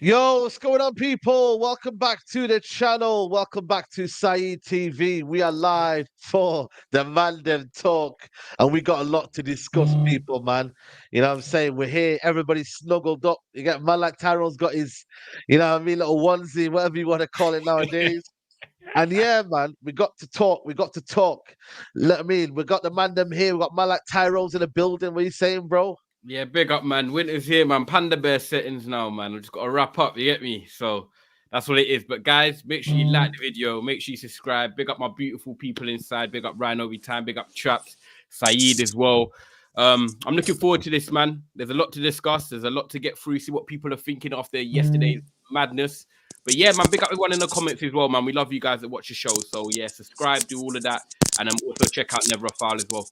Yo, what's going on, people? Welcome back to the channel. Welcome back to Saeed TV. We are live for the Mandem talk, and we got a lot to discuss, people, man. You know what I'm saying? We're here, everybody's snuggled up. You get man like Tyrone's got his, little onesie, whatever you want to call it nowadays. And yeah, man, we got to talk. We got to talk. We got the Mandem here. We got man like Tyrone's in the building. What are you saying, bro? Yeah, big up, man. Winter's here, man. Panda bear settings now, man. I just got to wrap up. You get me? So that's what it is. But guys, make sure you like the video. Make sure you subscribe. Big up my beautiful people inside. Big up Rhino every time. Big up Traps, Saeed as well. I'm looking forward to this, man. There's a lot to discuss. There's a lot to get through. See what people are thinking after yesterday's madness. But yeah, man, big up everyone in the comments as well, man. We love you guys that watch the show. So yeah, subscribe, do all of that, and also check out Never a Foul as well.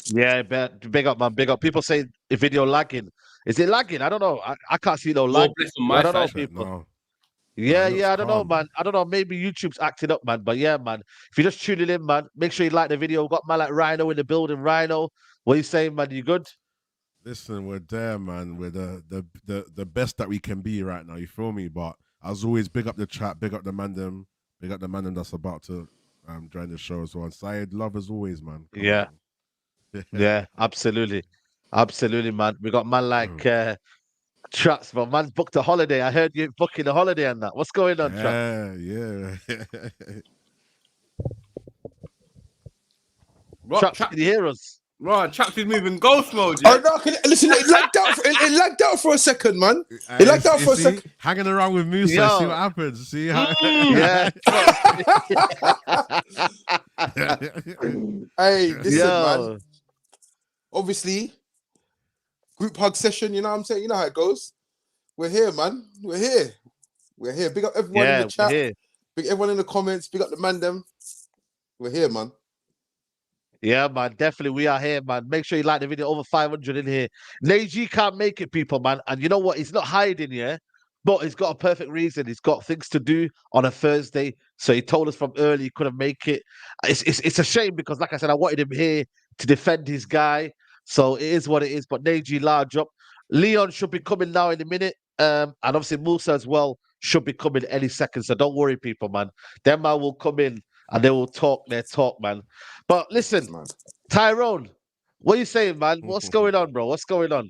Yeah, big up, man. Big up. People say the video lagging. Is it lagging? I don't know. I can't see no lag. I don't know, people. No. Yeah, I don't know, man. I don't know. Maybe YouTube's acting up, man. But yeah, man. If you're just tuning in, man, make sure you like the video. Got man like Rhino in the building. Rhino, what are you saying, man? You good? Listen, we're there, man. We're the best that we can be right now. You feel me? But as always, big up the chat, big up the Mandem, big up the Mandem that's about to join the show as well. And Syed, love as always, man. Come Yeah. on. Yeah, absolutely. Absolutely, man. We got man like Traps, but man's booked a holiday. I heard you booking a holiday and that. What's going on, Traps? Yeah. Traps, can you hear us? Right, Traps is moving ghost mode. Yeah? Oh no! Listen, it lagged out for a second, man. It lagged out for a second. Hanging around with Musa, see what happens. See how? Yeah. Hey, listen, man. Obviously, group hug session. You know what I'm saying? You know how it goes. We're here, man. We're here. Big up everyone in the chat. Big everyone in the comments. Big up the Mandem. We're here, man. Yeah, man, definitely. We are here, man. Make sure you like the video. Over 500 in here. Neji can't make it, people, man. And you know what? He's not hiding, yeah? But he's got a perfect reason. He's got things to do on a Thursday. So he told us from early he couldn't make it. It's a shame because, like I said, I wanted him here to defend his guy. So it is what it is. But Neji, large up. Leon should be coming now in a minute. And obviously Musa as well should be coming any second. So don't worry, people, man. Them man will come in and they will talk their talk, man. But listen, Tyrone, what are you saying, man? What's going on, bro? What's going on?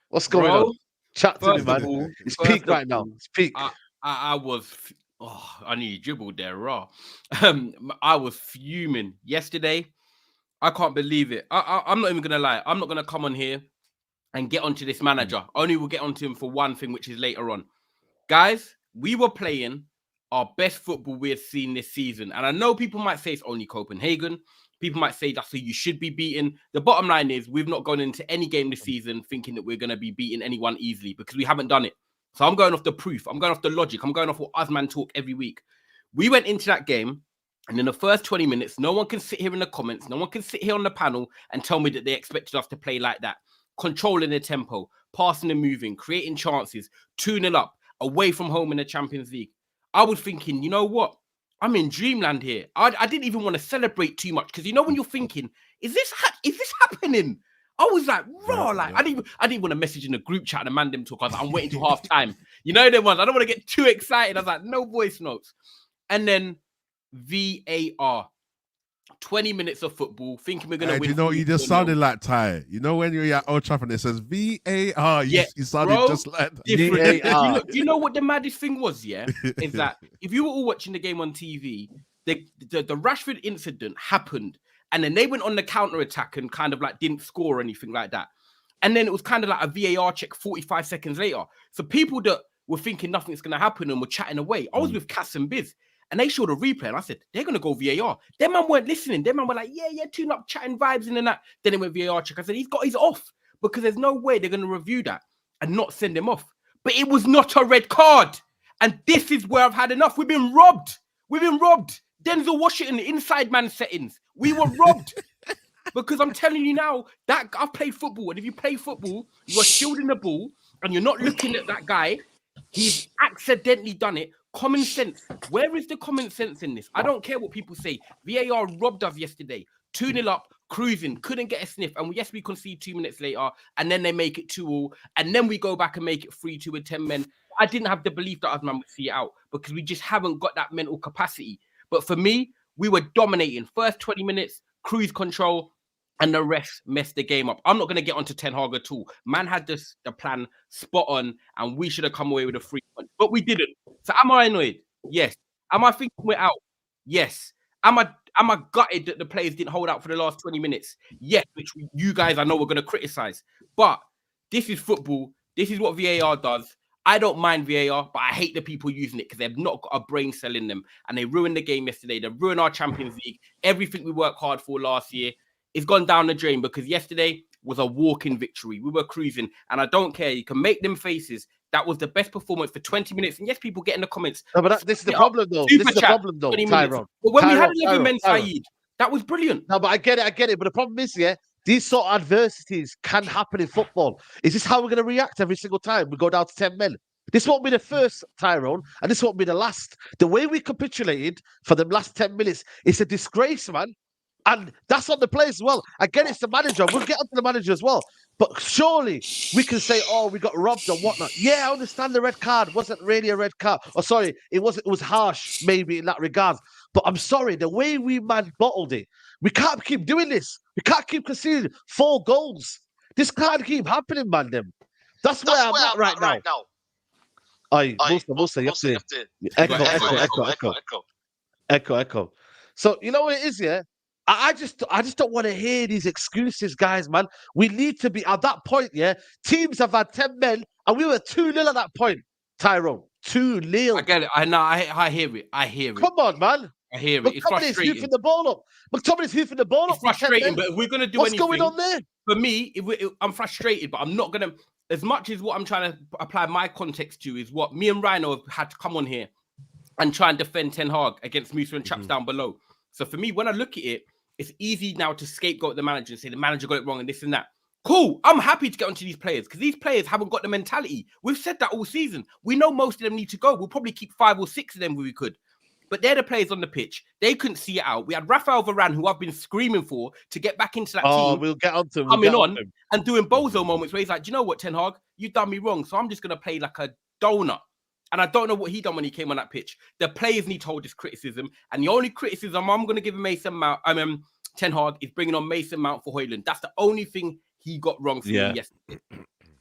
What's going on? Chat to me, man. It's peak right now. It's peak. I was, I need dribbled there, raw. I was fuming yesterday. I can't believe it. I'm not even gonna lie. I'm not gonna come on here and get onto this manager. Only we'll get onto him for one thing, which is later on. Guys, we were playing our best football we have seen this season. And I know people might say it's only Copenhagen. People might say that's who you should be beating. The bottom line is we've not gone into any game this season thinking that we're going to be beating anyone easily because we haven't done it. So I'm going off the proof. I'm going off the logic. I'm going off what Usman talk every week. We went into that game, and in the first 20 minutes, no one can sit here in the comments, no one can sit here on the panel and tell me that they expected us to play like that. Controlling the tempo, passing and moving, creating chances, 2-0 up, away from home in the Champions League. I was thinking, you know what? I'm in dreamland here. I didn't even want to celebrate too much because you know when you're thinking, is this happening? I was like, raw, I didn't want to message in the group chat and Mandem talk. I was like, I'm waiting till half time. You know them ones. I don't want to get too excited. I was like, no voice notes. And then VAR. 20 minutes of football, thinking we're going to win. You know, you just sounded like Ty. You know, when you're at Old Trafford, it says VAR. You sounded just like that. Do you know what the maddest thing was, yeah? Is that if you were all watching the game on TV, the Rashford incident happened, and then they went on the counter-attack and kind of like didn't score or anything like that. And then it was kind of like a VAR check 45 seconds later. So people that were thinking nothing's going to happen and were chatting away. I was with Cass and Biz. And they showed a replay, and I said, they're going to go VAR. Them man weren't listening. Them man were like, yeah, tune up, chatting vibes in and that. Then it went VAR check. I said, he's off because there's no way they're going to review that and not send him off. But it was not a red card. And this is where I've had enough. We've been robbed. Denzel Washington, inside man settings. We were robbed. Because I'm telling you now, that I've played football. And if you play football, you are shielding the ball and you're not looking at that guy. He's accidentally done it. Common sense. Where is the common sense in this? I don't care what people say. VAR robbed us yesterday. 2-0 up, cruising, couldn't get a sniff. And yes, we concede 2 minutes later, and then they make it 2-2, and then we go back and make it 3-2 with 10 men. I didn't have the belief that Osman would see it out because we just haven't got that mental capacity. But for me, we were dominating. First 20 minutes, cruise control, and the rest messed the game up. I'm not going to get onto Ten Hag at all. Man had the plan spot on, and we should have come away with a 3 points, but we didn't. So am I annoyed? Yes. Am I thinking we're out? Yes. Am I gutted that the players didn't hold out for the last 20 minutes? Yes, which you guys I know we're going to criticize. But this is football. This is what VAR does. I don't mind VAR, but I hate the people using it because they've not got a brain cell in them, and they ruined the game yesterday. They ruined our Champions League. Everything we worked hard for last year is gone down the drain because yesterday was a walking victory. We were cruising, and I don't care. You can make them faces. That was the best performance for 20 minutes. And yes, people get in the comments. No, but this is the problem, though. This is the problem, though, Tyrone. But when we had 11 men, Saeed, that was brilliant. No, but I get it. But the problem is, these sort of adversities can happen in football. Is this how we're going to react every single time we go down to 10 men? This won't be the first, Tyrone, and this won't be the last. The way we capitulated for the last 10 minutes, it's a disgrace, man. And that's on the players as well. I get it's the manager. We'll get onto the manager as well. But surely we can say, oh, we got robbed and whatnot. Yeah, I understand the red card wasn't really a red card. Or sorry, it was harsh maybe in that regard. But I'm sorry, the way we bottled it, we can't keep doing this. We can't keep conceding 4 goals. This can't keep happening, Mandem. That's where I'm at right now. Aye, Musa, you have to echo. So you know what it is, yeah? I just don't want to hear these excuses, guys, man. We need to be at that point, yeah? Teams have had 10 men, and we were 2-0 at that point, Tyrone. 2-0. I get it. I know. I hear it. Come on, man. I hear it. It's frustrating. Hoofing the ball up. McTominay's hoofing the ball up. It's frustrating, but if we're going to do what's anything... going on there? For me, I'm frustrated, but I'm not going to... As much as what I'm trying to apply my context to is what me and Rhino have had to come on here and try and defend Ten Hag against Musa and chaps down below. So for me, when I look at it, it's easy now to scapegoat the manager and say the manager got it wrong and this and that. Cool. I'm happy to get onto these players because these players haven't got the mentality. We've said that all season. We know most of them need to go. We'll probably keep 5 or 6 of them where we could. But they're the players on the pitch. They couldn't see it out. We had Rafael Varan, who I've been screaming for to get back into that team. We'll get on to him. Coming on and doing bozo moments where he's like, do you know what, Ten Hag? You've done me wrong. So I'm just going to play like a donut. And I don't know what he done when he came on that pitch. The players need to hold this criticism. And the only criticism I'm going to give Ten Hag is bringing on Mason Mount for Højlund. That's the only thing he got wrong for me yesterday.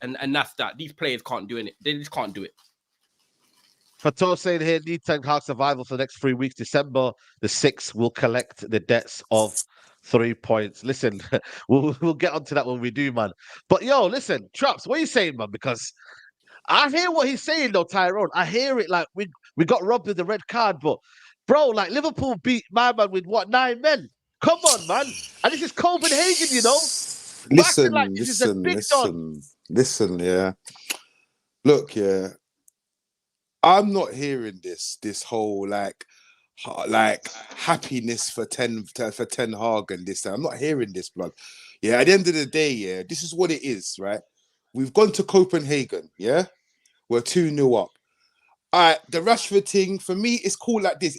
And that's that. These players can't do it. They just can't do it. Fatou saying here, need Ten Hag survival for the next 3 weeks. December the 6th, we'll collect the debts of 3 points. Listen, we'll get onto that when we do, man. But yo, listen, Traps, what are you saying, man? Because I hear what he's saying, though, Tyrone. I hear it like we got robbed with the red card, but bro, like Liverpool beat my man with what, 9 men? Come on, man. And this is Copenhagen, you know. Listen, yeah. Look, yeah. I'm not hearing this whole like happiness for Ten Hag and this. I'm not hearing this, blood. Yeah, at the end of the day, yeah, this is what it is, right? We've gone to Copenhagen, yeah? We're 2-0 up. All right, the Rashford thing, for me, it's cool like this.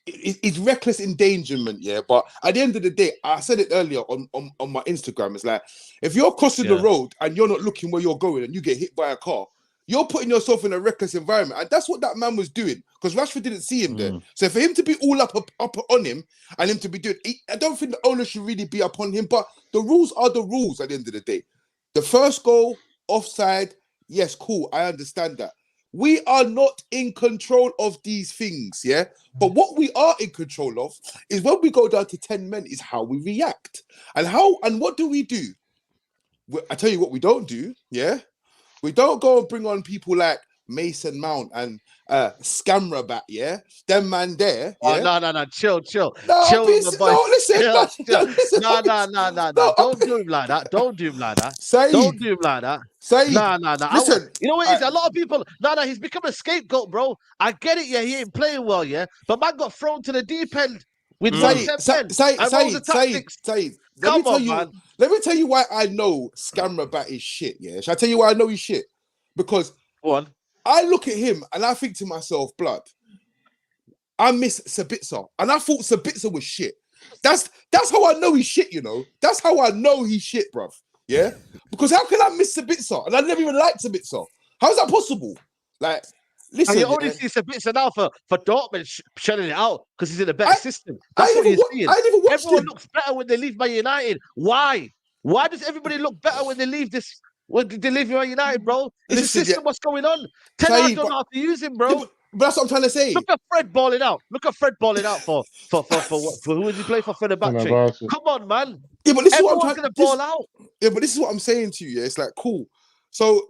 It's reckless endangerment, yeah? But at the end of the day, I said it earlier on my Instagram, it's like, if you're crossing the road and you're not looking where you're going and you get hit by a car, you're putting yourself in a reckless environment. And that's what that man was doing because Rashford didn't see him there. So for him to be all up on him and him to be doing, I don't think the owner should really be up on him, but the rules are the rules at the end of the day. The first goal, offside, yes, cool, I understand that. We are not in control of these things, yeah? But what we are in control of is when we go down to 10 men is how we react. And what do we do? I tell you what we don't do, yeah? We don't go and bring on people like Mason Mount and Scamrabat, yeah? Them man there. Yeah? Oh, no. Chill. No, Chill, no, listen. No. Don't do him like that. Don't do him like that. Don't do him like that. No. Listen. You know what it is? A lot of people... No, he's become a scapegoat, bro. I get it, yeah, he ain't playing well, yeah? But man got thrown to the deep end with Saeed. Let me tell you why I know Scamrabat is shit, yeah? Shall I tell you why I know he's shit? Because I look at him and I think to myself, blood, I miss Sabitzer. And I thought Sabitzer was shit. That's how I know he's shit, you know. That's how I know he's shit, bruv. Yeah? Because how can I miss Sabitzer? And I never even liked Sabitzer. How is that possible? Like, listen. And you only see Sabitzer now for Dortmund shelling it out because he's in a better system. That's what you're seeing. Everyone looks better when they leave Man United. Why? Why does everybody look better when they leave this? When they leave Man United, bro? It's a system. What's going on? Ten Hag don't know how to use him, bro. Yeah, but that's what I'm trying to say. Look at Fred balling out. Look at Fred balling out for who would he play for Fenerbahce? Come on, man. Yeah, but this is what I'm trying to ball out. Yeah, but this is what I'm saying to you. Yeah, it's like cool. So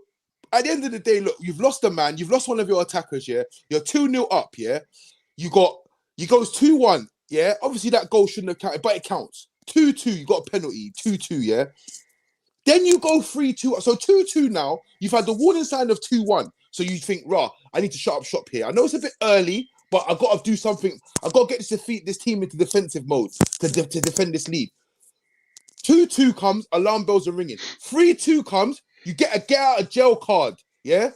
at the end of the day, look, you've lost a man. You've lost one of your attackers. Yeah, you're 2-0 up. Yeah, you goes 2-1. Yeah, obviously that goal shouldn't have counted, but it counts. 2-2. You got a penalty. 2-2. Yeah. Then you go 3-2. So 2-2 now. You've had the warning sign of 2-1. So you think, rah, I need to shut up shop here. I know it's a bit early, but I've got to do something. I've got to get this team into defensive mode to defend this lead. 2-2 comes, alarm bells are ringing. 3-2 comes, you get out of jail card. Yeah?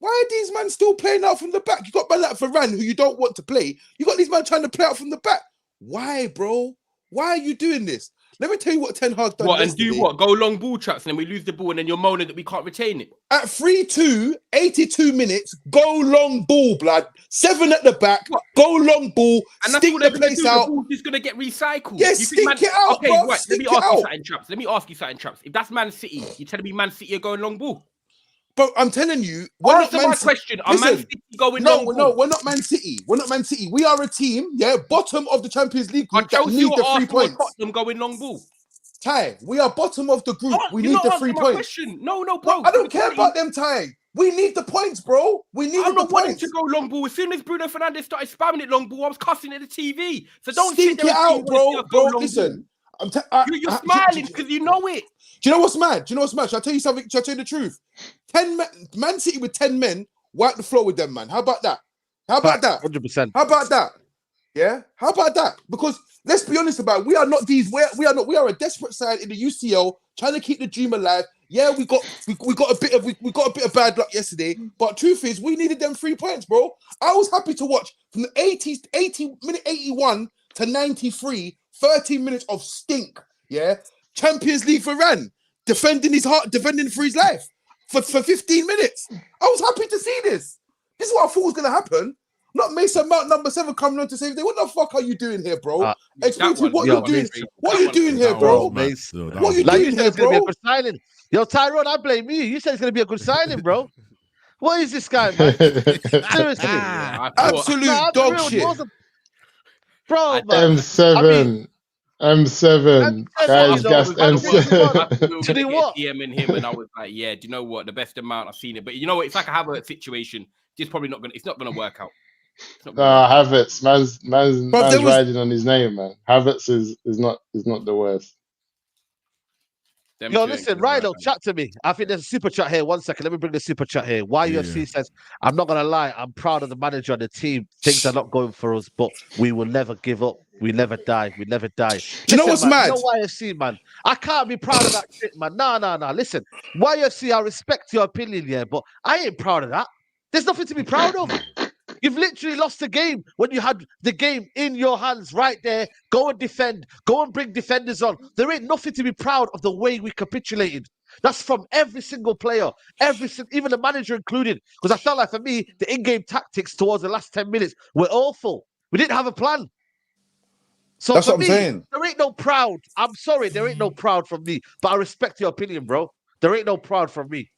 Why are these men still playing out from the back? You got man like Varan, who you don't want to play. You got these men trying to play out from the back. Why, bro? Why are you doing this? Let me tell you what Ten Hag done. What, and do what? Go long ball traps and then we lose the ball and then you're moaning that we can't retain it. At 3-2, 82 minutes, go long ball, blood. 7 at the back, what? Go long ball, and stink the place out. The ball's just going to get recycled. Yeah, stink it out, okay, bro. Right, let me ask you something, Traps. If that's Man City, you're telling me Man City are going long ball? Bro, I'm telling you. Answer my question. Are Man City going long ball? No, we're not Man City. We're not Man City. We are a team, yeah, bottom of the Champions League group that need the 3 points. Tottenham going long ball. Ty, we are bottom of the group. We need the 3 points. Question. No, bro. I don't care about them, Ty. We need the points, bro. We need the points. I'm not wanting to go long ball. As soon as Bruno Fernandes started spamming it long ball, I was cussing at the TV. So don't stink it out, bro. Bro, listen. You're smiling because you know it. Do you know what's mad? Shall I tell you something? Shall I tell you the truth? 10 men, Man City with 10 men, wipe the floor with them, man. How about that? 100%. How about that? Yeah? How about that? Because let's be honest about it. We are not these. We are a desperate side in the UCL trying to keep the dream alive. Yeah, we got a bit of bad luck yesterday, but truth is we needed them 3 points, bro. I was happy to watch from the minute 81 to 93, 13 minutes of stink. Yeah, Champions League for Varan, defending for his life for 15 minutes. I was happy to see this. This is what I thought was gonna happen. Not Mason Mount number 7 coming on to save. What the fuck are you doing here, bro? Explain to me what you're doing. What are you doing here, bro? What are you doing here, bro? Yo, Tyrone, I blame you. You said it's gonna be a good signing, bro. What is this guy, man? Seriously, absolute dog shit, bro. M7, guys, gas M7. To do what? DMing him, and I was like, yeah. Do you know what? The best amount I've seen it, but you know what? It's like a Havertz situation. It's probably not gonna. It's not gonna work out. Havertz, man's riding on his name, man. Havertz is not the worst. Yo, listen, Rhino, chat to me. I think there's a super chat here. 1 second, let me bring the super chat here. YUFC says, I'm not gonna lie, I'm proud of the manager and the team. Things are not going for us, but we will never give up. We never die. We never die. Do you know what's mad? You know YFC, man. I can't be proud of that shit, man. Nah. Listen, YFC, I respect your opinion, yeah, but I ain't proud of that. There's nothing to be proud of. You've literally lost the game when you had the game in your hands right there. Go and defend. Go and bring defenders on. There ain't nothing to be proud of the way we capitulated. That's from every single player, even the manager included. Because I felt like for me, the in-game tactics towards the last 10 minutes were awful. We didn't have a plan. So that's for what I'm saying. There ain't no proud. I'm sorry, there ain't no proud from me. But I respect your opinion, bro. There ain't no proud from me.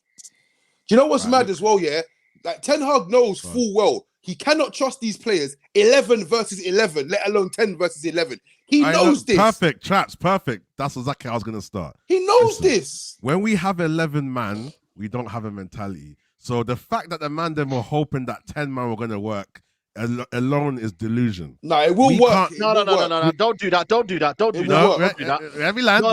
Do you know what's mad as well, yeah? Like Ten Hag knows full well he cannot trust these players 11 versus 11, let alone 10 versus 11. He knows this. Perfect, Traps, perfect. That's exactly how I was going to start. He knows this. When we have 11 man, we don't have a mentality. So the fact that the Mandem were hoping that 10 man were going to work alone is delusion. No, it will work. No. Don't do that. Don't do that. Let me land.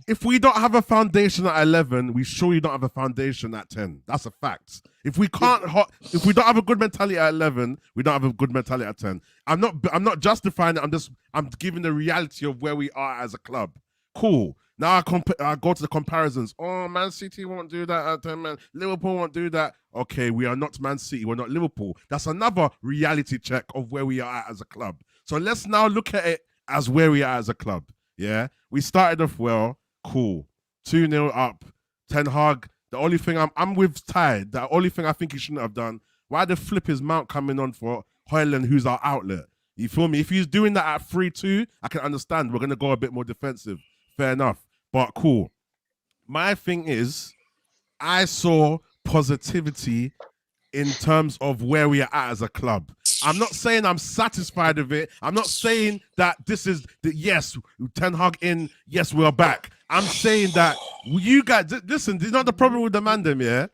If we don't have a foundation at 11, we surely don't have a foundation at 10. That's a fact. If we don't have a good mentality at 11, we don't have a good mentality at 10. I'm not justifying it. I'm giving the reality of where we are as a club. Cool. Now I go to the comparisons. Oh, Man City won't do that. Man, Liverpool won't do that. Okay, we are not Man City. We're not Liverpool. That's another reality check of where we are at as a club. So let's now look at it as where we are as a club. Yeah, we started off well. Cool. 2-0 up. Ten Hag. The only thing I'm with Ty. The only thing I think he shouldn't have done. Why the flip is Mount coming on for Højlund, who's our outlet? You feel me? If he's doing that at 3-2, I can understand. We're going to go a bit more defensive. Fair enough. But cool. My thing is, I saw positivity in terms of where we are at as a club. I'm not saying I'm satisfied with it. I'm not saying that this is yes, Ten Hag in, yes, we're back. I'm saying that you guys, listen, this is not the problem with the Mandem, yeah?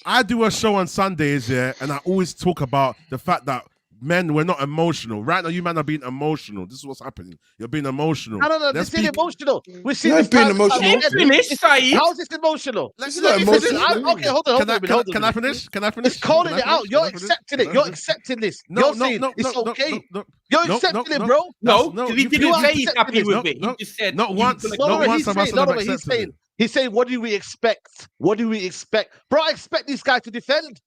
I do a show on Sundays, yeah, and I always talk about the fact that men, we're not emotional. Right now, you men are being emotional. This is what's happening. You're being emotional. No. This is emotional. We're seeing this being emotional. How is this emotional? Okay, hold on. Can I finish? It's calling it out. You're accepting it. You're accepting this. You're saying it's okay. You're accepting it, bro. No, he didn't say he's happy with it. He just said not once. He's saying, what do we expect? What do we expect? Bro, I expect this guy to defend.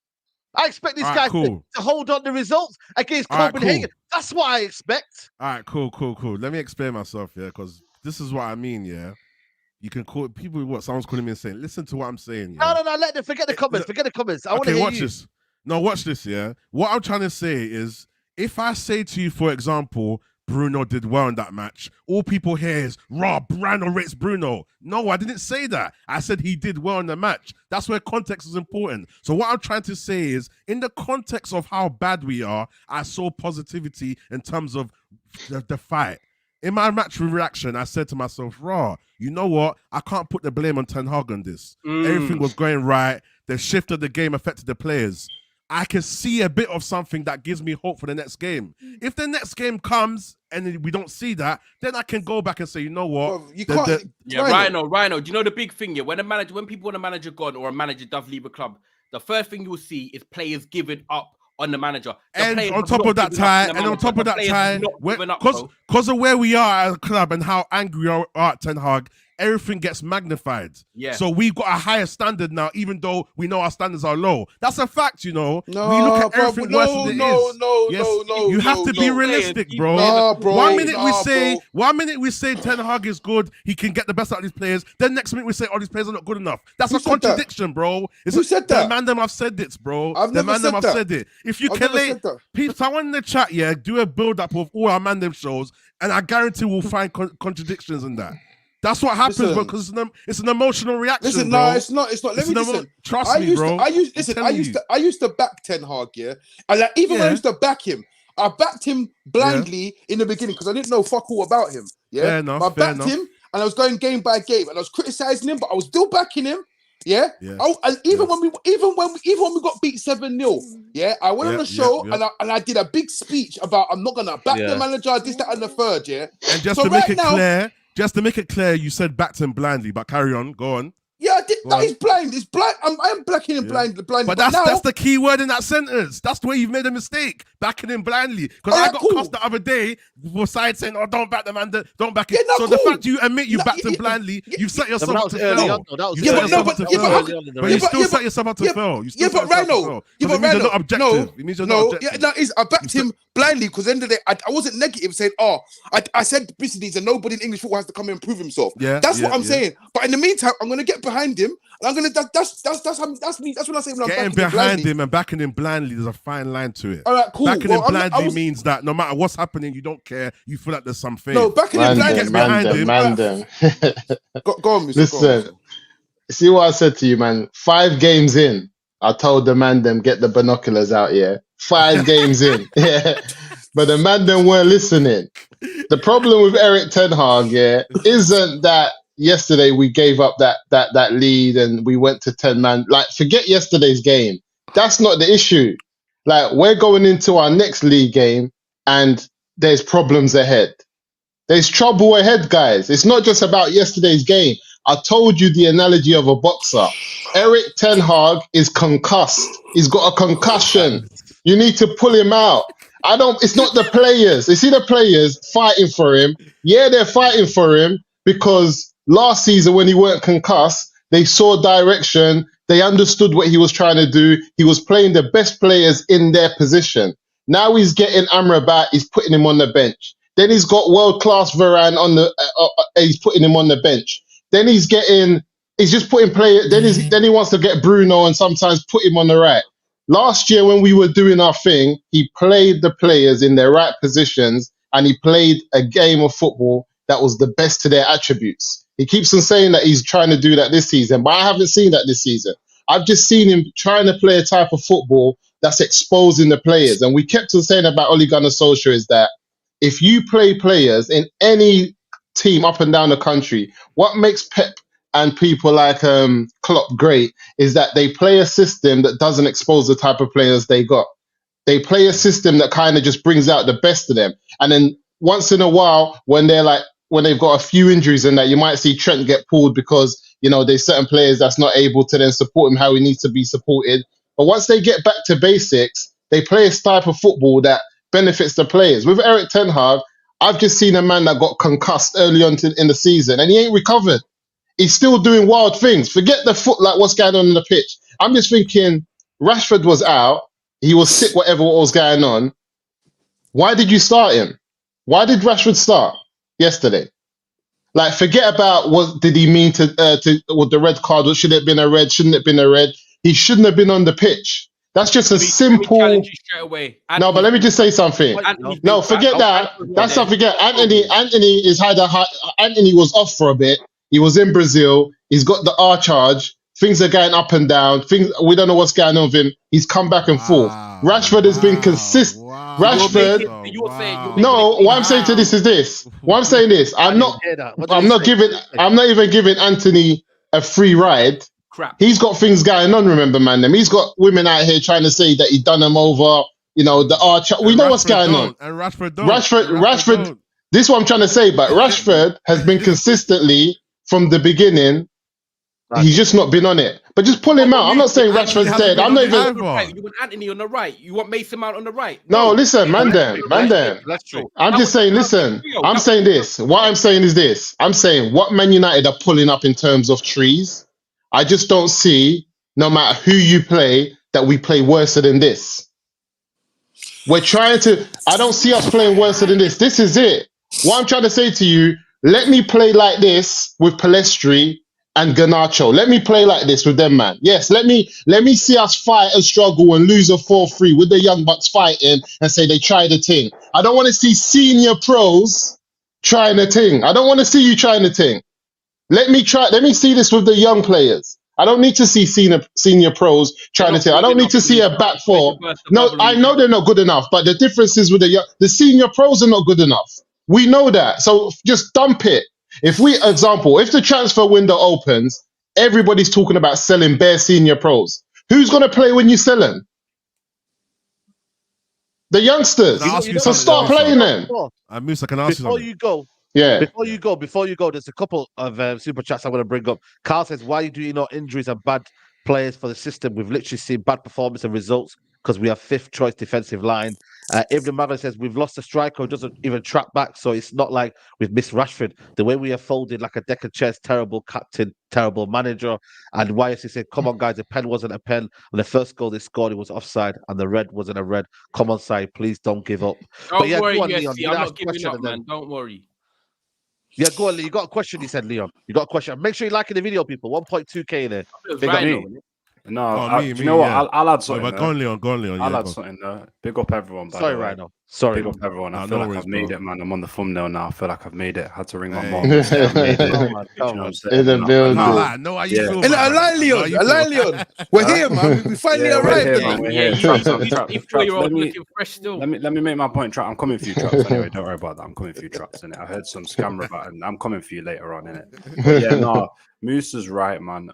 I expect this guy to hold on the results against Copenhagen. Cool. That's what I expect. All right, cool. Let me explain myself, yeah, because this is what I mean, yeah. You can call people what someone's calling me and saying, listen to what I'm saying. Yeah? No, let them forget the comments. I want to hear watch this. No, watch this, yeah. What I'm trying to say is, if I say to you, for example, Bruno did well in that match, all people hear is, Bruno rates Bruno. No, I didn't say that. I said he did well in the match. That's where context is important. So what I'm trying to say is, in the context of how bad we are, I saw positivity in terms of the fight. In my match reaction, I said to myself, you know what? I can't put the blame on Ten Hag on this. Everything was going right. The shift of the game affected the players. I can see a bit of something that gives me hope for the next game. If the next game comes and we don't see that, then I can go back and say, you know what? Well, you can't. Rhino. Do you know the big thing here? When people want a manager gone or a manager does leave a club, the first thing you will see is players giving up on the manager. And on top of that, because of where we are as a club and how angry we are at Ten Hag, everything gets magnified. Yeah. So we've got a higher standard now, even though we know our standards are low. That's a fact, you know. No, we look at everything worse than it is. You have to be realistic, bro. Nah, bro. One minute we say Ten Hag is good, he can get the best out of these players. Then next minute we say, these players are not good enough. That's a contradiction, bro. Who said that? The Mandem have said it, bro. I've never said it. If you can someone in the chat, do a build-up of all our Mandem shows, and I guarantee we'll find contradictions in that. That's what happens, because it's an emotional reaction. Listen, bro. No, it's not. Let me listen. Trust me, bro. I used to back Ten Hag, yeah. And when I used to back him, I backed him blindly in the beginning because I didn't know fuck all about him. Yeah, fair enough, I backed him, and I was going game by game, and I was criticizing him, but I was still backing him. Yeah. And even when we got beat 7-0, yeah, I went on the show and I did a big speech about I'm not gonna back the manager, this, that, and the third. Yeah. And just to make it clear, you said backed him blindly, but carry on, go on. Yeah, I did. That is blind. It's blind. I am backing him blindly. But that's the key word in that sentence. That's the way you've made a mistake. Backing him blindly. Because I got cussed the other day for side saying, don't back the man, don't back it. So the fact you admit you backed him blindly, you've set yourself up to fail. But you still set yourself up to fail. Yeah, but Rhino. It means you're not objective. It means you're not objective. I backed him blindly because at the end of the day, I wasn't negative saying, I said basically that nobody in English football has to come and prove himself. That's what I'm saying. But in the meantime, I'm going to get behind him. And I'm gonna. That's me. That's what I say when I'm getting behind him and backing him blindly. There's a fine line to it. All right, cool. Backing him blindly means that no matter what's happening, you don't care. You feel like there's something. No, backing him blindly. Mandem. Go on, Mr. Listen, see what I said to you, man. 5 games in, I told the Mandem get the binoculars out. Yeah, 5 games in. Yeah, but the Mandem weren't listening. The problem with Eric Ten Hag, isn't that. Yesterday we gave up that lead and we went to 10 man. Like, forget yesterday's game. That's not the issue. Like, we're going into our next league game and there's problems ahead. There's trouble ahead, guys. It's not just about yesterday's game. I told you the analogy of a boxer. Eric Ten Hag is concussed. He's got a concussion. You need to pull him out. It's not the players. You see the players fighting for him. Yeah, they're fighting for him because Last season, when he weren't concussed, they saw direction. They understood what he was trying to do. He was playing the best players in their position. Now he's getting Amrabat. He's putting him on the bench. Then he's got world-class Varan on the. He's putting him on the bench. Then he's getting. He's just putting player. Then he wants to get Bruno and sometimes put him on the right. Last year, when we were doing our thing, he played the players in their right positions and he played a game of football that was the best to their attributes. He keeps on saying that he's trying to do that this season, but I haven't seen that this season. I've just seen him trying to play a type of football that's exposing the players. And we kept on saying about Ole Gunnar Solskjaer is that if you play players in any team up and down the country, what makes Pep and people like Klopp great is that they play a system that doesn't expose the type of players they got. They play a system that kind of just brings out the best of them. And then once in a while, when they've got a few injuries and that, you might see Trent get pulled because, there's certain players that's not able to then support him how he needs to be supported. But once they get back to basics, they play a type of football that benefits the players. With Eric Ten Hag, I've just seen a man that got concussed early on in the season and he ain't recovered. He's still doing wild things. Forget the foot, like what's going on the pitch. I'm just thinking Rashford was out. He was sick, what was going on. Why did you start him? Why did Rashford start yesterday? Like, forget about what did he mean to with the red card. Should it have been a red? Shouldn't it have been a red? He shouldn't have been on the pitch. That's just a simple. Challenge you straight away. No, but let me just say something. No, forget that. That's not forget. Anthony was off for a bit. He was in Brazil. He's got the R charge. Things are going up and down. We don't know what's going on with him. He's come back and forth. Rashford has been consistent. Rashford. No, what I'm saying to this is this. What I'm saying is, I'm not even giving Anthony a free ride. Crap. He's got things going on. Remember, Mandem. He's got women out here trying to say that he done them over. The arch. We know what's going on. And Rashford don't. Rashford. This is what I'm trying to say. But Rashford has been consistently from the beginning. He's just not been on it. But just pull him out. I'm not saying Rashford's dead. I'm not even. You want Anthony on the right. You want Mason Mount on the right. No, listen, Mandem. That's true. I'm just saying, listen. I'm saying this. What I'm saying is this. I'm saying what Man United are pulling up in terms of trees. I just don't see, no matter who you play, that we play worse than this. We're trying to. I don't see us playing worse than this. This is it. What I'm trying to say to you, let me play like this with Palestri and Garnacho. Let me play like this with them, man. Yes, let me see us fight and struggle and lose a 4-3 with the young bucks fighting and say they tried a thing. I don't want to see senior pros trying a thing. I don't want to see you trying a thing. Let me see this with the young players. I don't need to see senior pros trying to thing. I don't need to see a back four. No, I know they're not good enough, but the difference is with the senior pros are not good enough. We know that. So just dump it. If the transfer window opens, everybody's talking about selling bare senior pros. Who's going to play when you sell them? The youngsters. So start playing them. Musa, can I ask you something? Before you go, there's a couple of super chats I'm going to bring up. Carl says, why do you not injuries and bad players for the system? We've literally seen bad performance and results because we have fifth choice defensive line. Ibn Magna says, we've lost a striker who doesn't even track back, so it's not like we've missed Rashford. The way we have folded like a deck of chairs, terrible captain, terrible manager. And YSC said, come on, guys, the pen wasn't a pen. And the first goal they scored, it was offside, and the red wasn't a red. Come on, side, please don't give up. Don't worry, Leon. I'm not giving up, man. Don't worry. Yeah, go on, Lee. You got a question, he said, Leon. You got a question. Make sure you're liking the video, people. 1.2k in there. Big up me. No, you know what? I'll add something. Go on, Leon. I'll add something. Big up everyone. Sorry, Rhino. Sorry. Big up everyone. I feel like I've made it, man. I'm on the thumbnail now. I feel like I've made it. I had to ring my mom. In the building. No, how you feel? Align Leon. We're here, man. We finally arrived. We're here. Let me make my point. I'm coming for you, Traps. Anyway, don't worry about that. I'm coming for you, Traps. I heard some scammer about it, and I'm coming for you later on, innit? Yeah, no. Moose is right, man.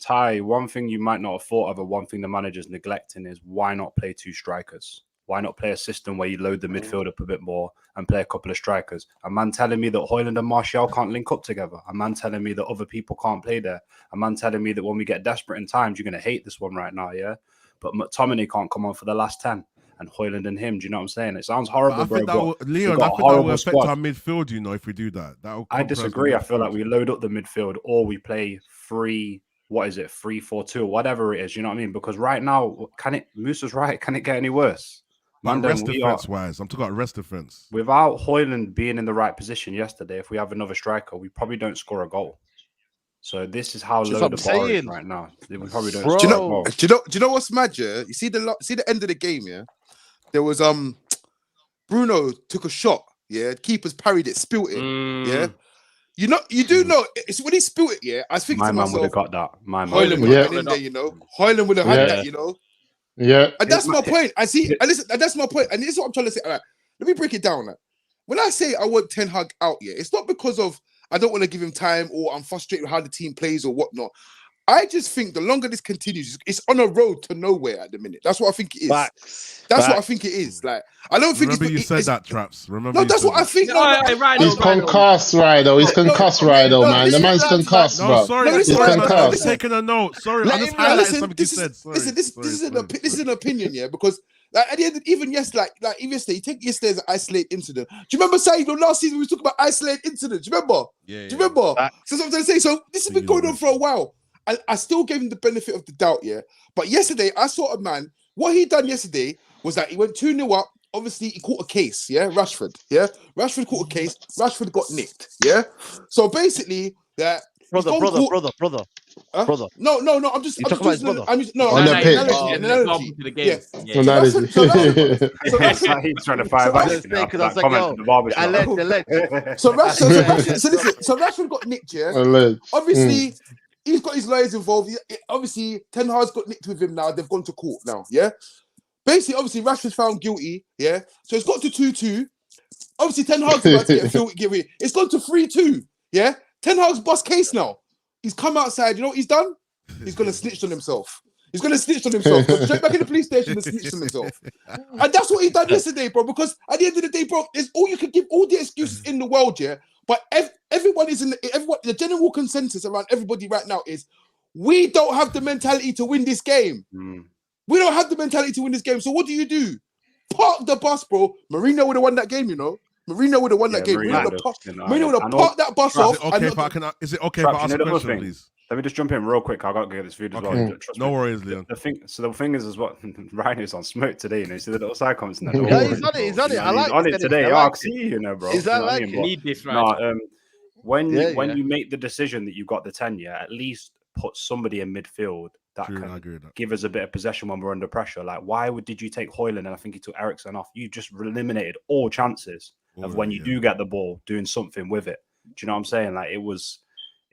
Ty, one thing you might not have thought of, or one thing the manager's neglecting is why not play two strikers? Why not play a system where you load the midfield up a bit more and play a couple of strikers? A man telling me that Højlund and Martial can't link up together. A man telling me that other people can't play there. A man telling me that when we get desperate in times, you're going to hate this one right now, yeah? But McTominay can't come on for the last 10. and Højlund and him. Do you know what I'm saying? It sounds horrible, bro. Leon, I think that will affect our midfield, you know, if we do that. I disagree. I feel like we load up the midfield or we play 3-4-2, whatever it is. You know what I mean? Because right now, Musa's right. Can it get any worse? Rest defense wise, I'm talking about rest defense. Without Højlund being in the right position yesterday, if we have another striker, we probably don't score a goal. So this is how low the bar is right now. We probably don't. Do you know what's mad? Yeah, you see the end of the game. Yeah, there was Bruno took a shot. Yeah, keepers parried it, spilt it. Yeah, you do know it's when he spilt it. Yeah, I was thinking my to man myself, would have got that. My man Højlund would have been in there. You know, Højlund would have had that. You know. Yeah, and that's my point. I see. And listen, and that's my point. And this is what I'm trying to say. All right, let me break it down. Like, when I say I want Ten Hag out, yeah, it's not because of I don't want to give him time or I'm frustrated with how the team plays or whatnot. I just think the longer this continues, it's on a road to nowhere at the minute. That's what I think it is. That's what I think it is. Like, I don't think. Remember you said that, Traps. Remember? No, that's what I think. He's concussed, Rido. He's concussed, Rido, man. The man's concussed, bro. No, sorry, he's concussed. I'm just taking a note. Sorry, I'm just highlighting something you said. Listen, this is an opinion, yeah, because. Like at the end, even yesterday, even yesterday, you take yesterday as an isolated incident. Do you remember saying last season we talked about isolated incidents? Do you remember? Yeah. Do you remember? So that's what I'm trying to say. So this has been going on for a while. I still gave him the benefit of the doubt, yeah. But yesterday, I saw a man. What he done yesterday was that he went 2-0 up. Obviously, he caught a case, yeah. Rashford, yeah. Rashford caught a case. Rashford got nicked, yeah. So basically, that brother. Huh? No. I'm just an analogy. He's trying to fire back. So Rashford got nicked, yeah. Obviously, he's got his lawyers involved. Obviously, Ten Hag's got nicked with him now. They've gone to court now, yeah. Basically, obviously, Rashford's found guilty, yeah. So it's got to 2-2. Obviously, Ten Hag's about to get away. It's gone to 3-2, yeah. Ten Hag's bust case now. He's come outside. You know what he's done? He's going to snitch on himself. Go straight back in the police station and snitch on himself. And that's what he done yesterday, bro. Because at the end of the day, bro, it's all you can give all the excuses in the world, yeah. But everyone is the general consensus around everybody right now is we don't have the mentality to win this game. We don't have the mentality to win this game. So what do? Park the bus, bro. Mourinho would have won that game, you know. Mourinho would have won that game. Mourinho would have parked that bus off. Is it okay if I ask a question, please? Let me just jump in real quick. I got to get this food as well. No worries, Leon. The thing is what Ryan is on smoke today. You know, you see the little side comments in that. Yeah, he's on it. I like on it today. I see you know, bro. Is that like it? Need this right? When you make the decision that you got the 10, at least put somebody in midfield that can give us a bit of possession when we're under pressure. Like, did you take Højlund and I think he took Eriksen off? You just eliminated all chances of when you do get the ball, doing something with it. Do you know what I'm saying? Like, it was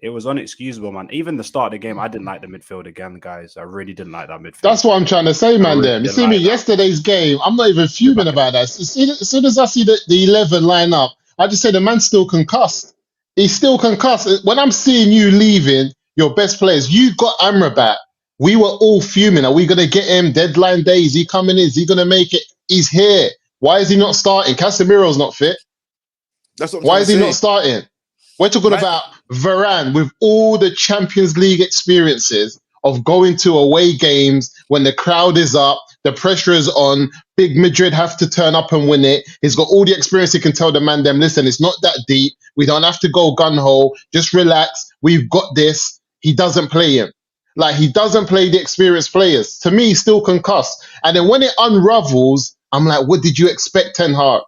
unexcusable, man. Even the start of the game, I didn't like the midfield again, guys. I really didn't like that midfield. That's what I'm trying to say, man. You see me yesterday's game. I'm not even fuming about that. As soon as I see the 11 line up, I just say the man's still concussed. He's still concussed. When I'm seeing you leaving your best players, you got Amrabat. We were all fuming. Are we going to get him? Deadline day. Is he coming in? Is he going to make it? He's here. Why is he not starting? Casemiro's not fit. That's what Why is he not starting? We're talking about Varan with all the Champions League experiences of going to away games when the crowd is up, the pressure is on, big Madrid have to turn up and win it. He's got all the experience. He can tell the Mandem, listen, it's not that deep. We don't have to go gun-ho. Just relax. We've got this. He doesn't play him. Like, he doesn't play the experienced players. To me, he's still concussed. And then when it unravels, I'm like, what did you expect, Ten Hag?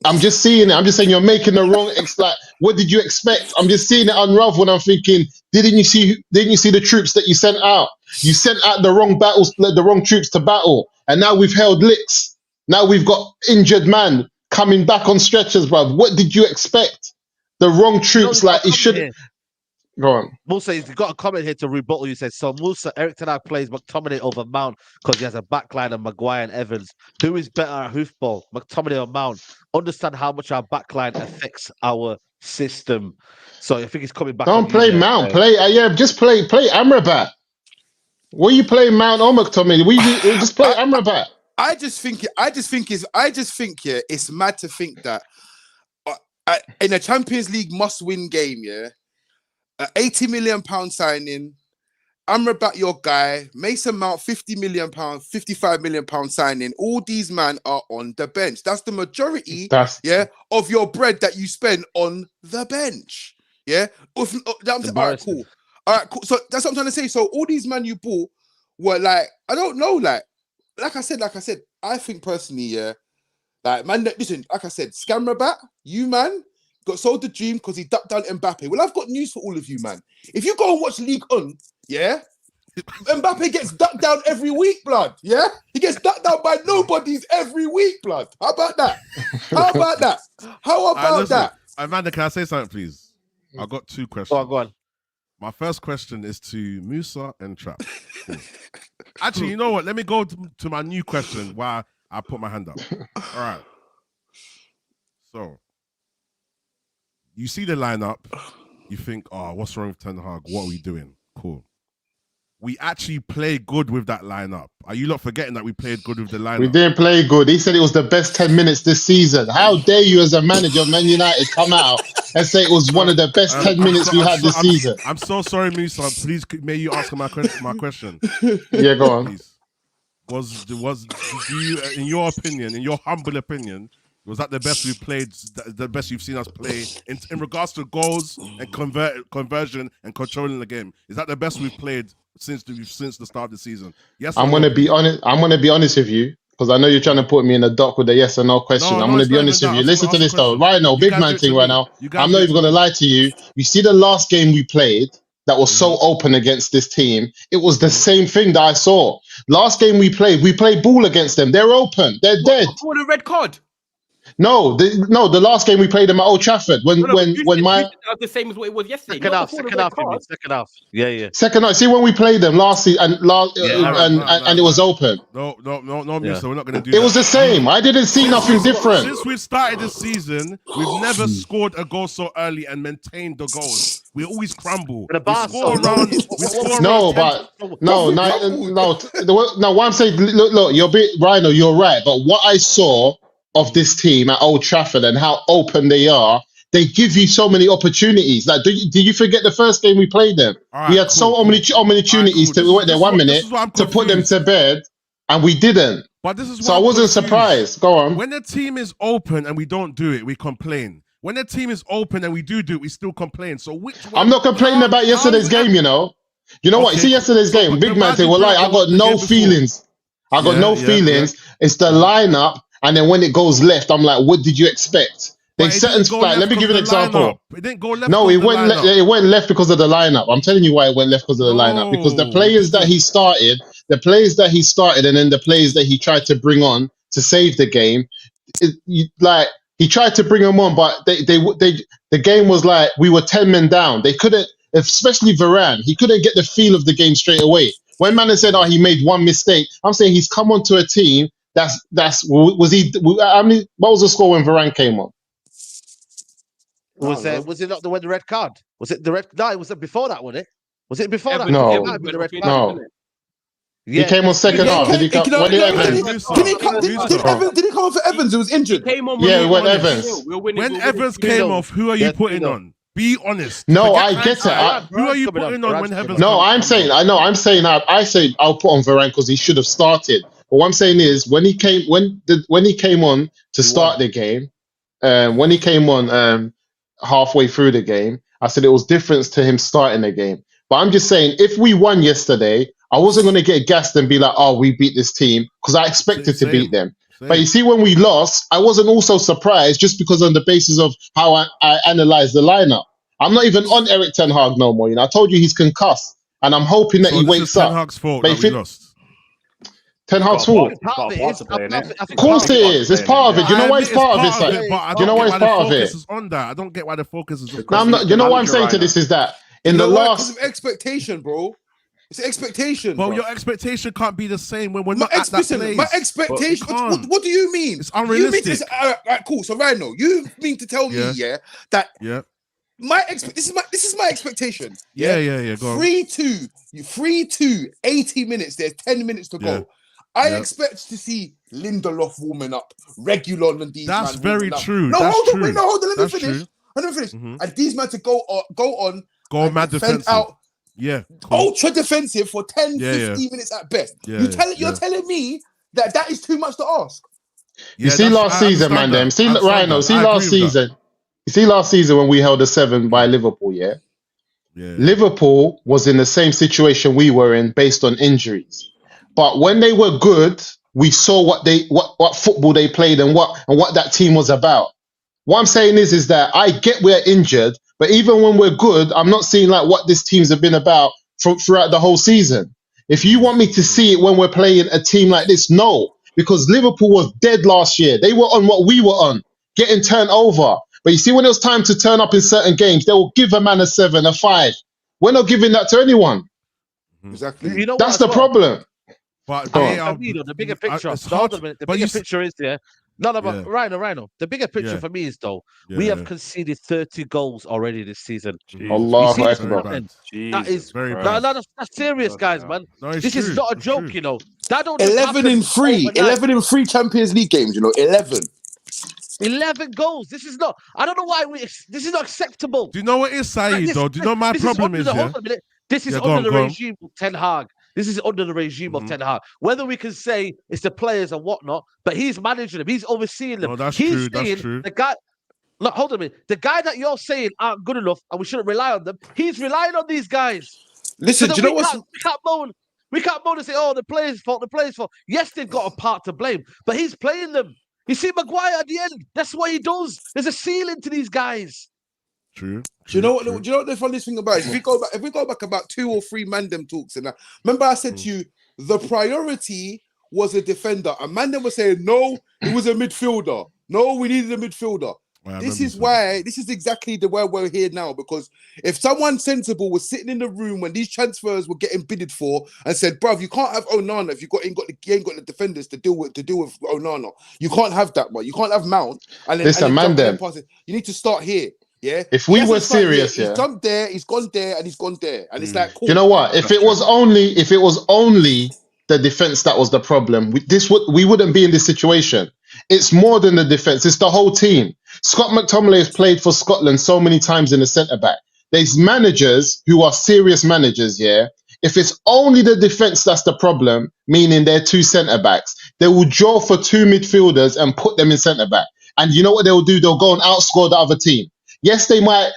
I'm just seeing it. I'm just saying you're making the wrong. Like, what did you expect? I'm just seeing it unravel, and I'm thinking, didn't you see the troops that you sent out? You sent out the wrong the wrong troops to battle, and now we've held licks. Now we've got injured man coming back on stretchers, bruv. What did you expect? The wrong troops, like he should. Go on. Musa, he's got a comment here to rebuttal. You said, so Musa, Eric Ten Hag plays McTominay over Mount because he has a backline of Maguire and Evans. Who is better at hoofball, McTominay or Mount? Understand how much our backline affects our system. So I think he's coming back. Don't play Mount. Just play Amrabat. What are you playing Mount or McTominay? We just play Amrabat. I just think it's mad to think that in a Champions League must-win game, an £80 million signing, Amrabat, your guy. Mason Mount, £50 million, £55 million signing. All these men are on the bench. That's the majority, of your bread that you spend on the bench. Yeah. All right, cool. All right, cool. So that's what I'm trying to say. So all these men you bought were like, I don't know, like I said, I think personally, yeah, like man, listen, like I said, Scamrabat, you man got sold the dream because he ducked down Mbappe. Well, I've got news for all of you, man. If you go and watch League On, yeah, Mbappe gets ducked down every week, blood. Yeah, he gets ducked down by nobodies every week, blood. How about that? How about that? How about that? Amanda, can I say something, please? I've got 2 questions. Go on. My first question is to Musa and Trap. Actually, you know what? Let me go to my new question while I put my hand up. All right. So, you see the lineup, you think, oh, what's wrong with Ten Hag? What are we doing? Cool. We actually play good with that lineup. Are you not forgetting that we played good with the lineup? We didn't play good. He said it was the best 10 minutes this season. How dare you, as a manager of Man United, come out and say it was one of the best 10 minutes we had this season? I'm so sorry, Musa. Please, may you ask my question? Yeah, go on. Please. Do you, in your opinion, in your humble opinion, was that the best we've played, the best you've seen us play in regards to goals and conversion and controlling the game? Is that the best we've played since the start of the season? Yes. I'm gonna be honest. I'm gonna be honest with you because I know you're trying to put me in a dock with a yes or no question. I'm gonna be honest with you. Listen to this though. Right now, big man thing right now. I'm not even gonna lie to you. You see the last game we played that was so open against this team. It was the same thing that I saw. Last game we played ball against them. They're open. They're dead. For the red card. No, the last game we played them at Old Trafford when my the same as what it was yesterday. Second half. Yeah. Second half. See when we played them last season and it was open. No, Musa, we're not going to do it that. was the same. I didn't see nothing different. Since we've started this season, we've never scored a goal so early and maintained the goals. We always crumble. What I'm saying, look, you're a bit Rhino, you're right. But what I saw of this team at Old Trafford and how open they are, they give you so many opportunities. Like, did you forget the first game we played them? We had so many opportunities to wait there 1 minute to put them to bed, and we didn't. But this is so I wasn't surprised. Go on. When the team is open and we don't do it, we complain. When the team is open and we do it, we still complain. So which one? I'm not complaining about yesterday's game. You know what? You see yesterday's game. Big man say, "Well, like I got no feelings. I got no feelings. It's the lineup." And then when it goes left, I'm like, what did you expect? They let me give you an example. It didn't go left. No, it went left because of the lineup. I'm telling you why it went left because of the lineup. Because the players that he started, and then the players that he tried to bring on to save the game, he tried to bring them on, but the game was like we were 10 men down. They couldn't, especially Varan. He couldn't get the feel of the game straight away. When man said, "Oh, he made one mistake," I'm saying he's come onto a team. What was the score when Varan came on? Was it not the red card? Was it the red? No, it was before that, wasn't it? Was it before that? No. Yeah. He came on second half. Did he come? Did he come on for Evans? Who was injured. When Evans. When Evans came off, who are you putting on? Be honest. No, I get it. Who are you putting on when Evans? No, I'm saying I'll put on Varan because he should have started. But what I'm saying is when he came on to start the game, when he came on halfway through the game, I said it was different to him starting the game. But I'm just saying, if we won yesterday, I wasn't going to get gassed and be like, "Oh, we beat this team," because I expected to beat them. But you see, when we lost, I wasn't also surprised just because on the basis of how I analyzed the lineup. I'm not even on Eric Ten Hag no more. I told you he's concussed, and I'm hoping that he wakes up. Ten Hag's fault that we lost. Ten Hag's fault. Of course it is. It's part of it. You know why it's part of it? You know why it's part of it? On that, I don't get why the focus is. You know what I'm saying to this is that in the last expectation, bro. It's expectation. Well, your expectation can't be the same when we're not at that place. My expectation. What do you mean? It's unrealistic. Cool. So Rhino, you mean to tell me, that this is my expectation. Yeah. Go on. 3-2, 80 minutes. There's 10 minutes to go. I expect to see Lindelof warming up, Regulon and these. That's very true. No, That's hold on. true. No, hold on. Let me finish. And these men to go on. Go mad defensive. Out. Yeah. Cool. Ultra defensive for 10, 15 minutes at best. You're telling me that is too much to ask. You see last season, man, them. See Rhino, see last season. You see last season when we held a 7 by Liverpool, yeah? Liverpool was in the same situation we were in based on injuries. But when they were good, we saw what football they played and what that team was about. What I'm saying is that I get we're injured, but even when we're good, I'm not seeing like what this teams have been about throughout the whole season. If you want me to see it when we're playing a team like this, no, because Liverpool was dead last year. They were on what we were on, getting turned over. But you see, when it was time to turn up in certain games, they will give a man a 7, a 5. We're not giving that to anyone. Exactly. You know that's the problem. But the bigger picture, the bigger picture is there. But Rhino. The bigger picture for me is we have conceded 30 goals already this season. Allahu Akbar. That is very bad. That's serious, guys, man. This is not a joke, you know. That don't 11 in 3 Champions League games, you know, 11 goals. This is not. I don't know why this is not acceptable. Do you know what it is, Saeed? Though, do you know my problem is? This is under the regime of Ten Hag. This is under the regime of Ten Hag. Whether we can say it's the players and whatnot, but he's managing them. He's overseeing them. No, that's true. That's true. The guy. Look, hold on a minute. The guy that you're saying aren't good enough and we shouldn't rely on them. He's relying on these guys. Listen, do you know what? We can't moan. We can't moan and say, "Oh, the players' fault. The players' fault." Yes, they've got a part to blame, but he's playing them. You see, Maguire at the end. That's what he does. There's a ceiling to these guys. True. Do you know what the funniest thing about it? If we go back about 2 or 3 Mandem talks, and remember I said to you, the priority was a defender, and Mandem was saying, no, it was a midfielder. No, we needed a midfielder. This is exactly the way we're here now, because if someone sensible was sitting in the room when these transfers were getting bidded for and said, bruv, you can't have Onana if you ain't got the defenders to deal with Onana. You can't have that, man. You can't have Mount. And then, Mandem. You need to start here. Yeah. If we were serious, he's gone there, he's gone there, and he's gone there, and it's like, cool. You know what? If it was only the defense that was the problem, we wouldn't be in this situation. It's more than the defense; it's the whole team. Scott McTominay has played for Scotland so many times in the centre back. There's managers who are serious managers. Yeah. If it's only the defense that's the problem, meaning they're 2 centre backs, they will draw for 2 midfielders and put them in centre back. And you know what they'll do? They'll go and outscore the other team. Yes, they might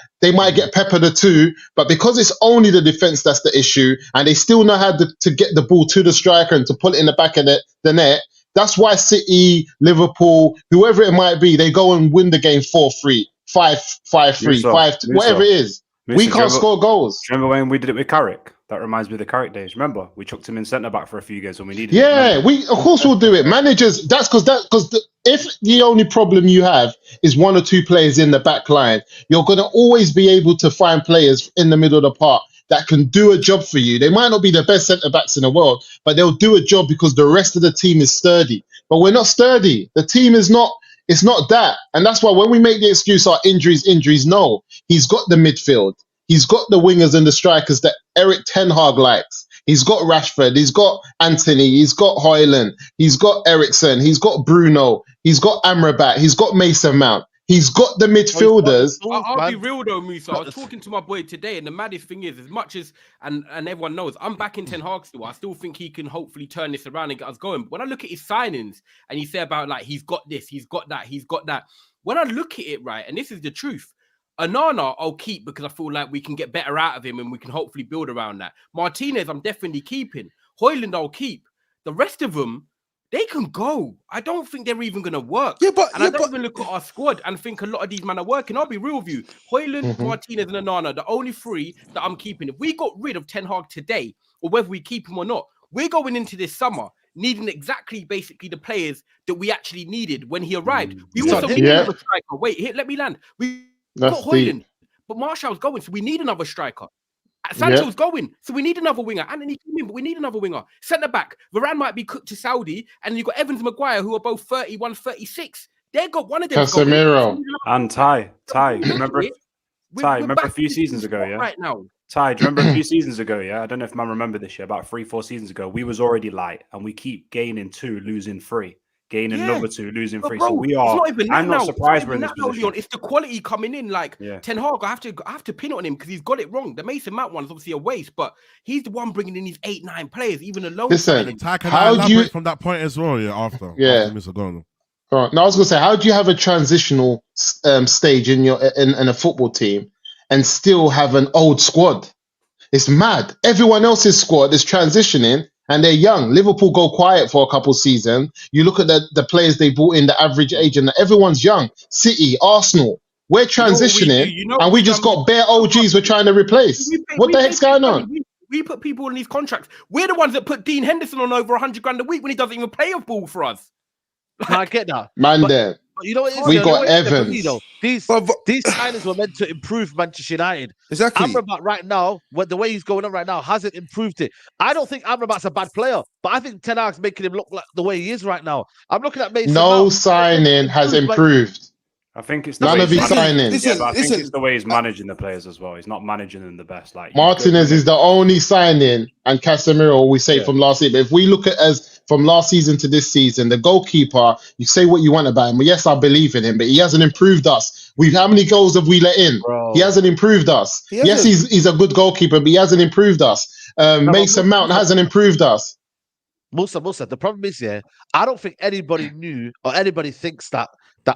get peppered the 2, but because it's only the defense that's the issue, and they still know how to get the ball to the striker and to pull it in the back of the net, that's why City, Liverpool, whoever it might be, they go and win the game 4-3, 5-3, 5-2, whatever it is. We can't score goals. Remember when we did it with Carrick? That reminds me of the Carrick days. Remember, we chucked him in centre back for a few games when we needed. Yeah, of course we'll do it. Managers, that's because if the only problem you have is 1 or 2 players in the back line, you're going to always be able to find players in the middle of the park that can do a job for you. They might not be the best centre backs in the world, but they'll do a job because the rest of the team is sturdy. But we're not sturdy. The team is not. It's not that, and that's why when we make the excuse, injuries. No, he's got the midfield. He's got the wingers and the strikers that Eric Ten Hag likes. He's got Rashford. He's got Anthony. He's got Højlund. He's got Eriksen. He's got Bruno. He's got Amrabat. He's got Mason Mount. He's got the midfielders. I'll be real though, Musa. I was talking to my boy today, and the maddest thing is, as much as and everyone knows, I'm back in Ten Hag still. I still think he can hopefully turn this around and get us going. But when I look at his signings, and you say about like he's got this, he's got that, he's got that. When I look at it, right, and this is the truth. Onana, I'll keep because I feel like we can get better out of him and we can hopefully build around that. Martinez, I'm definitely keeping. Højlund, I'll keep. The rest of them, they can go. I don't think they're even going to work. I don't even look at our squad and think a lot of these men are working. I'll be real with you. Højlund, Martinez, and Onana, the only 3 that I'm keeping. If we got rid of Ten Hag today, or whether we keep him or not, we're going into this summer needing exactly basically the players that we actually needed when he arrived. We also need another striker. Wait, let me land. We got Højlund, but Martial's going, so we need another striker. Sancho's going, so we need another winger. Anthony came in, but we need another winger. Centre back, Varan might be cooked to Saudi, and you've got Evans and Maguire, who are both 31, 36. They got one of them. Casemiro. And Ty, remember a few seasons ago, yeah? Right now. Ty, do you remember a few seasons ago, yeah? I don't know if man remember this year, about 3-4 seasons ago, we was already light, and we keep gaining 2, losing 3. gaining another 2, losing 3. Bro, so we are. I'm not surprised we're in this position. position. It's the quality coming in. Like Ten Hag, I have to pin on him because he's got it wrong. The Mason Mount one is obviously a waste, but he's the one bringing in these 8-9 players, even alone. Listen, how do you from that point as well? After Mr. Gono. All right. Now I was gonna say, how do you have a transitional stage in your in a football team and still have an old squad? It's mad. Everyone else's squad is transitioning and they're young. Liverpool go quiet for a couple seasons. You look at the players they brought in, the average age, and everyone's young. City, Arsenal. We're transitioning, and we just got bare OGs we're trying to replace. What the heck's going on? We put people on these contracts. We're the ones that put Dean Henderson on over 100 grand a week when he doesn't even play a ball for us. I get that. Mandem. You know what it is? We got Evans. These signings were meant to improve Manchester United. Exactly. Amrabat right now, the way he's going on right now, hasn't improved it. I don't think Amrabat's a bad player, but I think Ten Hag's making him look like the way he is right now. I'm looking at Mason. No signing has improved. I think it's none of his signings. I think it's the way he's managing the players as well. He's not managing them the best. Like Martinez is the only signing, and Casemiro we say from last season. But if we look at as from last season to this season, the goalkeeper, you say what you want about him. Yes, I believe in him, but he hasn't improved us. How many goals have we let in? Bro. He hasn't improved us. Yes, he's a good goalkeeper, but he hasn't improved us. Mason Mount hasn't improved us. Musa, the problem is, I don't think anybody knew or anybody thinks that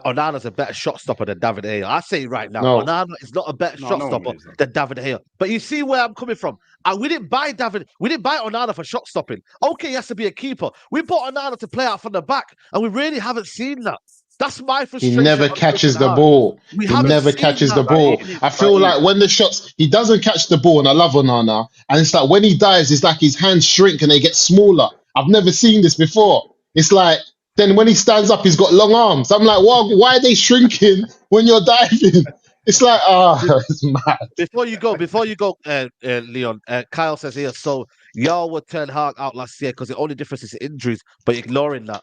Onana's a better shot stopper than David De Gea. I say right now, Onana is not a better shot stopper than David De Gea. But you see where I'm coming from. And we didn't buy Onana for shot stopping. Okay, he has to be a keeper. We bought Onana to play out from the back, and we really haven't seen that. That's my frustration. He never catches the ball. He never catches the ball. I feel like when the shots, he doesn't catch the ball, and I love Onana. And it's like when he dives, it's like his hands shrink and they get smaller. I've never seen this before. It's like, then when he stands up, he's got long arms. I'm like, why are they shrinking when you're diving? It's like, it's mad. Before you go, Leon, Kyle says here, so y'all would turn Hag out last year because the only difference is injuries, but ignoring that.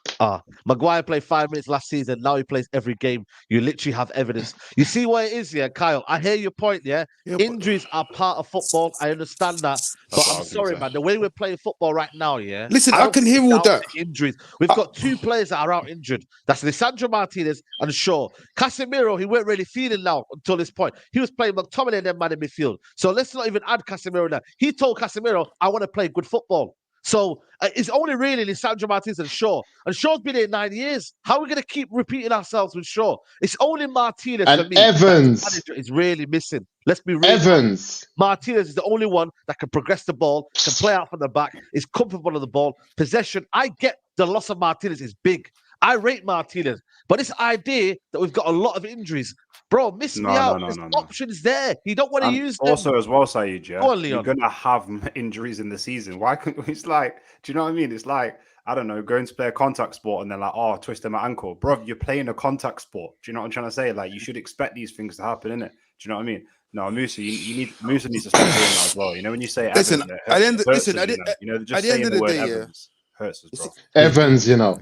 Maguire played 5 minutes last season, now he plays every game. You literally have evidence. You see what it is, Kyle? I hear your point, injuries are part of football. I understand that. But I'm sorry, man. The way we're playing football right now, Listen, I can hear all that. Injuries. We've got 2 players that are out injured. That's Lisandro Martinez and Shaw. Casemiro, he weren't really feeling now until this point. He was playing McTominay and then man in midfield. So let's not even add Casemiro now. He told Casemiro, I want to play good football. So it's only really Lisandro Martinez and Shaw. And Shaw's been here 9 years. How are we going to keep repeating ourselves with Shaw? It's only Martinez and for me. Evans is really missing. Let's be real. Evans. Martinez is the only one that can progress the ball, can play out from the back, is comfortable on the ball. Possession, I get the loss of Martinez is big. I rate Martinez. But this idea that we've got a lot of injuries, bro, miss me out. There's options there. You don't want to use them. Also, as well, Saeed, you're going to have injuries in the season. Why couldn't it's like, do you know what I mean? It's like, I don't know, going to play a contact sport and they're like, twisting my ankle. Bro, you're playing a contact sport. Do you know what I'm trying to say? Like, you should expect these things to happen, innit? Do you know what I mean? No, Musa, Musa needs to start doing that as well. You know, when you say listen, Evans, at the end of the day, Evans hurts us, bro. Evans, you know.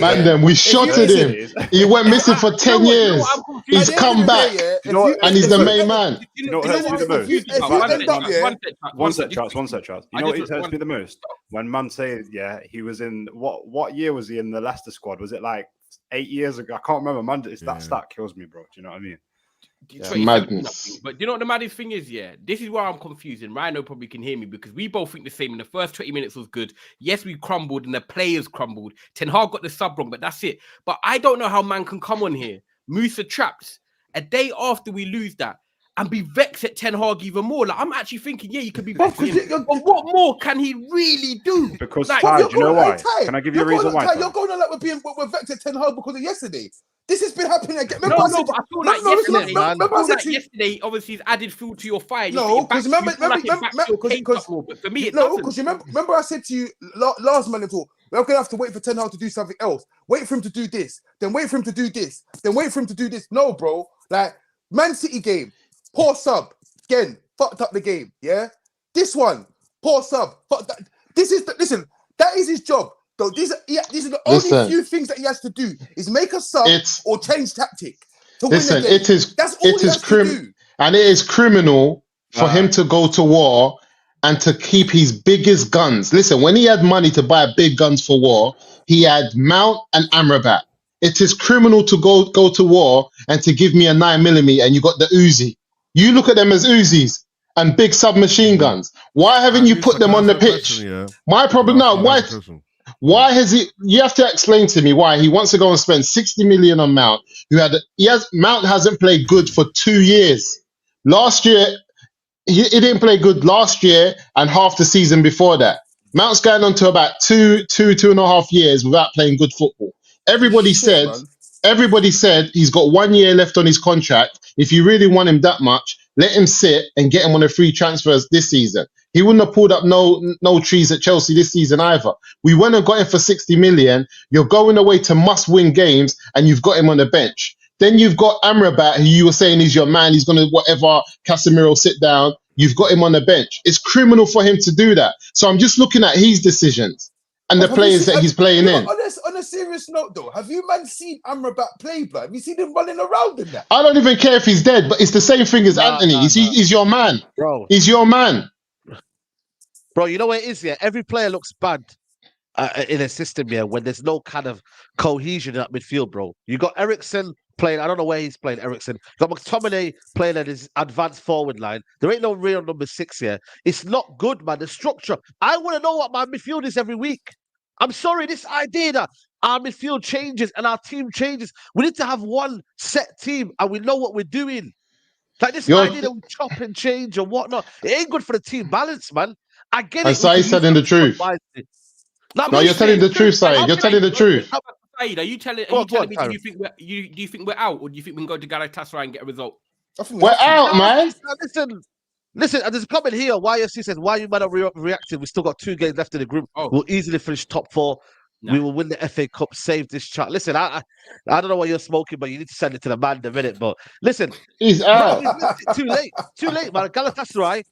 Mandem, we shotted him. He went missing for 10 years. He's come back, and he's the main man. You know what hurts me the most? One set, Charles. You know what hurts me the most? When man said, he was in, what year was he in the Leicester squad? Was it like 8 years ago? I can't remember. Man, that stat kills me, bro. Do you know what I mean? Madness. But you know what the maddest thing is, this is where I'm confused, and Rhino probably can hear me because we both think the same. In the first 20 minutes was good. Yes, we crumbled and the players crumbled. Ten Hag got the sub wrong, but that's it. But I don't know how man can come on here, Musa traps a day after we lose that and be vexed at Ten Hag even more. Like, I'm actually thinking, you could be vexed at him. But what more can he really do? Because like, do you know why? Can I give you a reason why? You're going on like we're vexed at Ten Hag because of yesterday. This has been happening again. But I feel like yesterday, obviously, he's added fuel to your fire. No, because remember, but for me, it doesn't. Because remember, I said to you last month, we're gonna have to wait for Ten Hag to do something else. Wait for him to do this, then wait for him to do this, then wait for him to do this. No, bro. Like Man City game, poor sub again, fucked up the game. Yeah, this one, poor sub. Listen. That is his job. So these are the only few things that he has to do is make a sub or change tactic to win the game. That's all he has to do. And it is criminal for him to go to war and to keep his biggest guns. Listen, when he had money to buy big guns for war, he had Mount and Amrabat. It is criminal to go to war and to give me a 9mm and you got the Uzi. You look at them as Uzis and big submachine guns. Why haven't you put them on the pitch? My problem now, why has he? You have to explain to me why he wants to go and spend 60 million on Mount. Mount hasn't played good for 2 years. Last year, he didn't play good last year and half the season before that. Mount's going on to about two and a half years without playing good football. Everybody said he's got 1 year left on his contract. If you really want him that much, let him sit and get him on a free transfers this season. He wouldn't have pulled up no trees at Chelsea this season either. We went and got him for 60 million. You're going away to must-win games, and you've got him on the bench. Then you've got Amrabat, who you were saying is your man. He's going to whatever. Casemiro sit down. You've got him on the bench. It's criminal for him to do that. So I'm just looking at his decisions and the players that he's playing in. On a serious note, though, have you man seen Amrabat play, bro? Have you seen him running around in that? I don't even care if he's dead, but it's the same thing as Anthony. He's your man, bro. He's your man. Bro, you know what it is, yeah? Every player looks bad in a system, yeah, when there's no kind of cohesion in that midfield, bro. You got Eriksen playing, I don't know where he's playing, Eriksen. You got McTominay playing at his advanced forward line. There ain't no real number 6 here. It's not good, man. The structure. I want to know what my midfield is every week. I'm sorry, this idea that our midfield changes and our team changes. We need to have one set team and we know what we're doing. Like this idea that we chop and change and whatnot. It ain't good for the team balance, man. I get it. Sai's telling the truth. No, you're telling the truth, Sai. You're telling the truth. Said, are you telling me? Do you think we're out, or do you think we can go to Galatasaray and get a result? We're out, man. Listen. And there's a comment here. YFC says, "Why you might not reacted? We still got 2 games left in the group. We'll easily finish top 4. No. We will win the FA Cup. Save this chat." Listen, I don't know what you're smoking, but you need to send it to the man in a minute. But listen, he's out. Too late, man. Galatasaray.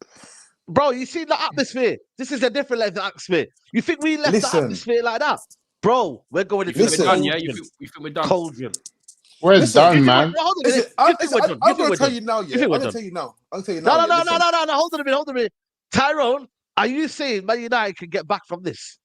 Bro, you see the atmosphere. This is a different level of atmosphere. You think we left the atmosphere like that? Bro, we're going into the done, yeah? You think we're done? Cauldron. We're done, man. I'm going to tell you now, yeah? I'm going to tell you now. No. Hold on a minute. Tyrone, are you saying Man United can get back from this?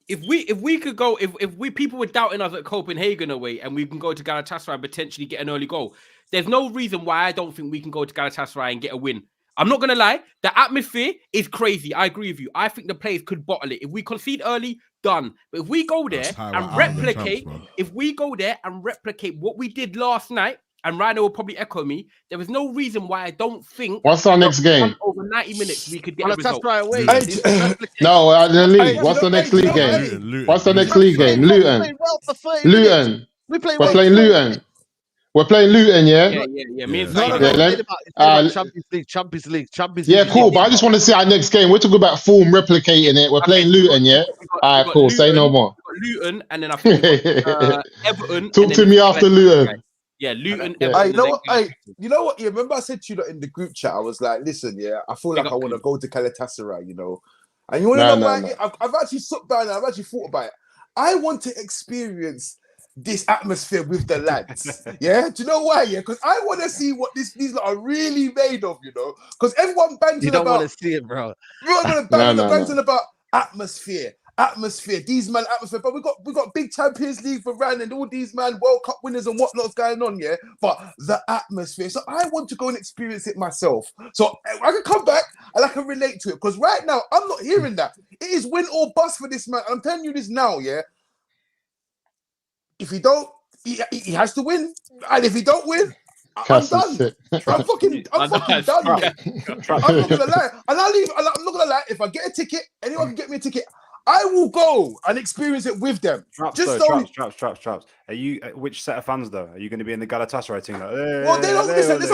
If we could go, if people were doubting us at Copenhagen away and we can go to Galatasaray and potentially get an early goal, there's no reason why I don't think we can go to Galatasaray and get a win. I'm not going to lie. The atmosphere is crazy. I agree with you. I think the players could bottle it. If we concede early, done. But if we go there and replicate, what we did last night, and Rhino will probably echo me, there is no reason why I don't think... What's our next game? Over 90 minutes, we could get a result. No, the league. What's the next league game? What's the next league game? Luton. We're playing Luton. We're playing Luton, yeah? Yeah. Me and Champions League. Yeah, cool. But I just want to see our next game. We're talking about form replicating it. We're playing Luton, yeah? All right, cool. Say no more. Luton, and then I think Everton. Talk to me after Luton. Yeah, Luton. You know what? Yeah, remember I said to you in the group chat, I was like, listen, yeah, I feel like I want to go to Galatasaray, you know? And you want to know why? I've actually sat down and I've actually thought about it. I want to experience this atmosphere with the lads. Yeah, do you know why? Yeah, because I want to see what these lot are really made of, you know. Because everyone banting you don't about. Want to see it, bro. Banting about atmosphere. These man atmosphere. But we got big Champions League for Varan and all these man World Cup winners and whatnot's going on. Yeah, but the atmosphere. So I want to go and experience it myself. So I can come back and I can relate to it. Because right now I'm not hearing that. It is win or bust for this man. I'm telling you this now. Yeah. If he don't, he has to win. And if he don't win, I'm done. I'm fucking done. Man. I'm not gonna lie. And I'm not gonna lie. If I get a ticket, anyone can get me a ticket. I will go and experience it with them. Traps. Are you which set of fans though? Are you going to be in the Galatasaray team? Like, well, they don't listen. This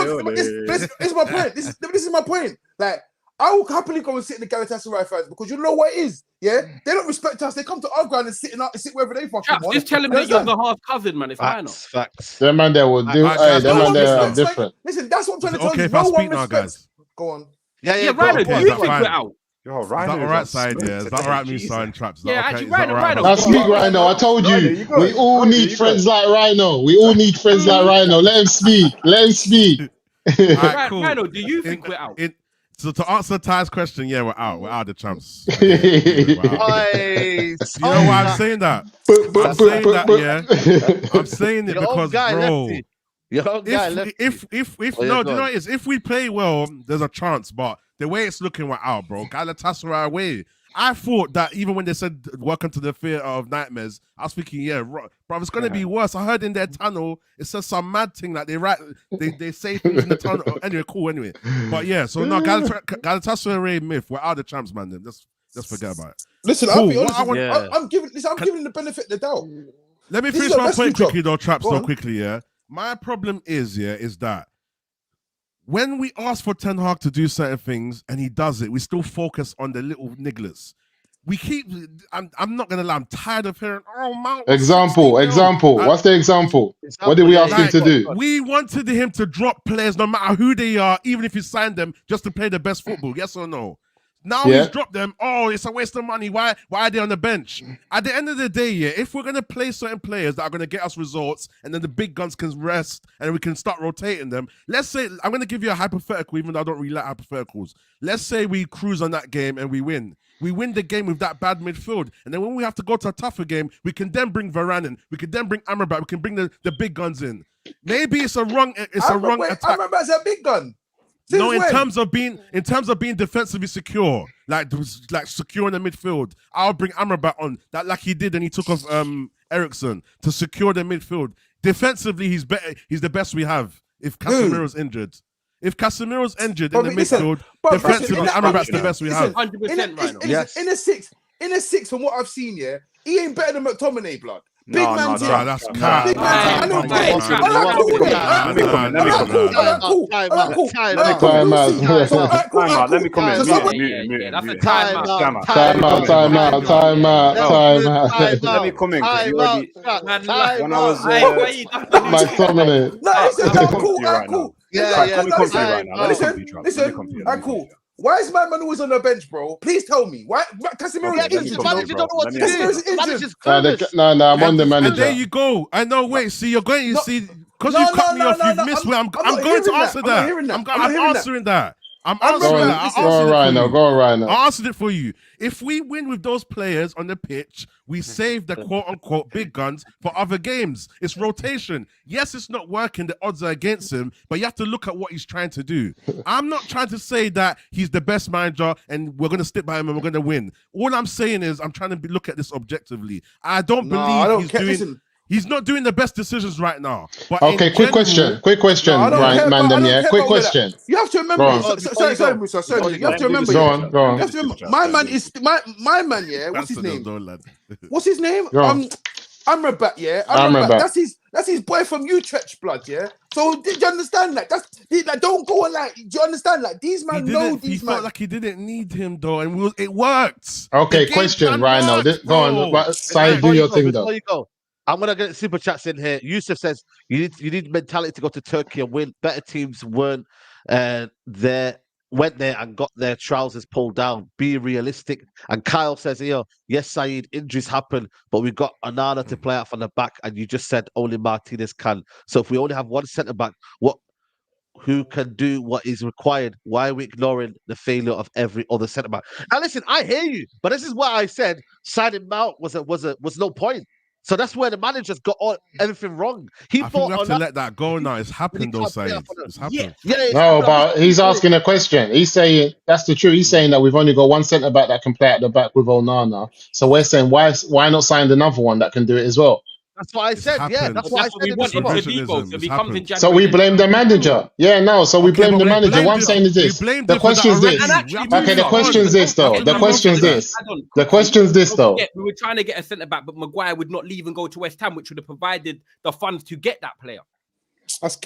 is my point. This is my point. Like, I will happily go and sit in the Galatasaray fans because you know what it is. Yeah, they don't respect us. They come to our ground and sit wherever they fucking want. Just tell them that you're the half cousin, man. It's fine. Facts. Them man there will do. Them man there are different. Listen, that's what I'm trying to tell you. No one respects. Go on. Yeah. Rhino, do you think we're out? Yo, Rhino, is that alright, side? Yeah, is that alright? Me sign traps. Yeah, actually, Rhino. Now speak, Rhino. I told you, we all need friends like Rhino. Let him speak. Right, cool. Rhino, do you think we're out? So to answer Ty's question, yeah, we're out. We're out of the champs. Oi, You know why I'm saying that? I'm saying that, yeah. I'm saying it Your own because, guy, bro, lefty. Your own guy, lefty. if Oh, yeah, no, do go you know on. what it is? If we play well, there's a chance. But the way it's looking, we're out, bro. Galatasaray away. I thought that even when they said welcome to the theater of nightmares, I was thinking, yeah, bro, it's gonna be worse. I heard in their tunnel it says some mad thing like they say things in the tunnel. Anyway, cool. Anyway, but yeah, so no, Galatasaray myth. We're out of the champs, man. Then let's forget about it. Listen, Cool. I'll be honest. Yeah. I'm giving the benefit of the doubt. Let me This is finish a my rescue point quickly, job. though, Traps, Go though, on. quickly, yeah. My problem is that when we ask for Ten Hag to do certain things and he does it, we still focus on the little nigglers. We keep. I'm not gonna lie. I'm tired of hearing. Oh, Mount. was 16 Example. mil." What's the example? What did we ask him to do? We wanted him to drop players, no matter who they are, even if he signed them, just to play the best football. Yes or no? Now he's dropped them. Oh, it's a waste of money. Why are they on the bench? At the end of the day, yeah, if we're gonna play certain players that are gonna get us results, and then the big guns can rest, and we can start rotating them. Let's say I'm gonna give you a hypothetical, even though I don't really like hypotheticals. Let's say we cruise on that game and we win. We win the game with that bad midfield, and then when we have to go to a tougher game, we can then bring Varan in. We can then bring Amrabat. We can bring the big guns in. Maybe it's a wrong attack. Amrabat's a big gun. No, in terms of being defensively secure, like secure in the midfield, I'll bring Amrabat on that, like he did, and he took off Eriksson to secure the midfield. Defensively, he's better. He's the best we have. If Casemiro's injured, in the midfield, defensively, Amrabat's the best we have. 100% right now. Yes. In a six, from what I've seen, yeah, he ain't better than McTominay, blood. Big man, that's cat. Big man, Let me comment. Time out. Let me comment. When I was McTominay. Cool. Listen, cool. Why is my man always on the bench, bro? Please tell me. Why Casemiro is injured? Manager don't know what to do. Manager's No, I'm on the manager. And there you go. I know. Wait, see, you're going. You see, because you cut me off, you've missed where I'm going to answer that. I'm answering that. I'm answering that. Go on, Rhino. I answered it for you. If we win with those players on the pitch, we save the quote-unquote big guns for other games. It's rotation. Yes, it's not working. The odds are against him, but you have to look at what he's trying to do. I'm not trying to say that he's the best manager and we're going to stick by him and we're going to win. All I'm saying is I'm trying to look at this objectively. I don't believe he's not doing the best decisions right now. But okay, quick question, Ryan Mandem. Yeah, quick question. You have to remember. Sorry, Musa. You have to remember. Go on. You have to remember. My man is my man. Yeah, what's his name? What's his name? Amrabat. Yeah, Amrabat. That's his boy from Utrecht, blood. Yeah. So did you understand that? Don't go on like. Do you understand? Like these man know these man. He felt like he didn't need him though, and it worked. Okay, question, Rhino. Go on. Say, do your thing though. Before you go, I'm gonna get super chats in here. Yusuf says you need mentality to go to Turkey and win. Better teams went there and got their trousers pulled down. Be realistic. And Kyle says here, yes, Saeed, injuries happen, but we got Onana to play out from the back, and you just said only Martinez can. So if we only have one centre back, who can do what is required? Why are we ignoring the failure of every other centre back? Now listen, I hear you, but this is what I said. Signing Mount was no point. So that's where the manager's got everything wrong. I think we have to let that go now. It's happened though, Saeed. It's happened. No, but he's asking a question. He's saying that's the truth. He's saying that we've only got one centre back that can play at the back with Onana. So we're saying why not sign another one that can do it as well? That's what I said. Yeah, that's what I said. So we blame the manager. Yeah, no. So we blame the manager. What I'm saying is this. The question is this. Okay, the question is this though. The question is this though. We were trying to get a centre back, but Maguire would not leave and go to West Ham, which would have provided the funds to get that player.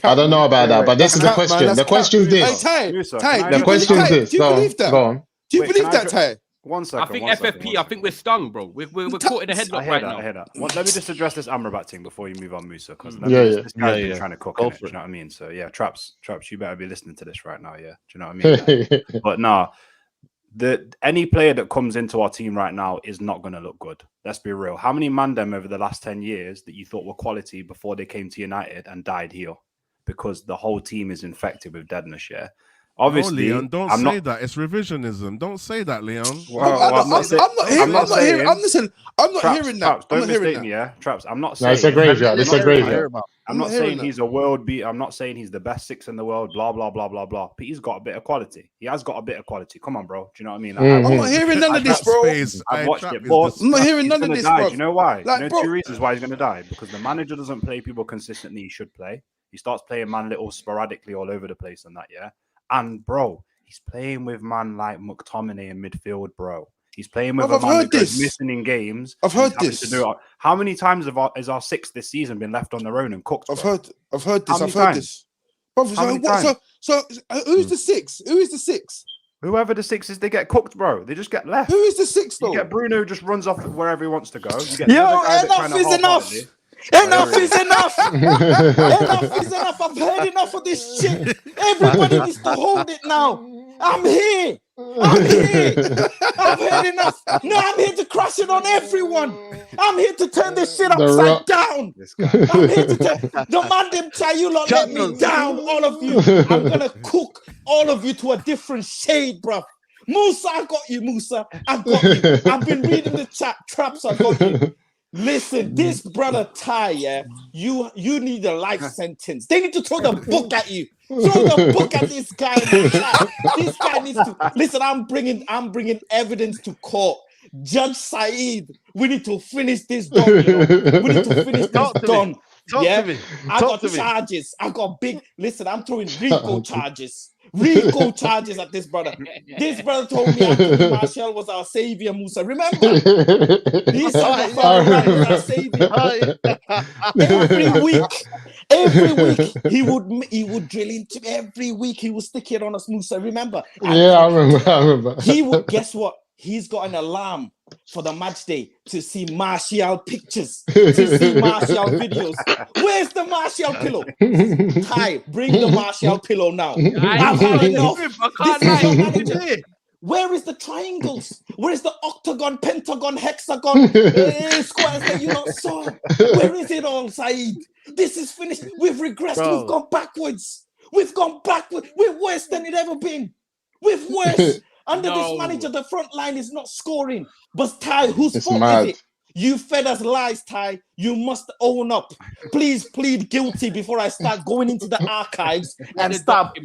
I don't know about that, but this is the question. The question is this. The question is this. Go on. Do you believe that, Ty? 1 second. I think FFP. I think we're stung, bro. We're caught in a headlock right now. I hear that. Let me just address this Amrabat thing before you move on, Musa, because this guy's been trying to cook it. Do you know what I mean? So yeah, traps. You better be listening to this right now. Yeah, do you know what I mean? But nah, any player that comes into our team right now is not going to look good. Let's be real. How many Mandem over the last 10 years that you thought were quality before they came to United and died here? Because the whole team is infected with deadness. Yeah. Obviously, Leon, don't I'm say not. that. It's revisionism. Don't say that, Leon. Well, I'm not hearing that. I'm not Traps, hearing that. Traps, I'm don't not hearing mistake that. me, yeah. Traps, I'm not No, saying it's a graveyard. It's a Hear graveyard. about. I'm I'm not not hearing saying that. he's a world beat. I'm not saying he's the best six in the world. Blah blah blah blah blah. But he's got a bit of quality. He has got a bit of quality. Come on, bro. Do you know what I mean? Mhm. I'm not hearing none of this, bro. I've watched it, Trap but is I'm not hearing he's none of gonna this, die. bro. Do you know why? Like, you know bro. 2 reasons why he's gonna die. Because the manager doesn't play people consistently. He should play. He starts playing man little sporadically all over the place and that. Yeah. And bro, he's playing with man like McTominay in midfield, bro. He's playing with Bro, a man I've that heard goes this. missing in games. I've and he's heard having this. to do it. How many times has our sixth this season been left on their own and cooked? I've bro? heard this. How I've many heard times? this. Bro, How many times? so who's the six? Who is the six? Whoever the six is, they get cooked, bro. They just get left. Who is the six You though? get Bruno just runs off wherever he wants to go. You get Yo, the other guy that enough kinda is enough. half-heartedly- Enough is enough. Enough is enough. I've heard enough of this shit. Everybody needs to hold it now. I'm here. I'm here. I've heard enough. No, I'm here to crash it on everyone. I'm here to turn this shit The upside Rock. down. This guy. I'm here to turn the Mandem try you lot let me down, all of you. I'm gonna cook all of you to a different shade, bruv. Musa, I got you, Musa. I got you. I've been reading the chat. Traps, I got you. Listen, this brother Ty, yeah, you need a life sentence. They need to throw the book at you. Throw the book at this guy. This guy needs to listen. I'm bringing evidence to court. Judge Saeed, we need to finish this done. You know? We need to finish this done. Talk to me. I got charges. I got big. Listen, I'm throwing RICO charges. RICO charges at this brother. This brother told me Anthony Martial was our savior, Musa. Remember? He said Varan was our savior. Every week he would drill into every week. He would stick it on us, Musa. Remember? Yeah, I remember. He would guess what? He's got an alarm for the match day to see Martial pictures, to see Martial videos. Where's the Martial pillow? Ty, bring the Martial pillow now. I've had enough. This is your manager. Where is the triangles? Where is the octagon, pentagon, hexagon, squares that you not saw? Where is it all, Saeed? This is finished. We've regressed. Bro. We've gone backwards. We've gone backwards. We're worse than it ever been. We're worse. Under this manager, the front line is not scoring. But Ty, whose It's fault mad. is it? You fed us lies, Ty. You must own up. Please plead guilty before I start going into the archives and start.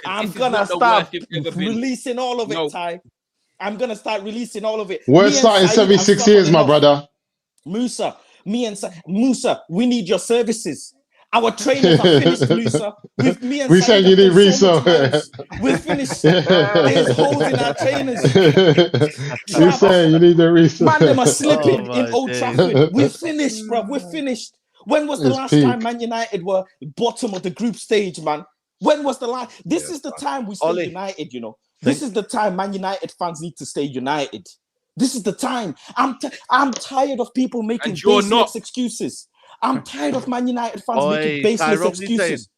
I'm gonna start releasing all of it, Ty. I'm gonna start releasing all of it. We're Me and starting Saeed have 76 suffered years, my enough. brother. Musa, Musa, we need your services. Our trainers are finished, Musa. Me and We Saeed said have you done need so much reso. miles. We're finished. There's holes in our trainers. You saying you need the research. Man, them are slipping Oh, in my Old days. Trafford. We're finished, bro. We're finished. When was the It's last peak. time Man United were bottom of the group stage, man? When was the last? This is the time we stay Ollie. united, you know. This is the time Man United fans need to stay united. This is the time. I'm tired of people making And you're baseless not. excuses. I'm tired of Man United fans Oi, making baseless Tyrone, what you saying? excuses.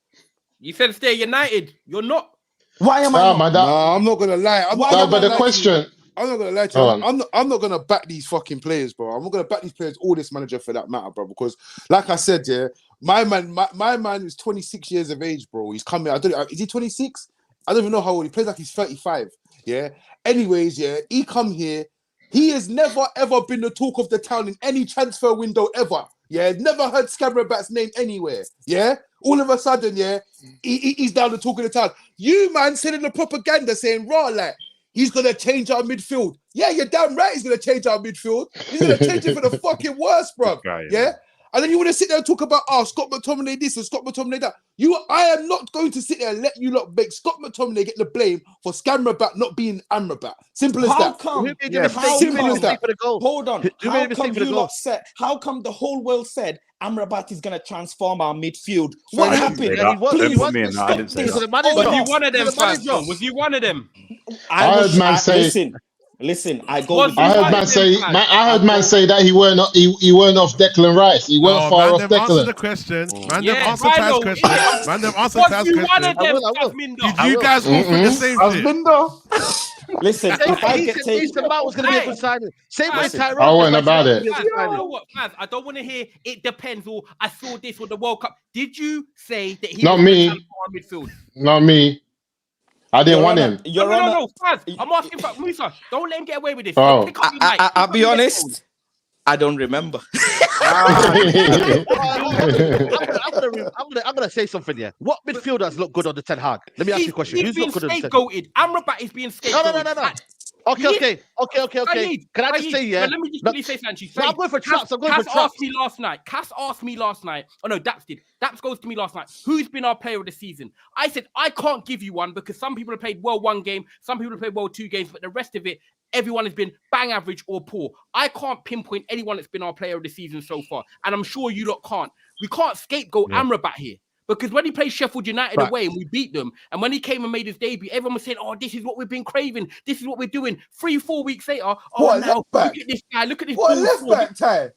You said stay United. You're not. Why am I Nah, not? man, Nah, I'm not gonna lie. I'm Why not no, am but I the not? question, I'm not gonna lie to Go you. on. I'm not gonna back these fucking players, bro. I'm not gonna back these players or this manager for that matter, bro. Because, like I said, yeah, my man is 26 years of age, bro. He's coming. I don't know. Is he 26? I don't even know how old he plays. Like he's 35. Yeah. Anyways, yeah, he come here. He has never ever been the talk of the town in any transfer window ever. Yeah, never heard Scamrabat's name anywhere. Yeah, all of a sudden, yeah, he's down the talk of the town. You man sending the propaganda saying raw like he's gonna change our midfield. Yeah, you're damn right. He's gonna change our midfield. He's gonna change it for the fucking worst, bro. Right, Yeah. And then you want to sit there and talk about, Scott McTominay this and Scott McTominay that. I am not going to sit there and let you lot make Scott McTominay get the blame for Scamrabat not being Amrabat. Simple as How that. come? Who made Yeah, the how mistake? Who made the come? mistake for the goal? Hold on. Who made How the mistake come for the you goal? lot said? How come the whole world said Amrabat is going to transform our midfield? I What didn't happened? say Yeah, that. he was. Don't He put was. me in that. I didn't say Because of that. the manager. Was you one of them, Because of the fans? manager. Was you one of them? I heard man say- Listen. I go. Was with you I you. heard one man of them, say, fans? I heard man say that he weren't off Declan Rice. He weren't Oh, far man, off them answer the Declan. question. Man, them Yeah, answer Ty's Rhino, question. yeah. Man, them answer Was Ty's you one question. of them, I will. Casemiro? Did I you will. guys all think the same shit? Listen, if I He get said taken, Mason Mount was going to be a good signing. Same way Listen, Tyrone. I said wasn't Mason about Mount it. was gonna be a Faz, good you signing. know what, Faz? I don't want to hear it depends or I saw this or the World Cup. Did you say that he Not was me. gonna transform midfield? Not me. I didn't want him. No, Faz, I'm asking for Musa. Don't let him get away with this. Oh. Pick up your mic. I'll be honest. I don't remember. I'm gonna say something here. What midfielders look good on the Ten Hag? Let me ask you a question. He's Who's being not good on the Ten Hag? scapegoated. Amrabat is being scapegoated. No. Okay. Can I just say, yeah? Let me just quickly say, Sancho. No, I'm going for traps. Cass asked me last night. Oh no, Daps did. Daps goes to me last night. Who's been our player of the season? I said I can't give you one because some people have played well one game, some people have played well 2 games, but the rest of it, everyone has been bang average or poor. I can't pinpoint anyone that's been our player of the season so far, and I'm sure you lot can't. We can't scapegoat Amrabat here. Because when he played Sheffield United away and we beat them, and when he came and made his debut, everyone was saying, "Oh, this is what we've been craving. This is what we're doing." 3-4 weeks later, look at this guy. Look at this. What left back, Ty?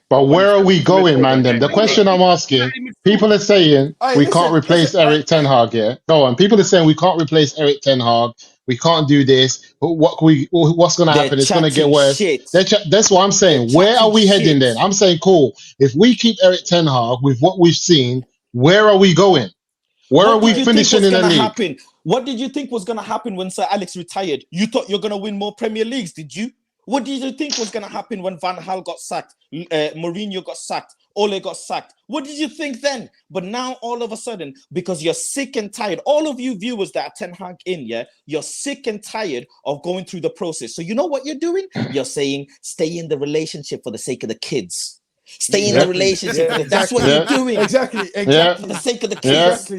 But where are we going, Mandem? The question I'm asking, people are saying we can't replace Eric Ten Hag. Yeah, go on. People are saying we can't replace Eric Ten Hag. We can't do this. What's going to happen? It's going to get worse. That's what I'm saying. Where are we heading then? I'm saying, cool. If we keep Eric Ten Hag with what we've seen, where are we going? Where are we finishing in the league? What did you think was going to happen when Sir Alex retired? You thought you're going to win more Premier Leagues, did you? What did you think was going to happen when Van Gaal got sacked, Mourinho got sacked, Ole got sacked? What did you think then? But now, all of a sudden, because you're sick and tired, all of you viewers that are Ten Hag in, you're sick and tired of going through the process. So you know what you're doing? You're saying, stay in the relationship for the sake of the kids. Stay in the relationship. That's what you're doing. Exactly. For the sake of the kids.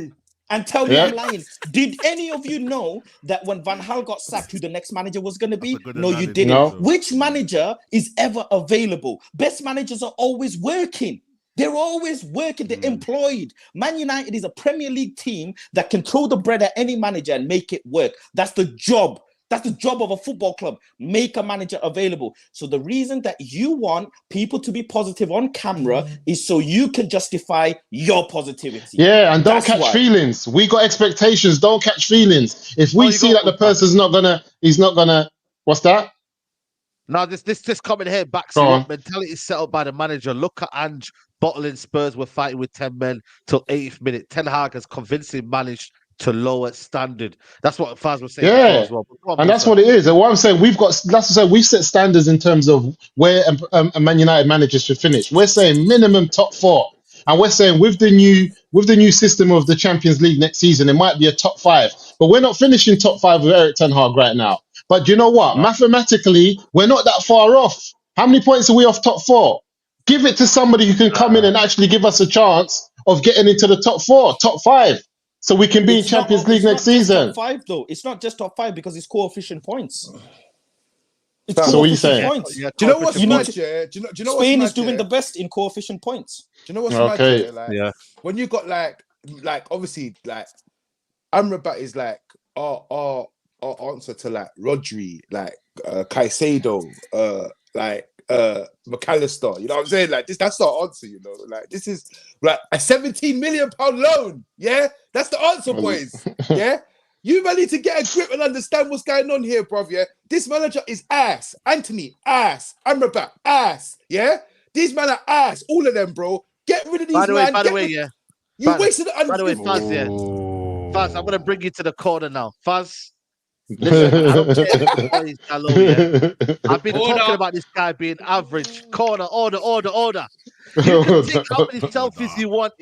And tell me I'm lying. Did any of you know that when Van Gaal got sacked, who the next manager was going to be? No, you didn't. No. Which manager is ever available? Best managers are always working. They're always working. They're employed. Man United is a Premier League team that can throw the bread at any manager and make it work. That's the job. That's the job of a football club. Make a manager available. So the reason that you want people to be positive on camera is so you can justify your positivity. Yeah, and don't catch feelings. We got expectations. Don't catch feelings. If we see that the person's he's not gonna. What's that? Now this comment here backs you up. Mentality set up by the manager. Look at Ange bottling Spurs were fighting with 10 men till 80th minute. Ten Hag has convincingly managed to lower standard. That's what Faz was saying as well. And that's what it is. And what I'm saying, we've set standards in terms of where a Man United manager should finish. We're saying minimum top 4. And we're saying with the new system of the Champions League next season, it might be a top 5. But we're not finishing top 5 with Eric Ten Hag right now. But you know what? Mathematically, we're not that far off. How many points are we off top 4? Give it to somebody who can come in and actually give us a chance of getting into the top 4, top 5. So we can be in Champions League next season. Top 5 though. It's not just top 5 because it's coefficient points. So what are you saying? Points. Do you know what's mad? Do you know Spain is doing the best in coefficient points. Do you know what's mad? When you got like obviously like Amrabat is like our answer to like Rodri, like Caicedo, like McAllister, you know what I'm saying? Like that's our answer, you know. Like this is like a 17 million pound loan. Yeah, that's the answer, boys. Yeah, you man need to get a grip and understand what's going on here, bruv. Yeah, this manager is ass. Anthony, ass. Amrabat, ass. Yeah, these men are ass. All of them, bro. Get rid of these men. By the way, yeah. You wasted it. By the way, Faz, yeah. Faz, I'm gonna bring you to the corner now. Faz. Listen, I don't care if I've been talking about this guy being average. Corner, order. You can take how many selfies you want,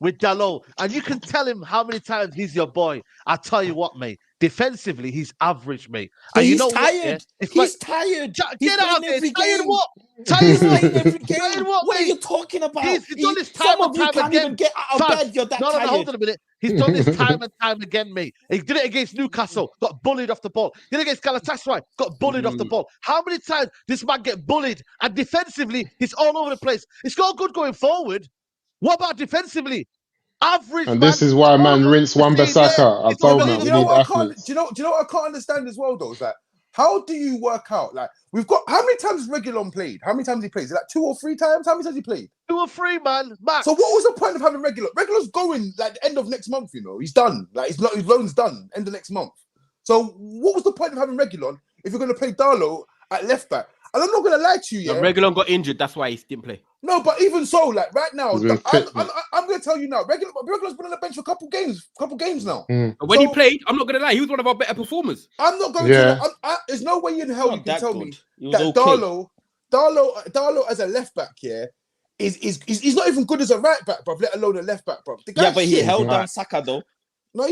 with Dalot, and you can tell him how many times he's your boy. I tell you what, mate. Defensively, he's average, mate. And he's tired. He's tired. Get out of there. Tired what? Tired every game. What are you talking about? He's done this time and time again. Even get out of bed. You're that tired. Hold on a minute. He's done this time and time again, mate. He did it against Newcastle, got bullied off the ball. Did it against Galatasaray, got bullied off the ball. How many times this man get bullied? And defensively, he's all over the place. It's not good going forward. What about defensively? Average. And this is why man rinse Wan-Bissaka. I told him. Do you know what I can't understand as well though? Is that how do you work out? Like we've got how many times Reguilon played? How many times he played? Is it like 2 or 3 times? How many times he played? 2 or 3, man. Max. So what was the point of having Reguilon? Reguilon's going like the end of next month. You know, he's done. Like his loan's done end of next month. So what was the point of having Reguilon if you're going to play Darlow at left back. And I'm not gonna lie to you. Yeah, Reguilon got injured. That's why he didn't play. No, but even so, like right now, He's been fit, I'm gonna tell you now. Reguilon's been on the bench for a couple games now. But when he played, I'm not gonna lie, he was one of our better performers. I'm not going to. There's no way in hell you can tell me that Darlow as a left back, he's not even good as a right back, bro. Let alone a left back, bro. But he held down Saka though. No,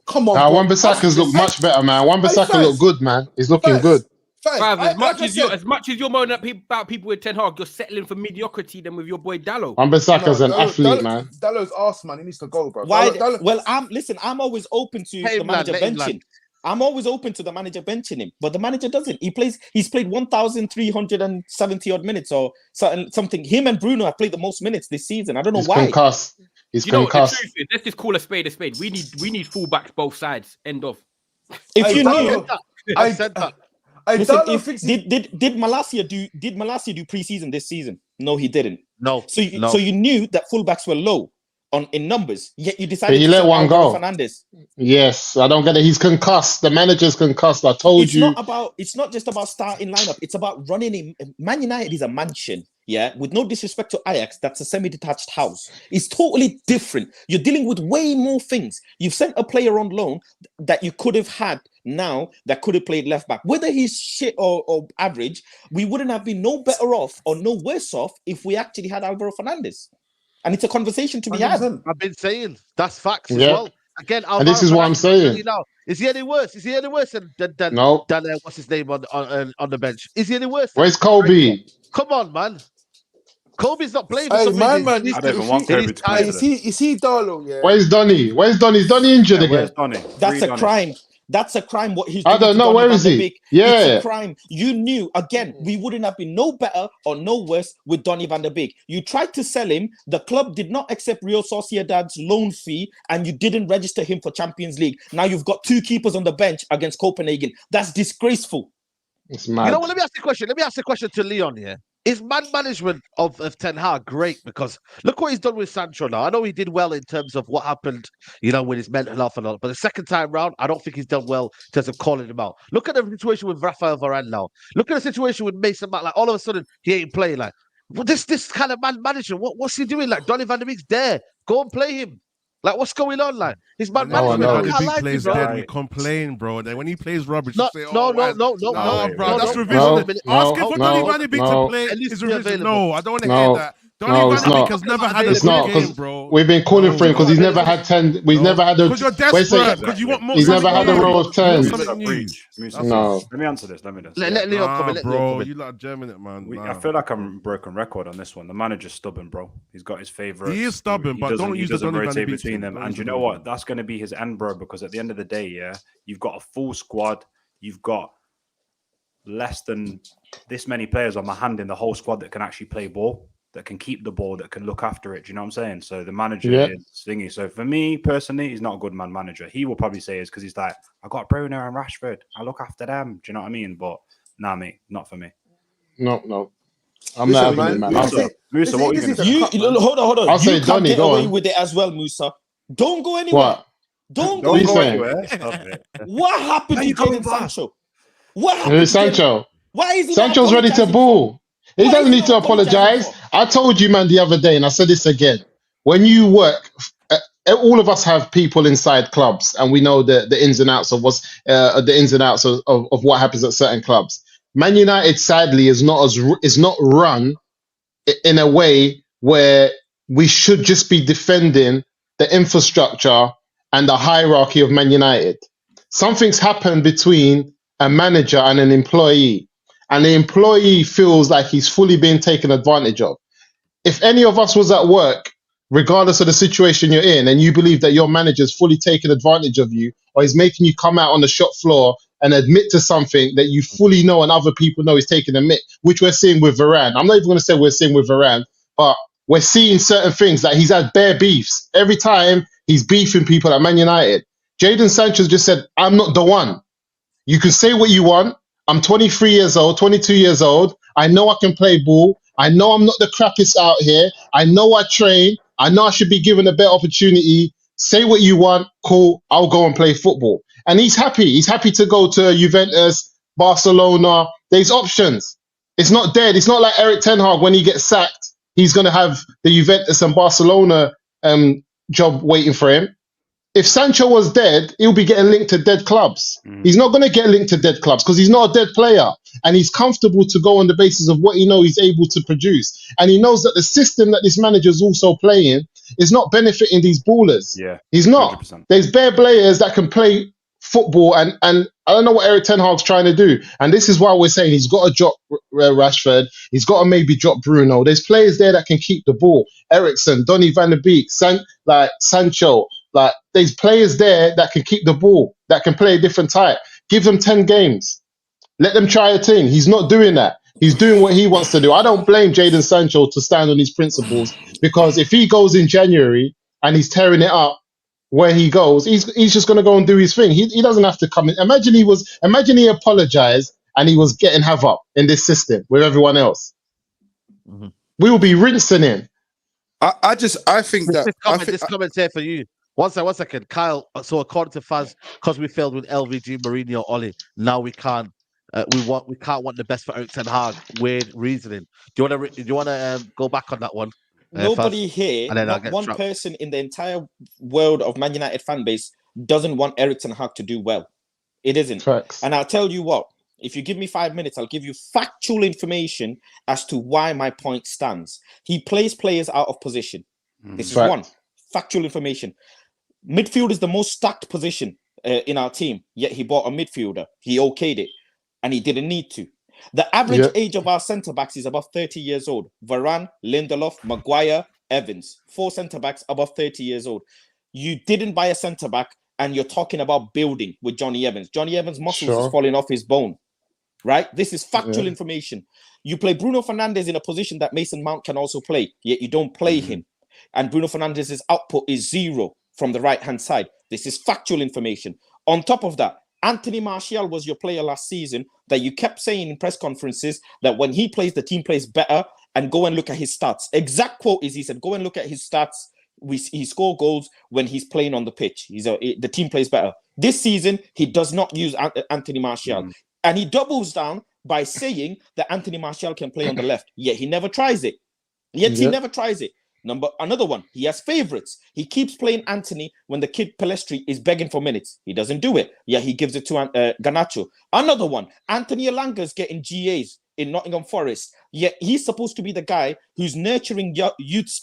come on. Wan-Bissaka's look much better, man. Wan-Bissaka look good, man. He's looking good. As much as you're moaning about people with Ten Hag, you're settling for mediocrity then with your boy Dallo. Wan-Bissaka's an athlete, man. Dallo's arse, man. He needs to go, bro. Why? Well, I'm always open to the manager benching. I'm always open to the manager benching him, but the manager doesn't. He's played 1,370 odd minutes or something. Him and Bruno have played the most minutes this season. I don't know why. He's concussed. Know, the truth is, let's just call a spade a spade. We need fullbacks both sides. End of. If you knew, I said that. Did Malacia do preseason this season? No, he didn't. No. So you knew that fullbacks were low in numbers, yet you decided to let one go. Fernandes. Yes, I don't get it. He's concussed. The manager's concussed. I told you. It's not just about starting lineup. It's about running him. Man United is a mansion. Yeah, with no disrespect to Ajax, that's a semi-detached house. It's totally different. You're dealing with way more things. You've sent a player on loan that you could have had now that could have played left back. Whether he's shit or average, we wouldn't have been no better off or no worse off if we actually had Alvaro Fernandes. And it's a conversation to be had. I've been saying that's facts as well. Again, and this is what I'm saying. Is he any worse? Is he any worse than what's his name on the bench? Is he any worse? Where's Kobe? Come on, man. Kobe's not playing. Hey, man, I don't even want Kobe to play. Is he Darlow? Yeah. Where's Donny? Is Donny injured again? That's a crime. That's a crime. What he's doing. I don't know. Where is he? It's a crime. You knew, again, we wouldn't have been no better or no worse with Donny van der Beek. You tried to sell him. The club did not accept Real Sociedad's loan fee, and you didn't register him for Champions League. Now you've got two keepers on the bench against Copenhagen. That's disgraceful. It's mad. You know what? Let me ask the question to Leon here. Is management of Ten Hag great? Because look what he's done with Sancho now. I know he did well in terms of what happened, with his mental health and all. But the second time round, I don't think he's done well in terms of calling him out. Look at the situation with Rafael Varan now. Look at the situation with Mason Mount. Like all of a sudden, he ain't playing. Like this kind of management. What's he doing? Like Donny van der Beek's there. Go and play him. Like, what's going on? Like, his man management. If he plays dead, we complain, bro. Then when he plays rubbish, no, you say, no, bro, that's revision. Asking for Donny van der Beek to play is revision. No, I don't want to hear that. Donny van der Beek has never had a good game, bro. We've been calling for him because he's never had 10. We've never had a. Because you're desperate. Because you want more. He's never had a row of 10. No. Let me answer this. Let Leon come in. Bro, you like German it, man. I feel like I'm broken record on this one. The manager's stubborn, bro. He's got his favourites. He is stubborn, but don't use the Donny van der Beek between them. And you know what? That's going to be his end, bro. Because at the end of the day, you've got a full squad. You've got less than this many players on my hand in the whole squad that can actually play ball, that can keep the ball, that can look after it. Do you know what I'm saying? So the manager is thingy. So for me personally, he's not a good man manager. He will probably say it's because he's like, I got Bruno and Rashford. I look after them. Do you know what I mean? But nah, mate, not for me. No. I'm not having it, man. Musa, what are you going to say? Hold on. I'll say Donny, go on. With it as well, Musa. Don't go anywhere. What? Don't go anywhere. What happened to Jadon Sancho? What happened to Sancho? Why is he Sancho's ready to ball. He doesn't need to apologize. I told you, man, the other day, and I said this again. When you work, all of us have people inside clubs, and we know the ins and outs of of what happens at certain clubs. Man United, sadly, is not run in a way where we should just be defending the infrastructure and the hierarchy of Man United. Something's happened between a manager and an employee, and the employee feels like he's fully being taken advantage of. If any of us was at work, regardless of the situation you're in, and you believe that your manager's fully taken advantage of you, or is making you come out on the shop floor and admit to something that you fully know and other people know is taking a mick, which we're seeing with Varan. I'm not even going to say we're seeing with Varan, but we're seeing certain things that he's had bare beefs. Every time he's beefing people at Man United. Jadon Sancho just said, I'm not the one. You can say what you want. I'm 23 years old, 22 years old. I know I can play ball. I know I'm not the crappiest out here. I know I train. I know I should be given a better opportunity. Say what you want. Cool. I'll go and play football. And he's happy. He's happy to go to Juventus, Barcelona, There's options. It's not dead. It's not like Eric Ten Hag when he gets sacked, he's going to have the Juventus and Barcelona job waiting for him. If Sancho was dead, he'll be getting linked to dead clubs. He's not going to get linked to dead clubs because he's not a dead player. And he's comfortable to go on the basis of what he knows he's able to produce. And he knows that the system that this manager is also playing is not benefiting these ballers. Yeah, he's not. 100%. There's bare players that can play football, and I don't know what Eric Ten Hag's trying to do. And this is why we're saying he's got to drop Rashford. He's got to maybe drop Bruno. There's players there that can keep the ball. Eriksen, Donny van der Beek, Sancho. Like, there's players there that can keep the ball, that can play a different type. Give them 10 games. Let them try a thing. He's not doing that. He's doing what he wants to do. I don't blame Jadon Sancho to stand on his principles, because if he goes in January and he's tearing it up where he goes, he's just going to go and do his thing. He doesn't have to come in. Imagine he apologized and he was getting havoc in this system with everyone else. Mm-hmm. We will be rinsing him. I think that this comment's here for you. One second, Kyle. So according to Faz, because we failed with LVG, Mourinho, Oli, now we can't. We can't want the best for Eric Ten Hag. Weird reasoning. Do you want to go back on that one? Nobody Faz? here, not one person in the entire world of Man United fan base doesn't want Eric Ten Hag to do well. It isn't. Facts. And I'll tell you what. If you give me 5 minutes, I'll give you factual information as to why my point stands. He plays players out of position. This is one factual information. Midfield is the most stacked position in our team, yet he bought a midfielder. He okayed it, and he didn't need to. The average age of our centre-backs is above 30 years old. Varan, Lindelof, Maguire, Evans. 4 centre-backs above 30 years old. You didn't buy a centre-back, and you're talking about building with Johnny Evans. Johnny Evans' muscles is falling off his bone, right? This is factual information. You play Bruno Fernandes in a position that Mason Mount can also play, yet you don't play him. And Bruno Fernandes' output is 0 from the right-hand side. This is factual information. On top of that, Anthony Martial was your player last season that you kept saying in press conferences that when he plays, the team plays better, and go and look at his stats. Exact quote is, he said, go and look at his stats. He score goals when he's playing on the pitch. The team plays better. This season, he does not use Anthony Martial. And he doubles down by saying that Anthony Martial can play on the left, yet he never tries it. He never tries it. Another one, he has favorites. He keeps playing Anthony when the kid Pellistri is begging for minutes. He doesn't do it. Yeah, he gives it to Garnacho. Another one, Anthony Elanga's getting GAs in Nottingham Forest. Yet he's supposed to be the guy who's nurturing youth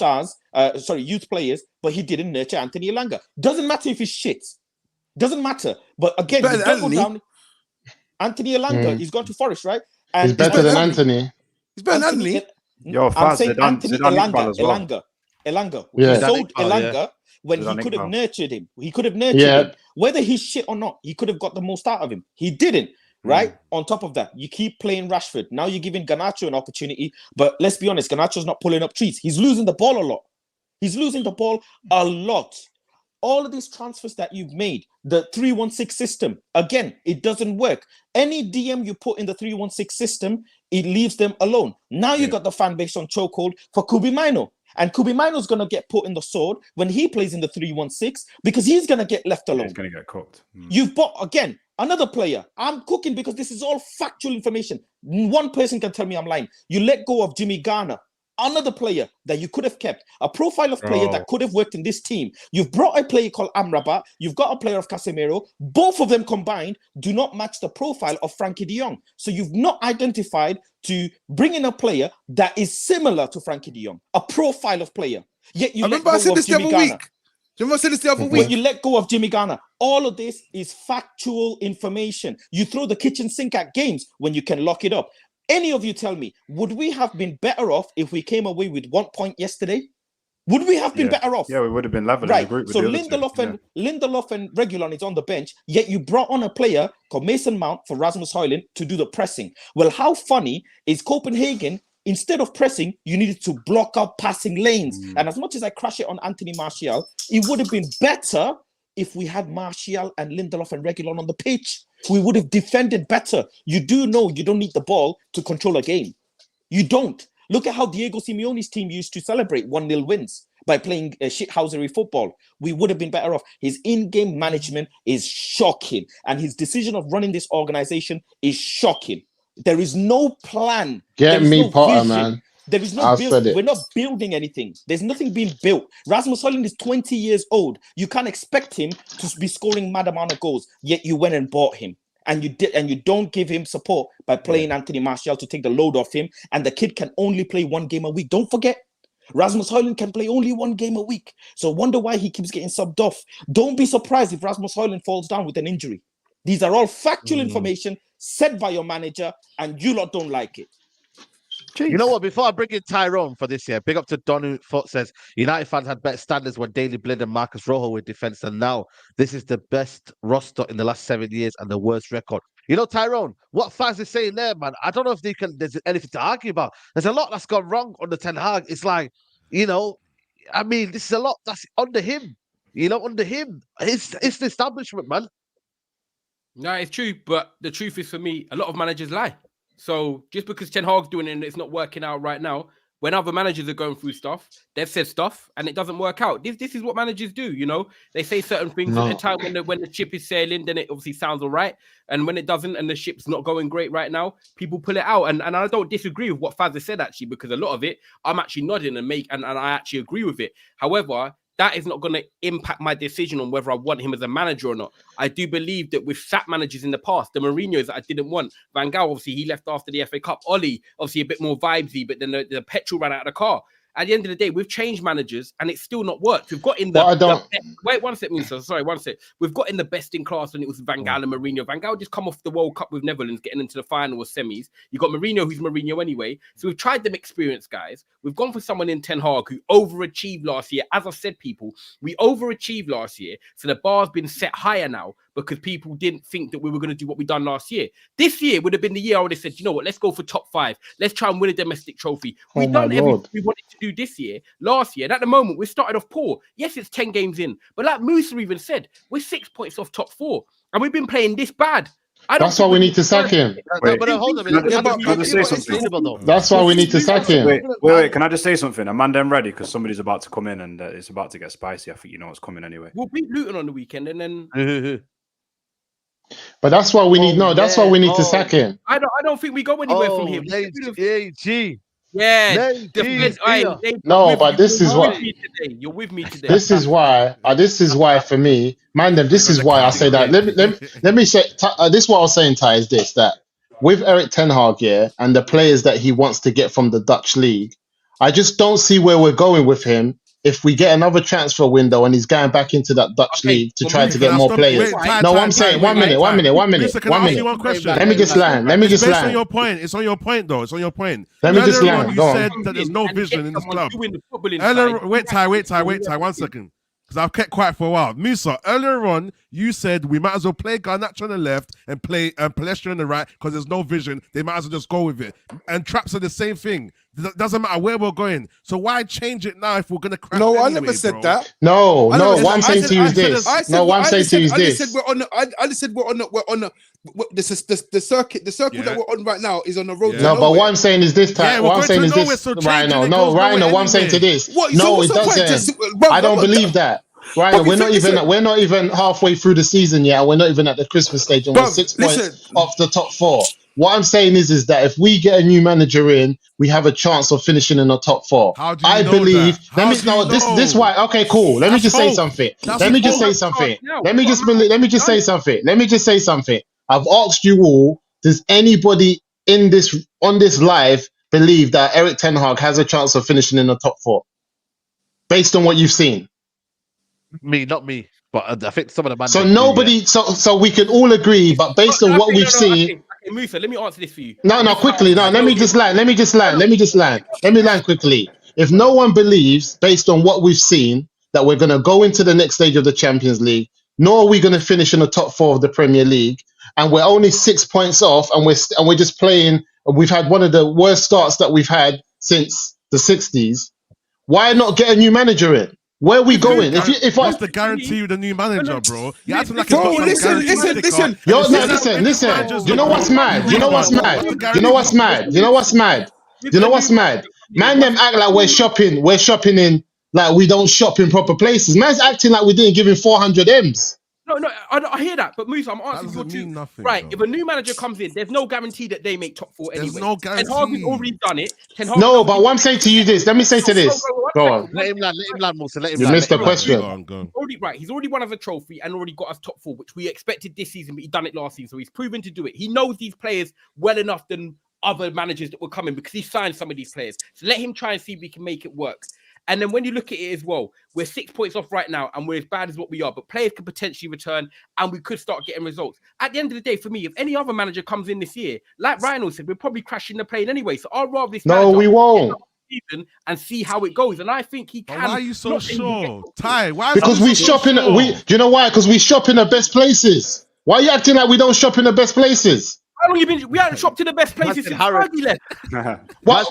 players, but he didn't nurture Anthony Elanga. Doesn't matter if he's shit. Doesn't matter. But again, you double down. Anthony Elanga, he's gone to Forest, right? And he's better than Anthony. He's better than Anthony. I'm saying Anthony Elanga. Elanga. Yeah. He sold Elanga when he could have nurtured him. He could have nurtured him. Whether he's shit or not, he could have got the most out of him. He didn't, right? On top of that, you keep playing Rashford. Now you're giving Garnacho an opportunity. But let's be honest, Garnacho's not pulling up trees. He's losing the ball a lot. All of these transfers that you've made, the 3-1-6 system, again, it doesn't work. Any DM you put in the 3-1-6 system, it leaves them alone. Now you got the fan base on chokehold for Kobbie Mainoo. And Kobbie Mainoo's going to get put in the sword when he plays in the 3-1-6 because he's going to get left alone. He's going to get cooked. You've bought, again, another player. I'm cooking because this is all factual information. One person can tell me I'm lying. You let go of Jimmy Garner. Another player that you could have kept, a profile of player that could have worked in this team. You've brought a player called Amrabat. You've got a player of Casemiro. Both of them combined do not match the profile of Frankie de Jong. So you've not identified to bring in a player that is similar to Frankie de Jong, a profile of player. Yet you let go of Jimmy Garner. Remember I said this the other week? When you let go of Jimmy Garner, all of this is factual information. You throw the kitchen sink at games when you can lock it up. Any of you tell me, would we have been better off if we came away with 1 point yesterday? Would we have been better off? Yeah, we would have been level right. in the group. So Lindelof and Reguilon is on the bench, yet you brought on a player called Mason Mount for Rasmus Højlund to do the pressing. Well, how funny is Copenhagen, instead of pressing, you needed to block out passing lanes. And as much as I crash it on Anthony Martial, it would have been better if we had Martial and Lindelof and Reguilon on the pitch. We would have defended better. You do know you don't need the ball to control a game. You don't. Look at how Diego Simeone's team used to celebrate 1-0 wins by playing shithousery football. We would have been better off. His in-game management is shocking. And his decision of running this organization is shocking. There is no plan. Get There is me no Potter, vision. man. There is no I build. said it. We're not building anything. There's nothing being built. Rasmus Højlund is 20 years old. You can't expect him to be scoring mad amount of goals. Yet you went and bought him, and you did, and you don't give him support by playing Anthony Martial to take the load off him. And the kid can only play 1 game a week. Don't forget, Rasmus Højlund can play only 1 game a week. So wonder why he keeps getting subbed off. Don't be surprised if Rasmus Højlund falls down with an injury. These are all factual information said by your manager, and you lot don't like it. You know what? Before I bring in Tyrone for this year, big up to Donu Foot says United fans had better standards when Daley Blind and Marcus Rojo were defense, and now this is the best roster in the last 7 years and the worst record. You know, Tyrone, what fans are saying there, man, I don't know if there's anything to argue about. There's a lot that's gone wrong under Ten Hag. It's like, you know, I mean, this is a lot that's under him. You know, under him. It's the establishment, man. No, it's true, but the truth is, for me, a lot of managers lie. So just because Ten Hag's doing it and it's not working out right now, when other managers are going through stuff, they've said stuff and it doesn't work out. This is what managers do, you know. They say certain things at a time when the ship is sailing, then it obviously sounds all right. And when it doesn't and the ship's not going great right now, people pull it out. And I don't disagree with what Faz has said, actually, because a lot of it, I'm actually nodding and I actually agree with it. However, that is not going to impact my decision on whether I want him as a manager or not. I do believe that with SAP managers in the past, the Mourinhos that I didn't want, Van Gaal, obviously, he left after the FA Cup. Oli, obviously, a bit more vibesy, but then the petrol ran out of the car. At the end of the day, we've changed managers and it's still not worked. We've got in the... wait, one sec, Musa. Sorry, one sec. We've got in the best in class when it was Van Gaal and Mourinho. Van Gaal just come off the World Cup with Netherlands, getting into the final or semis. You got Mourinho, who's Mourinho anyway. So we've tried them experienced guys. We've gone for someone in Ten Hag who overachieved last year. As I said, people, we overachieved last year. So the bar's been set higher now because people didn't think that we were going to do what we done last year. This year would have been the year I would have said, you know what, let's go for top 5. Let's try and win a domestic trophy. We've done everything we wanted to do this year, last year. And at the moment, we started off poor. Yes, it's 10 games in. But like Musa even said, we're 6 points off top 4. And we've been playing this bad. That's why we need to sack him. Wait, hold on a minute. Can I just say something? That's why we need to sack him. Wait. Can I just say something? Am Mandem ready? Because somebody's about to come in and it's about to get spicy. I think you know what's coming anyway. We'll beat Luton on the weekend and then... But that's why we need that's why we need to sack him. I don't think we go anywhere from here. No, but this is what you're with me today. This is why for me, Mandem, this is why I say that. Let me say this is what I was saying, Ty, is this, that with Erik Ten Hag, and the players that he wants to get from the Dutch league, I just don't see where we're going with him if we get another transfer window and he's going back into that Dutch league to try to get more players. No, I'm saying one minute. Let me just land. It's on your point. It's on your point, though. It's on your point. Let me just land. You said that there's no vision in this club. Wait, Ty. 1 second. Because I've kept quiet for a while. Musa, earlier on, you said we might as well play Garnacho on the left and play Palestra on the right because there's no vision. They might as well just go with it. And traps are the same thing. Doesn't matter where we're going. So why change it now if we're going to crash? No, anyway, I never said that. No. What I'm saying to you is this. I just said we're on the circuit. The circle that we're on right now is on the road. No, but what I'm saying is this time. What I'm saying is this. Rhino. No, Rhino. What I'm saying to this. No, it doesn't. I don't believe that. Right, we're not even halfway through the season yet. We're not even at the Christmas stage, and we're 6 points off the top 4. What I'm saying is that if we get a new manager in, we have a chance of finishing in the top 4. I believe. This why. Okay, cool. Let me just say something. Let me just say something. I've asked you all. Does anybody on this live believe that Erik Ten Hag has a chance of finishing in the top 4, based on what you've seen? Not me, but I think some of the man. So nobody, so we can all agree, but based on what we've seen. Okay, Musa, let me answer this for you. Quickly. Let me just land. Let me land quickly. If no one believes, based on what we've seen, that we're going to go into the next stage of the Champions League, nor are we going to finish in the top 4 of the Premier League, and we're only 6 points off, and we're just playing. We've had one of the worst starts that we've had since the 60s. Why not get a new manager in? Where are we going? What's the guarantee you the new manager, bro? You acting like bro, listen. Listen. You know what's mad? Man, them act like we're shopping. We're shopping in like we don't shop in proper places. Man's acting like we didn't give him 400 M's. No, I hear that, but Musa, I'm answering your doesn't mean nothing, right. though. If a new manager comes in, there's no guarantee that they make top 4 anyway. There's no Ten Hag has guarantee. already done it. Ten Hag No, knows but he- what I'm saying to you this. Let me say to this. Go on. Let him land, Musa. Let him You land. missed the let him land. question. Go on. He's already won us a trophy and already got us top 4, which we expected this season, but he done it last season. So he's proven to do it. He knows these players well enough than other managers that were coming because he signed some of these players. So let him try and see if we can make it work. And then when you look at it as well, we're 6 points off right now and we're as bad as what we are, but players could potentially return and we could start getting results. At the end of the day, for me, if any other manager comes in this year, like Ryan said, we're probably crashing the plane anyway. So I'll rather this No, we won't. season and see how it goes. And I think he But can. why are you so not saying he'll sure? get- Ty, why? Because we shop in. Do you know why? Because we shop in the best places. Why are you acting like we don't shop in the best places? How long you been? We haven't shopped to the best places since Fergie left.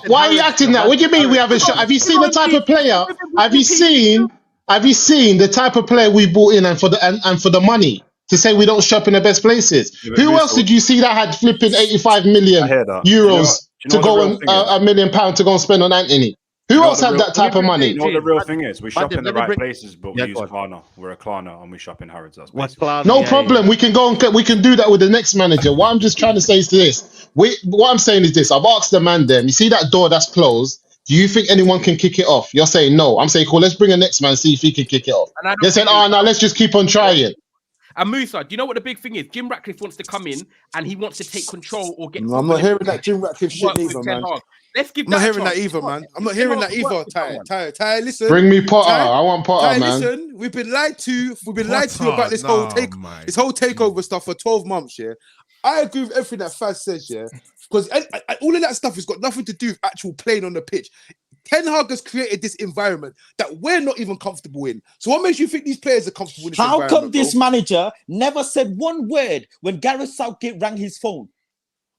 Why are you acting that? What do you mean we haven't shop? Have you seen the type of player? Have you seen the type of player we brought in and for the money to say we don't shop in the best places? Yeah, but Who else did you see that had flipping 85 million I hear that. euros Do you know to what go the real and thing is? £1 million to go and spend on Anthony? Who else had that type of money? You know what the real thing is? We shop in the let me right bring- places, but Yeah, we use go on. Klarna. We're a Klarna and we shop in Harrods. That's What's basically. plan? No problem. We can go and we can do that with the next manager. What I'm just trying to say is this. What I'm saying is this. I've asked the man them. You see that door that's closed? Do you think anyone can kick it off? You're saying no. I'm saying cool. Let's bring a next man, see if he can kick it off. And I don't They're saying, think oh no, let's just keep on trying. And Musa, do you know what the big thing is? Jim Ratcliffe wants to come in and he wants to take control or get. I'm not hearing that Jim Ratcliffe shit work with either, Ten man. Hag. Let's give I'm not that a hearing that chance. either, man. I'm not Ten hearing Hag that work either. with someone. Ty, listen. Bring me Potter. Ty, I want Potter, man. Listen. We've been lied to. We've been lied to Potter, about this nah, this whole takeover stuff for 12 months. Yeah, I agree with everything that Faz says. Yeah, because all of that stuff has got nothing to do with actual playing on the pitch. Ten Hag has created this environment that we're not even comfortable in. So what makes you think these players are comfortable in this How environment? come this manager never said one word when Gareth Southgate rang his phone?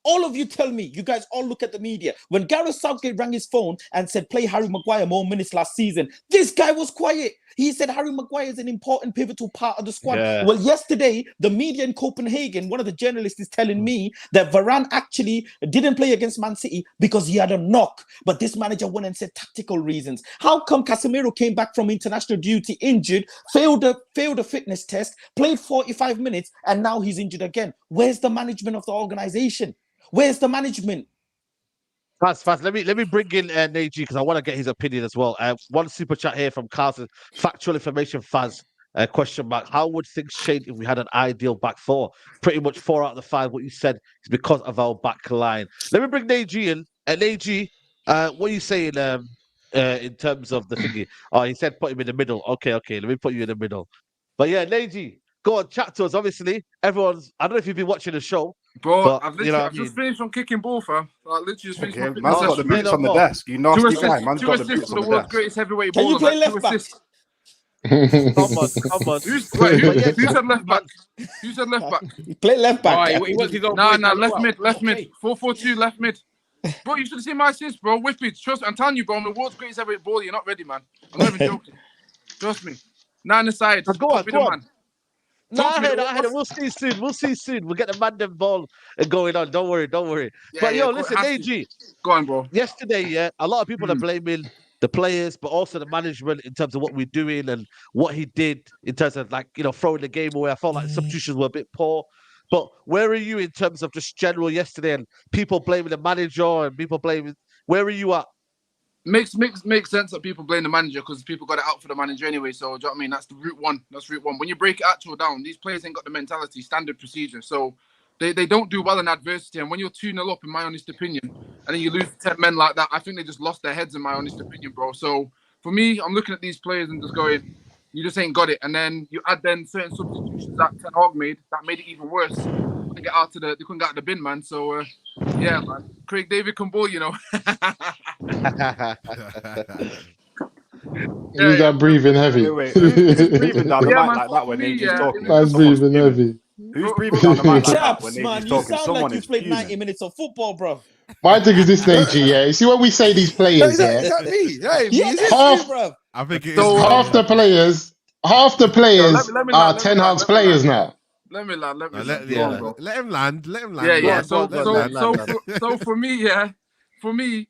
All of you tell me, you guys all look at the media. When Gareth Southgate rang his phone and said, play Harry Maguire more minutes last season, this guy was quiet. He said Harry Maguire is an important, pivotal part of the squad. Yeah. Well, yesterday, the media in Copenhagen, one of the journalists is telling me that Varan actually didn't play against Man City because he had a knock. But this manager went and said tactical reasons. How come Casemiro came back from international duty injured, failed a fitness test, played 45 minutes, and now he's injured again? Where's the management of the organization? Where's the management? Fast. Let me bring in Neji because I want to get his opinion as well. One super chat here from Carlson. Factual information, Faz. Question mark. How would things change if we had an ideal back four? Pretty much 4 out of the 5. What you said is because of our back line. Let me bring Neji in. Neji, what are you saying in terms of the thingy? Oh, he said put him in the middle. Okay. Let me put you in the middle. But yeah, Neji, go on, chat to us. Obviously, everyone's. I don't know if you've been watching the show. Bro, But, I've just finished from kicking ball, fam. Like, literally just finished Okay, from man's fitness got the session. boots on the desk. You nasty guy. Man's Two got the assists boots for on the the world's desk. greatest heavyweight Can you bowler. play Like, left back? Come on. Who said left back? Who said left back? Play left back. Right, he wants his own Nah, voice as left well. mid, left mid. Okay. 4-4-2, left mid. Bro, you should have seen my assists, bro. Whippy, trust me, I'm telling you, bro, I'm the world's greatest heavyweight bowler. You're not ready, man. I'm not even joking. Trust me. 9 aside. Go on. Man. No, Talk to me, I heard it. We'll see soon. We'll get the Mandem ball going on. Don't worry. Yeah, But yeah, listen, has to. AG. Go on, bro. Yesterday, a lot of people are blaming the players, but also the management in terms of what we're doing and what he did in terms of throwing the game away. I felt like the substitutions were a bit poor. But where are you in terms of just general yesterday and people blaming the manager and people blaming? Where are you at? Makes sense that people blame the manager because people got it out for the manager anyway. So do you know what I mean? That's the route one. When you break it actual down, these players ain't got the mentality, standard procedure. So they don't do well in adversity. And when you're 2-0 up, in my honest opinion, and then you lose 10 men like that, I think they just lost their heads, in my honest opinion, bro. So for me, I'm looking at these players and just going, you just ain't got it. And then you add certain substitutions that Ten Hag made that made it even worse. They couldn't get out of the bin, man. So yeah, man. Craig David can ball, you know. Who's that breathing heavy? Wait, who's breathing down the Yeah, mic man, like that when for me, AG's talking? Man's Someone's breathing fuming. heavy. Who's breathing down the mic like that Chaps, when man, AG's you talking? sound Someone like you is played fuming. 90 minutes of football, bro. My thing is this, AG, yeah. You see when we say these players, Is that yeah. me? That Yeah, me. that's half- you, bro. I think it is. So, Half the players let me are land, Ten let me Hag's land. players now. Let me land. No, Go on, bro. let him land. Let him land. Yeah. bro. So for me,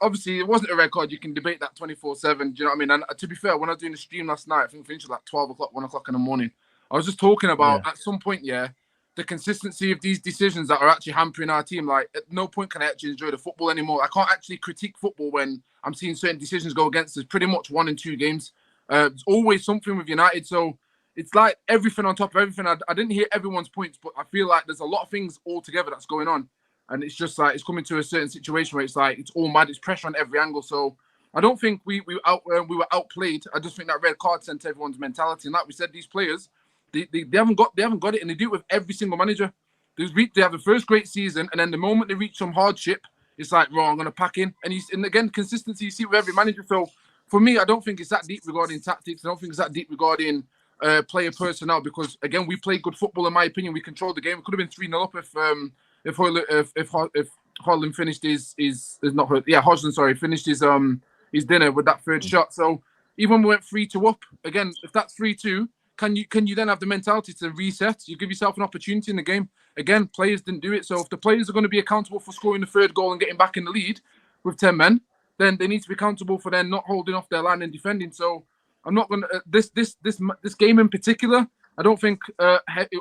obviously it wasn't a red card. You can debate that 24/7. Do you know what I mean? And to be fair, when I was doing the stream last night, I think it finished like 12 o'clock, 1 o'clock in the morning. I was just talking about at some point, the consistency of these decisions that are actually hampering our team. Like, at no point can I actually enjoy the football anymore. I can't actually critique football when I'm seeing certain decisions go against us. Pretty much 1 and 2 games. There's always something with United. So it's like everything on top of everything. I didn't hear everyone's points, but I feel like there's a lot of things all together that's going on. And it's just like it's coming to a certain situation where it's like it's all mad. It's pressure on every angle. So I don't think we were outplayed. I just think that red card sent everyone's mentality. And like we said, these players, they haven't got it, and they do it with every single manager. They have the first great season, and then the moment they reach some hardship, it's like, I'm going to pack in. And again, consistency you see with every manager. So for me, I don't think it's that deep regarding tactics. I don't think it's that deep regarding player personnel, because again, we play good football. In my opinion, we controlled the game. It could have been 3-0 up if Holland finished Hodgson finished his dinner with that third shot. So even when we went 3-2 up, again, if that's 3-2, can you then have the mentality to reset? You give yourself an opportunity in the game. Again, players didn't do it. So if the players are going to be accountable for scoring the third goal and getting back in the lead with 10 men, then they need to be accountable for then not holding off their line and defending. So I'm not going to this game in particular. I don't think a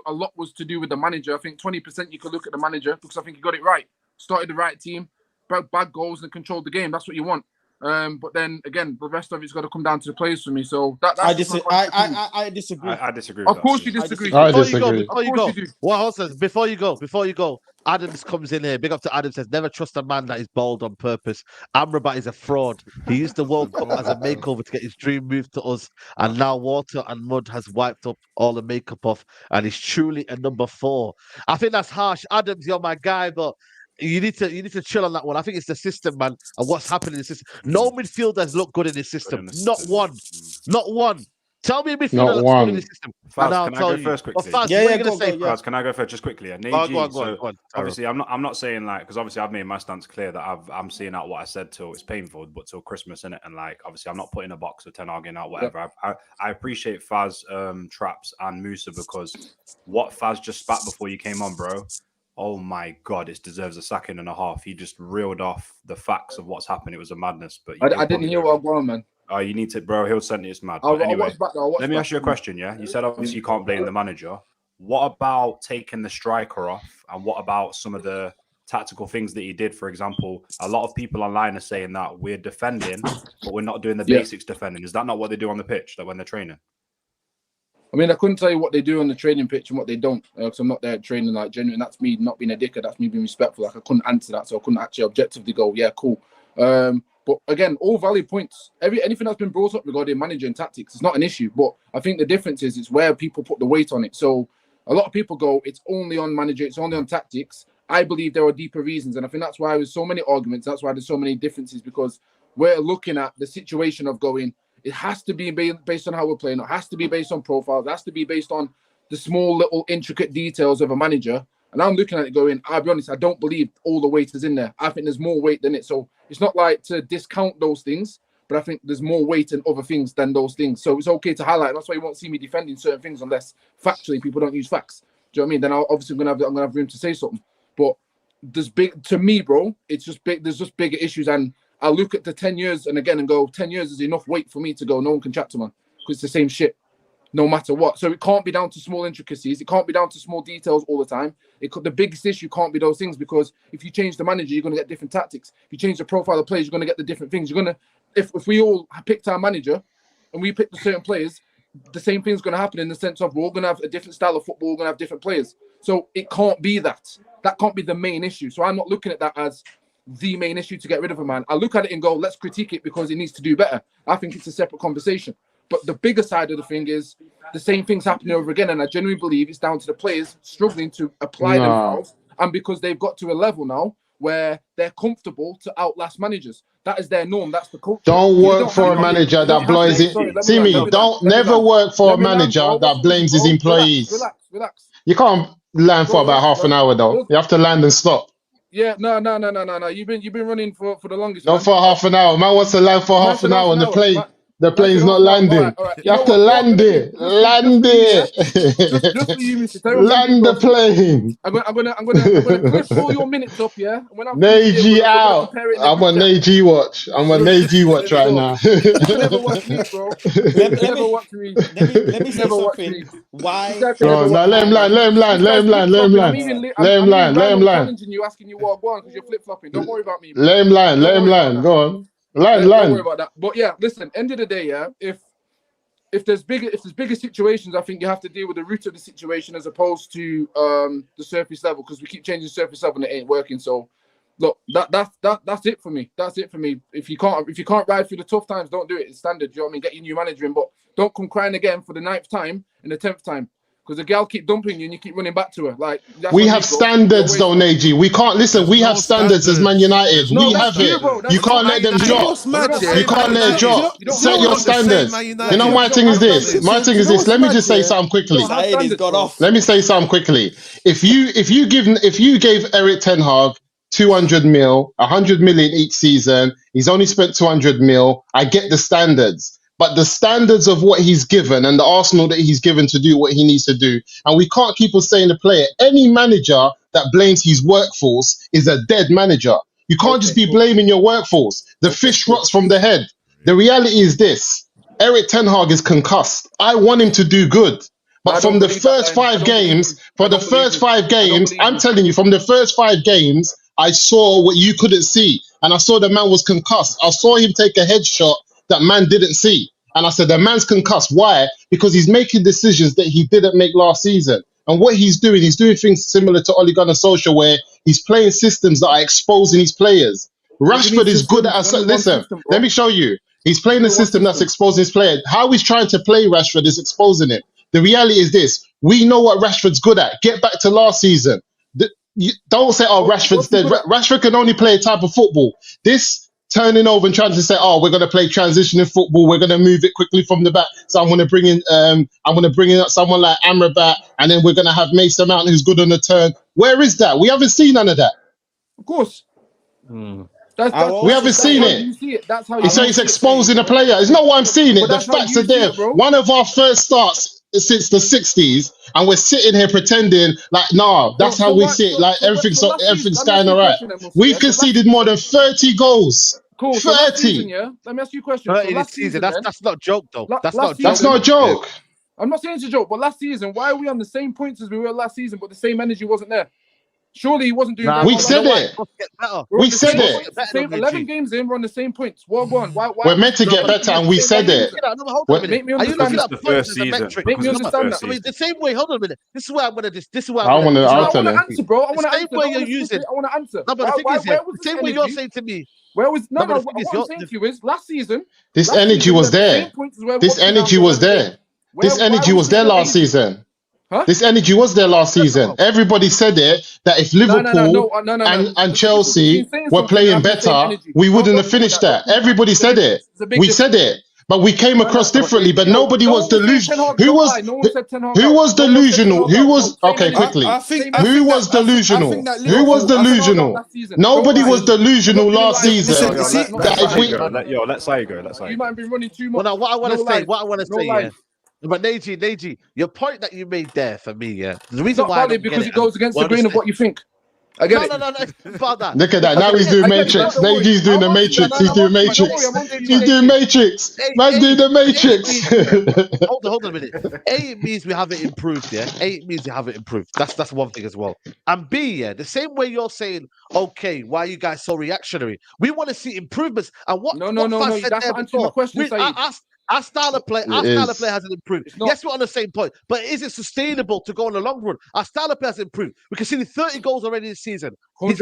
lot was to do with the manager. I think 20% you could look at the manager, because I think he got it right. Started the right team, bad goals, and controlled the game. That's what you want. But then again, the rest of it's got to come down to the players for me. So I disagree. I disagree. Of course you disagree. Before you go, Adams comes in here. Big up to Adams. Says never trust a man that is bald on purpose. Amrabat is a fraud. He used the World Cup as a makeover to get his dream moved to us, and now water and mud has wiped up all the makeup off, and he's truly a number 4. I think that's harsh. Adams, you're my guy, but you need to chill on that one. I think it's the system, man, and what's happening in the system. No midfielders look good in this system. Not one. Tell me a midfielder looks good in the system. Faz, can I go first quickly? Faz, can I go first just quickly? Go on. Obviously, I'm not saying like, because obviously I've made my stance clear that I'm seeing out what I said till it's painful, but till Christmas, innit? And like, obviously, I'm not putting a box of 10 arguing out whatever. I appreciate Faz, Traps, and Musa, because what Faz just spat before you came on, bro. Oh my God, it deserves a second and a half. He just reeled off the facts of what's happened. It was a madness. But I didn't hear what I'm going, man. Oh, you need to, bro. He'll send it's mad. But anyway, let me ask you a question. Yeah, you said obviously you can't blame the manager. What about taking the striker off? And what about some of the tactical things that he did? For example, a lot of people online are saying that we're defending, but we're not doing the basics defending. Is that not what they do on the pitch? Like when they're training? I mean, I couldn't tell you what they do on the training pitch and what they don't, because I'm not there training like genuine. That's me not being a dickhead. That's me being respectful. Like I couldn't answer that, so I couldn't actually objectively go, yeah, cool. But again, all valid points. Anything that's been brought up regarding manager and tactics is not an issue. But I think the difference is it's where people put the weight on it. So a lot of people go, it's only on manager, it's only on tactics. I believe there are deeper reasons, and I think that's why there's so many arguments. That's why there's so many differences, because we're looking at the situation of going, it has to be based on how we're playing. It has to be based on profiles. It has to be based on the small little intricate details of a manager. And I'm looking at it going, I'll be honest, I don't believe all the weight is in there. I think there's more weight than it. So it's not like to discount those things, but I think there's more weight in other things than those things. So it's okay to highlight. That's why you won't see me defending certain things unless factually people don't use facts. Do you know what I mean? Then I'm gonna have room to say something. But to me, bro, it's just big. There's just bigger issues, and I look at the 10 years and go, 10 years is enough weight for me to go, no one can chat to man, because it's the same shit, no matter what. So it can't be down to small intricacies. It can't be down to small details all the time. The biggest issue can't be those things, because if you change the manager, you're going to get different tactics. If you change the profile of players, you're going to get the different things. If we all picked our manager and we picked the certain players, the same thing's going to happen, in the sense of we're all going to have a different style of football. We're going to have different players. So it can't be that. That can't be the main issue. So I'm not looking at that as the main issue to get rid of a man. I look at it and go, let's critique it because it needs to do better. I think it's a separate conversation. But the bigger side of the thing is the same thing's happening over again. And I genuinely believe it's down to the players struggling to apply themselves. And because they've got to a level now where they're comfortable to outlast managers. That is their norm. That's the culture. Don't work for a manager that blames it. See me, don't never work for a manager that blames his employees. Relax. You can't land for about half an hour though. You have to land and stop. Yeah, no. You've been running for the longest. Not for half an hour. Man wants to land for half an hour on the plane. The plane's not landing. All right. You have to land it. Land it. Just for you, Mr. Land the plane. I'm gonna clip all your minutes up, yeah. And when I'm finished, Neji we're gonna out. compare it in the I'm on group chat. Neji watch. I'm on Neji watch right now. You can never watch me, bro. Never watch me. Let me say Never watch something. me. Why? This guy can never No, watch let him me. land. Let him land. Let him land. Let him land. Let him land. Let him land. Challenging you, asking you what I want because you're flip flopping. Don't worry about me. Let him land. Let him land. Go on. Land. Don't worry about that. But yeah, listen. End of the day, yeah. If there's bigger situations, I think you have to deal with the root of the situation as opposed to the surface level, because we keep changing surface level and it ain't working. So look, that's it for me. That's it for me. If you can't ride through the tough times, don't do it. It's standard. You know what I mean? Get your new manager in, but don't come crying again for the 9th time and the 10th time. Because the gal keep dumping you and you keep running back to her. Like we have standards, though, Neji. We can't listen. We have standards as Man United. We have it. You can't let them drop. You can't let it drop. Set your standards. You know, my thing is this. My thing is this. Let me just say something quickly. Let me say something quickly. If you gave Eric Ten Hag 200 mil, 100 million each season, he's only spent 200 mil. I get the standards. But the standards of what he's given and the arsenal that he's given to do what he needs to do, and we can't keep on saying the player. Any manager that blames his workforce is a dead manager. You can't just be blaming your workforce. The fish rots from the head. The reality is this. Eric Ten Hag is concussed. I want him to do good. But from the first 5 games, I'm telling you, from the first 5 games, I saw what you couldn't see. And I saw the man was concussed. I saw him take a headshot that man didn't see. And I said, the man's concussed. Why? Because he's making decisions that he didn't make last season. And what he's doing things similar to Ole Gunnar Solskjaer, where he's playing systems that are exposing his players. Rashford is good at... Listen, let me show you. He's playing a system that's exposing his player. How he's trying to play Rashford is exposing him. The reality is this. We know what Rashford's good at. Get back to last season. Don't say, oh, Rashford's dead. Rashford can only play a type of football. This... turning over and trying to say, oh, we're going to play transition in football. We're going to move it quickly from the back. So I'm going to bring in someone like Amrabat, and then we're going to have Mason Mount who's good on the turn. Where is that? We haven't seen none of that. Of course. We haven't seen it. That's how you say it's exposing a player. It's not why I'm seeing it. The facts are there. One of our first starts since the 60s, and we're sitting here pretending like, nah, that's how we see it. Like everything's going all right. We've conceded more than 30 goals. Cool. 30. So last season, yeah? Let me ask you a question. 30 this season. That's not a joke, though. That's not a joke. I'm not saying it's a joke, but last season, why are we on the same points as we were last season, but the same energy wasn't there? Surely he wasn't doing. We said it. We said it. 11 games in, we're on the same points. Why? We're meant to get better, and we said it. Make me understand that. Make me understand that. I mean, the same way. Hold on a minute. This is where I'm gonna. This is where I want to answer, bro. I want to answer. The same way you're using. I want to answer. No, but the thing is, the same way you're saying to me. Where was what I'm saying to you is last season. This energy was there. This energy was there. This energy was there last season. Huh? This energy was there last season. Everybody said it, that if Liverpool and Chelsea were playing better, we wouldn't have finished that. Everybody said it. We said it. But we came across differently, but nobody was delusional. Who was delusional? Who was... Okay, quickly. Who was delusional? Who was delusional? Nobody was delusional last season. Let Sai go. You might be running too much. Well, what I want to say, yeah. But Neji, your point that you made there for me, yeah. The reason why because it goes against the grain of what you think. I get it. No, about that. Look at that. Now he's doing Matrix. Neji's doing the Matrix. He's doing Matrix. He's doing Matrix. Man's doing the Matrix. Hold on a minute. A, it means we haven't improved, yeah. A, it means we haven't improved. That's one thing as well. And B, yeah, the same way you're saying, okay, why are you guys so reactionary? We want to see improvements. And what? No. That's not answering my question, Saeed. Our style of play hasn't improved. Yes, we're on the same point, but is it sustainable to go in the long run? Our style of play has improved. We can see 30 goals already this season. His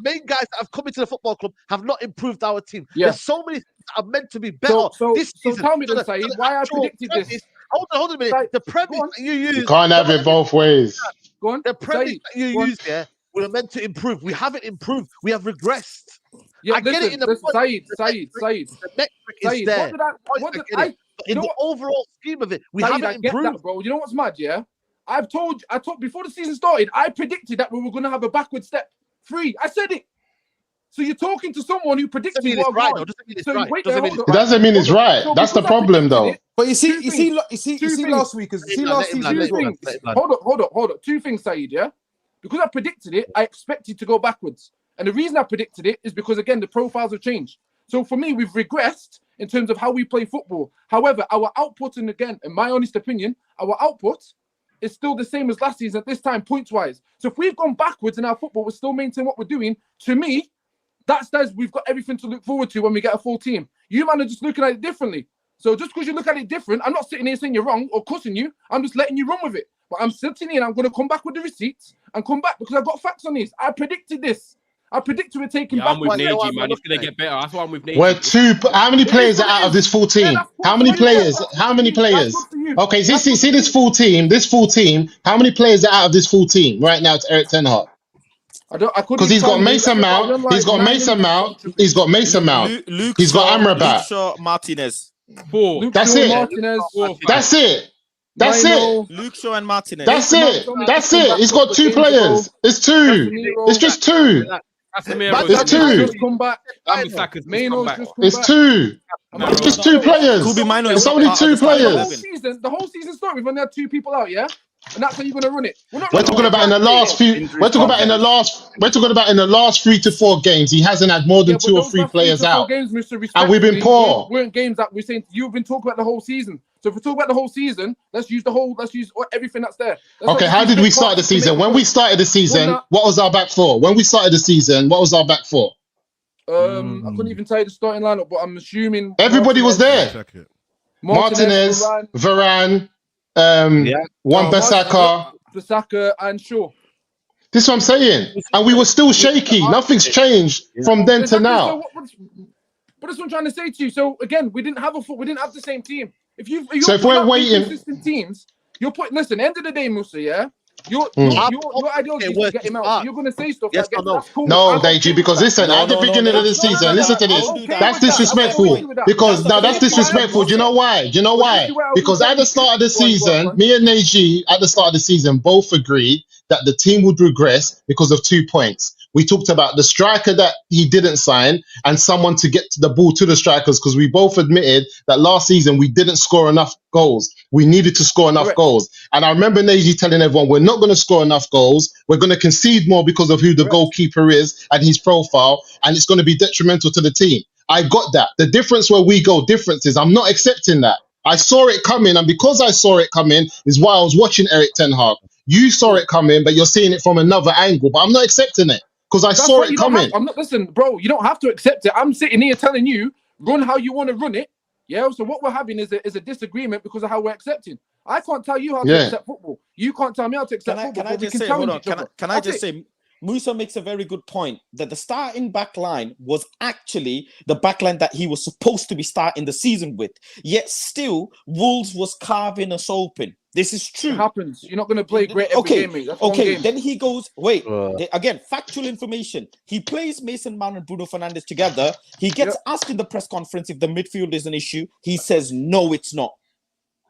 main guys that have come into the football club have not improved our team. Yeah. There's so many things that are meant to be better this season. So tell me then, Saeed, why I predicted this. Hold on a minute. The premise that you use... You can't have it both ways. Go on. The premise that you use there, we're meant to improve. We haven't improved. We have regressed. Yeah, I get it in the Saeed. The metric is there. In the overall scheme of it, we haven't improved. That, bro. You know what's mad, yeah? I told before the season started, I predicted that we were going to have a backward step. 3. I said it. So you're talking to someone who predicted Doesn't mean what it's right, I'm though. Doesn't mean it's So right. wait Doesn't there, mean hold it's It on. doesn't mean it's Hold on. right. So That's the because I problem, predicted though. it, But you see, Two things. Two things. last week, Let him land, let him land, let him land. Hold on. Two things, Saeed, yeah? Because I predicted it, I expected to go backwards. And the reason I predicted it is because, again, the profiles have changed. So for me, we've regressed in terms of how we play football. However, our output, and again, in my honest opinion, our output is still the same as last season at this time, points-wise. So if we've gone backwards in our football, we're still maintaining what we're doing. To me, that says we've got everything to look forward to when we get a full team. You man are just looking at it differently. So just because you look at it different, I'm not sitting here saying you're wrong or cussing you. I'm just letting you run with it. But I'm sitting here and I'm going to come back with the receipts and come back because I've got facts on this. I predicted this. I predicted we're taking back. I'm with Neji, man. It's going to get better. That's why I'm with Neji. We're two. How many players are out of this full team? How many players? How many players? Okay, see this full team. This full team. How many players are out of this full team right now? It's Eric Ten Hag. Because he's got Mason Mount. He's got Mason Mount. He's got Mason Mount. He's got Amrabat. Luke Shaw, Martinez. That's it. That's it. That's it. Luke Shaw and Martinez. That's it. That's it. He's got two players. It's two. It's just two. It's two. It's two. It's just two players. It's only two players. The whole season started. We've only had two people out, yeah? And that's how you're gonna run it. We're talking about in the last few. We're talking about in the last 3 to 4 games. He hasn't had more than 2 or 3 players out, and we've been poor. Weren't games that we're saying you've been talking about the whole season. So if we talk about the whole season, let's use everything that's there. Okay, how did we start the season? When we started the season, what was our back four? When we started the season, what was our back four? I couldn't even tell you the starting lineup, but I'm assuming everybody was there. Martinez, Varan. Bissaka and Shaw. This is what I'm saying. And we were still shaky. Nothing's changed from then to now. But that's what I'm trying to say to you. So again, we didn't have the same team. If we're waiting, consistent teams, you're putting. Listen, end of the day, Musa, yeah. Your ideology is to get him out. So you're going to say stuff like that's cool. No, Deji, because listen, at the beginning of the season, listen to this. That's disrespectful. Because now that's disrespectful. Do you know why? Do you know why? Because at the start of the season, me and Neji at the start of the season both agreed that the team would regress because of 2 points. We talked about the striker that he didn't sign and someone to get the ball to the strikers, because we both admitted that last season we didn't score enough goals. We needed to score enough goals. And I remember Neji telling everyone, we're not going to score enough goals. We're going to concede more because of who the goalkeeper is and his profile, and it's going to be detrimental to the team. I got that. The difference where we go difference is I'm not accepting that. I saw it coming, and because I saw it coming is why I was watching Eric Ten Hag. You saw it coming, but you're seeing it from another angle. But I'm not accepting it. Because I saw it coming. Listen, bro, you don't have to accept it. I'm sitting here telling you, run how you want to run it. Yeah. So what we're having is a disagreement because of how we're accepting. I can't tell you how to accept football. You can't tell me how to accept football. Can I just say, Musa makes a very good point that the starting back line was actually the back line that he was supposed to be starting the season with. Yet still, Wolves was carving us open. This is true. It happens. You're not going to play great every game, mate. That's one game. Then he goes, again, factual information. He plays Mason Mount and Bruno Fernandes together. He gets asked in the press conference if the midfield is an issue. He says, no, it's not.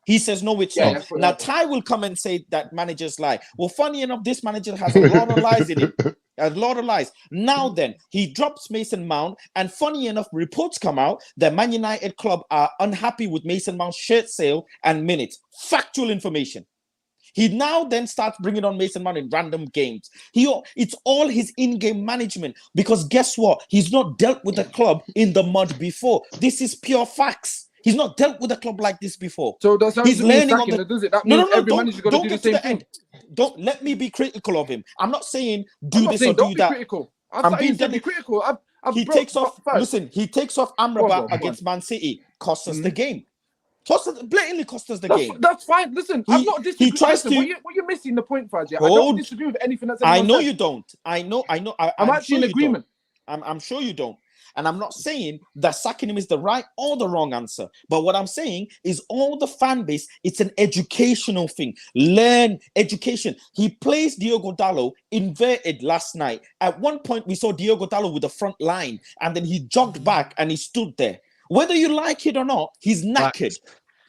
He says, no, it's not. Now, Ty will come and say that managers lie. Well, funny enough, this manager has a lot of lies in him. A lot of lies. Now then, he drops Mason Mount, and funny enough, reports come out that Man United club are unhappy with Mason Mount's shirt sale and minutes. Factual information. He now then starts bringing on Mason Mount in random games. It's all his in-game management, because guess what? He's not dealt with the club in the mud before. This is pure facts. He's not dealt with a club like this before. So that's how he's learning on the. Does it? That means every manager's going to do the same thing. Don't let me be critical of him. I'm not saying do this or do that. Critical. I'm being critical. He takes off Amrabat against Man City. Costs us the game. Blatantly cost us the game. That's fine. Listen, I'm not disagreeing. He tries to. What you're missing the point, Faz. I don't disagree with anything that's. I know you don't. I know. I'm actually in agreement. I'm sure you don't. And I'm not saying that sacking him is the right or the wrong answer. But what I'm saying is all the fan base, it's an educational thing. Learn education. He plays Diogo Dalot inverted last night. At one point, we saw Diogo Dalot with the front line, and then he jogged back and he stood there. Whether you like it or not, he's knackered.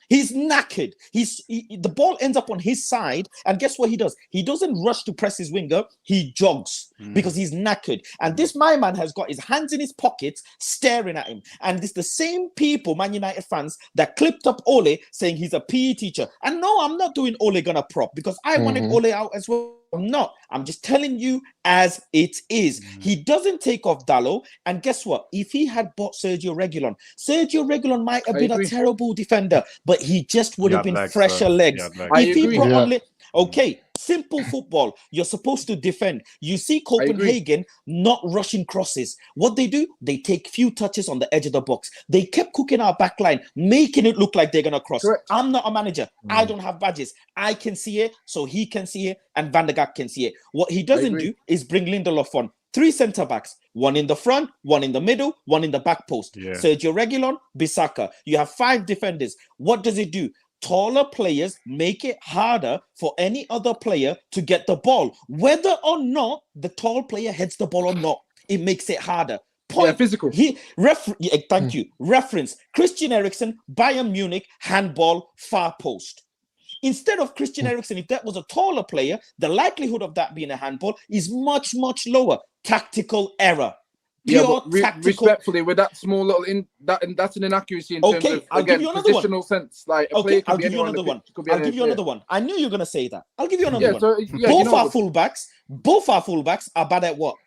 He's knackered. The ball ends up on his side, and guess what he does? He doesn't rush to press his winger. He jogs because he's knackered. And this my man has got his hands in his pockets, staring at him. And it's the same people, Man United fans, that clipped up Ole saying he's a PE teacher. And no, I'm not doing Ole gonna prop because I wanted Ole out as well. I'm not. I'm just telling you as it is. He doesn't take off Dalot. And guess what? If he had bought Sergio Reguilon might have been a terrible defender, but he just would have been fresher legs. If he brought on okay, simple football. You're supposed to defend. You see Copenhagen not rushing crosses. What they do, they take few touches on the edge of the box. They kept cooking our back line, making it look like they're going to cross. Correct. I'm not a manager. I don't have badges. I can see it, so he can see it, and Van der Gaak can see it. What he doesn't do is bring Lindelof on. 3 centre-backs, one in the front, one in the middle, one in the back post. Sergio Reguilon, Bissaka. You have 5 defenders. What does it do? Taller players make it harder for any other player to get the ball. Whether or not the tall player heads the ball or not, it makes it harder. Physical. Thank you. Reference, Christian Eriksen, Bayern Munich, handball, far post. Instead of Christian Eriksen, if that was a taller player, the likelihood of that being a handball is much, much lower. Tactical error. Respectfully, with that small little that's an inaccuracy in terms of I'll give you another positional sense. Like I'll give you another one. I'll give you another one. I knew you were gonna say that. I'll give you another one. Both our fullbacks are bad at what?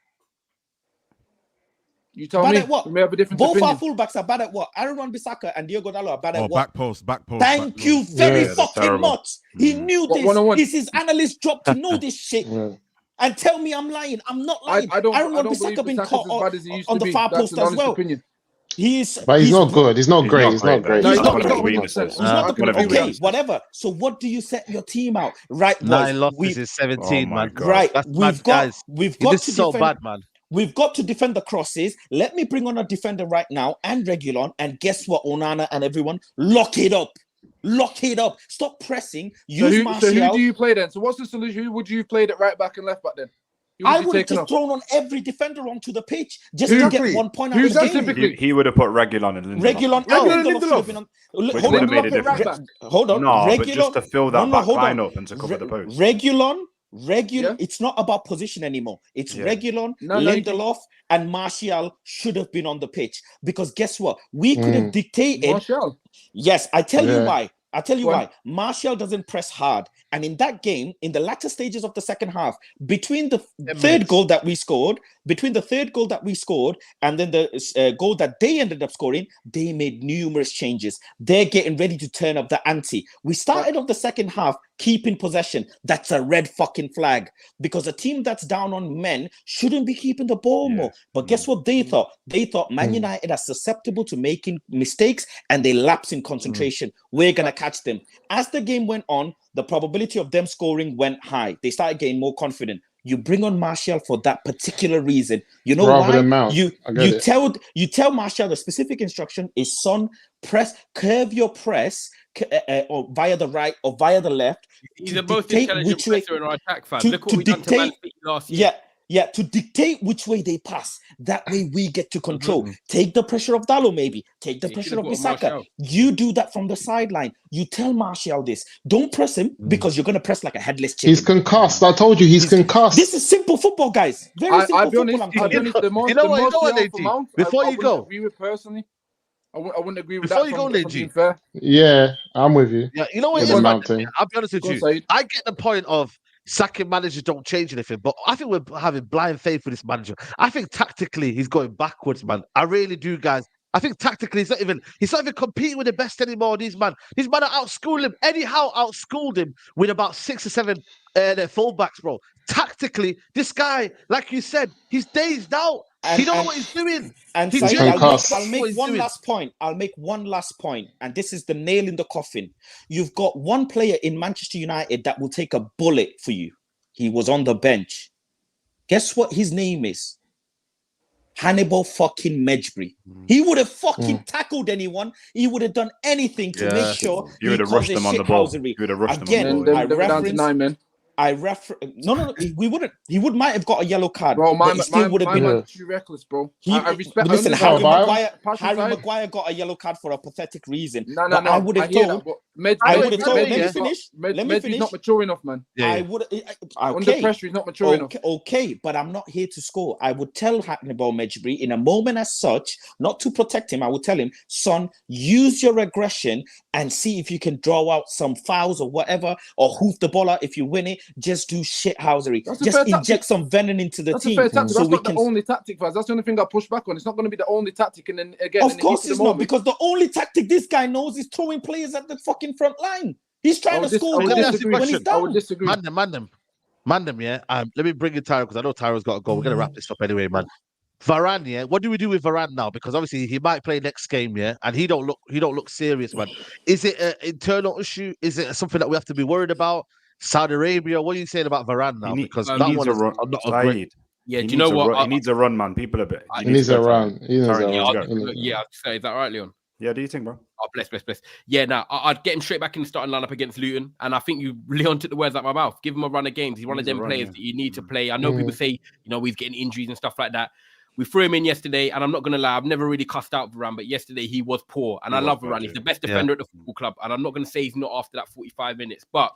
You tell me. What? We have a different Both opinion. our fullbacks are bad at what? Aaron Wan-Bissaka and Diogo Dalot are bad at what? Back post. Thank you very fucking much. He knew this. One-on-one. It's his analyst job to know this shit. And tell me I'm lying. I'm not lying. Aaron Wan-Bissaka been caught on the far post as well. But he's not good. He's not great. He's not great. Okay, whatever. So what do you set your team out? Right, 9 losses is 17, man. Right, we've got this is so bad, man. We've got to defend the crosses. Let me bring on a defender right now and Reguilon. And guess what, Onana and everyone? Lock it up. Stop pressing. Use Martial. So who do you play then? So what's the solution? Who would you have played at right back and left back then? I would have just thrown on every defender onto the pitch just to get 1 point out of the game. He would have put Reguilon and Lindelof. Hold on. No, but just to fill that back line up and to cover the post. Reguilon, it's not about position anymore. It's Reguilon, Lindelof, and Martial should have been on the pitch. Because guess what? We could have dictated. Martial. Yes, I tell you why. Why. Martial doesn't press hard. And in that game, in the latter stages of the second half, between the third goal that we scored, and then the goal that they ended up scoring, they made numerous changes. They're getting ready to turn up the ante. We started off the second half keeping possession. That's a red fucking flag, because a team that's down on men shouldn't be keeping the ball more. But guess what they thought? They thought Man United are susceptible to making mistakes and they lapse in concentration. We're going to catch them. As the game went on, the probability of them scoring went high. They started getting more confident. You bring on Martial for that particular reason. You know why? You tell Martial the specific instruction is, son, curve your press or via the right or via the left. He's the most intelligent presser in our attack, fan. Look what we done to Man City last year. Yeah, to dictate which way they pass. That way we get to control. Take the pressure of Dalot, maybe. Take the pressure of Bissaka. You do that from the sideline. You tell Martial this. Don't press him because you're going to press like a headless chicken. He's concussed. I told you he's concussed. This is simple football, guys. Very simple football. You know what, before you go. Agree with personally. I wouldn't agree with before that. Before you go, Neji. Yeah, I'm with you. Yeah, you know what? I'll be honest with you. I get the point of sacking managers don't change anything, but I think we're having blind faith with this manager. I think tactically he's going backwards, man. I really do, guys. I think tactically he's not even competing with the best anymore. These man are outschooled him. Eddie Howe outschooled him with about 6 or 7 fullbacks, bro. Tactically, this guy, like you said, he's dazed out. He don't know what he's doing. And I'll make one last point. And this is the nail in the coffin. You've got one player in Manchester United that will take a bullet for you. He was on the bench. Guess what his name is? Hannibal fucking Medjbri. He would have fucking tackled anyone. He would have done anything to make sure you would have rushed them on the ball. You would have rushed them on the ball. We wouldn't. He might have got a yellow card. Bro, my man too reckless, bro. I respect. Listen, Harry Maguire got a yellow card for a pathetic reason. I would have told. I would have told. Let me finish. He's not mature enough, man. I would. Under pressure, he's not mature enough. Okay, but I'm not here to score. I would tell Hannibal Mejbri in a moment as such, not to protect him. I would tell him, son, use your aggression and see if you can draw out some fouls or whatever, or hoof the ball out if you win it. Just do shithousery. Just inject some venom into the team. That's not the only tactic, Faz. That's the only thing I push back on. It's not going to be the only tactic. And then again, of course it's not, because the only tactic this guy knows is throwing players at the fucking front line. He's trying to score goals when he's down. I would disagree. Mandem, yeah. Let me bring in Tyro because I know Tyro's got to go. We're gonna wrap this up anyway, man. Varan, yeah. What do we do with Varan now? Because obviously he might play next game, yeah, and he don't look serious, man. Is it an internal issue? Is it something that we have to be worried about? Saudi Arabia, what are you saying about Varan now? Because that one is not a great. Yeah, do you know what? He needs a run, man. People a bit. He needs a run. Yeah, I'd say, is that right, Leon? Yeah, do you think, bro? Oh, bless. Yeah, now I'd get him straight back in the starting lineup against Luton, and I think Leon took the words out of my mouth. Give him a run of games. He's one of them players that you need to play. I know people say, he's getting injuries and stuff like that. We threw him in yesterday, and I'm not gonna lie, I've never really cussed out Varan, but yesterday he was poor, and I love Varan. He's the best defender at the football club, and I'm not gonna say he's not after that 45 minutes, but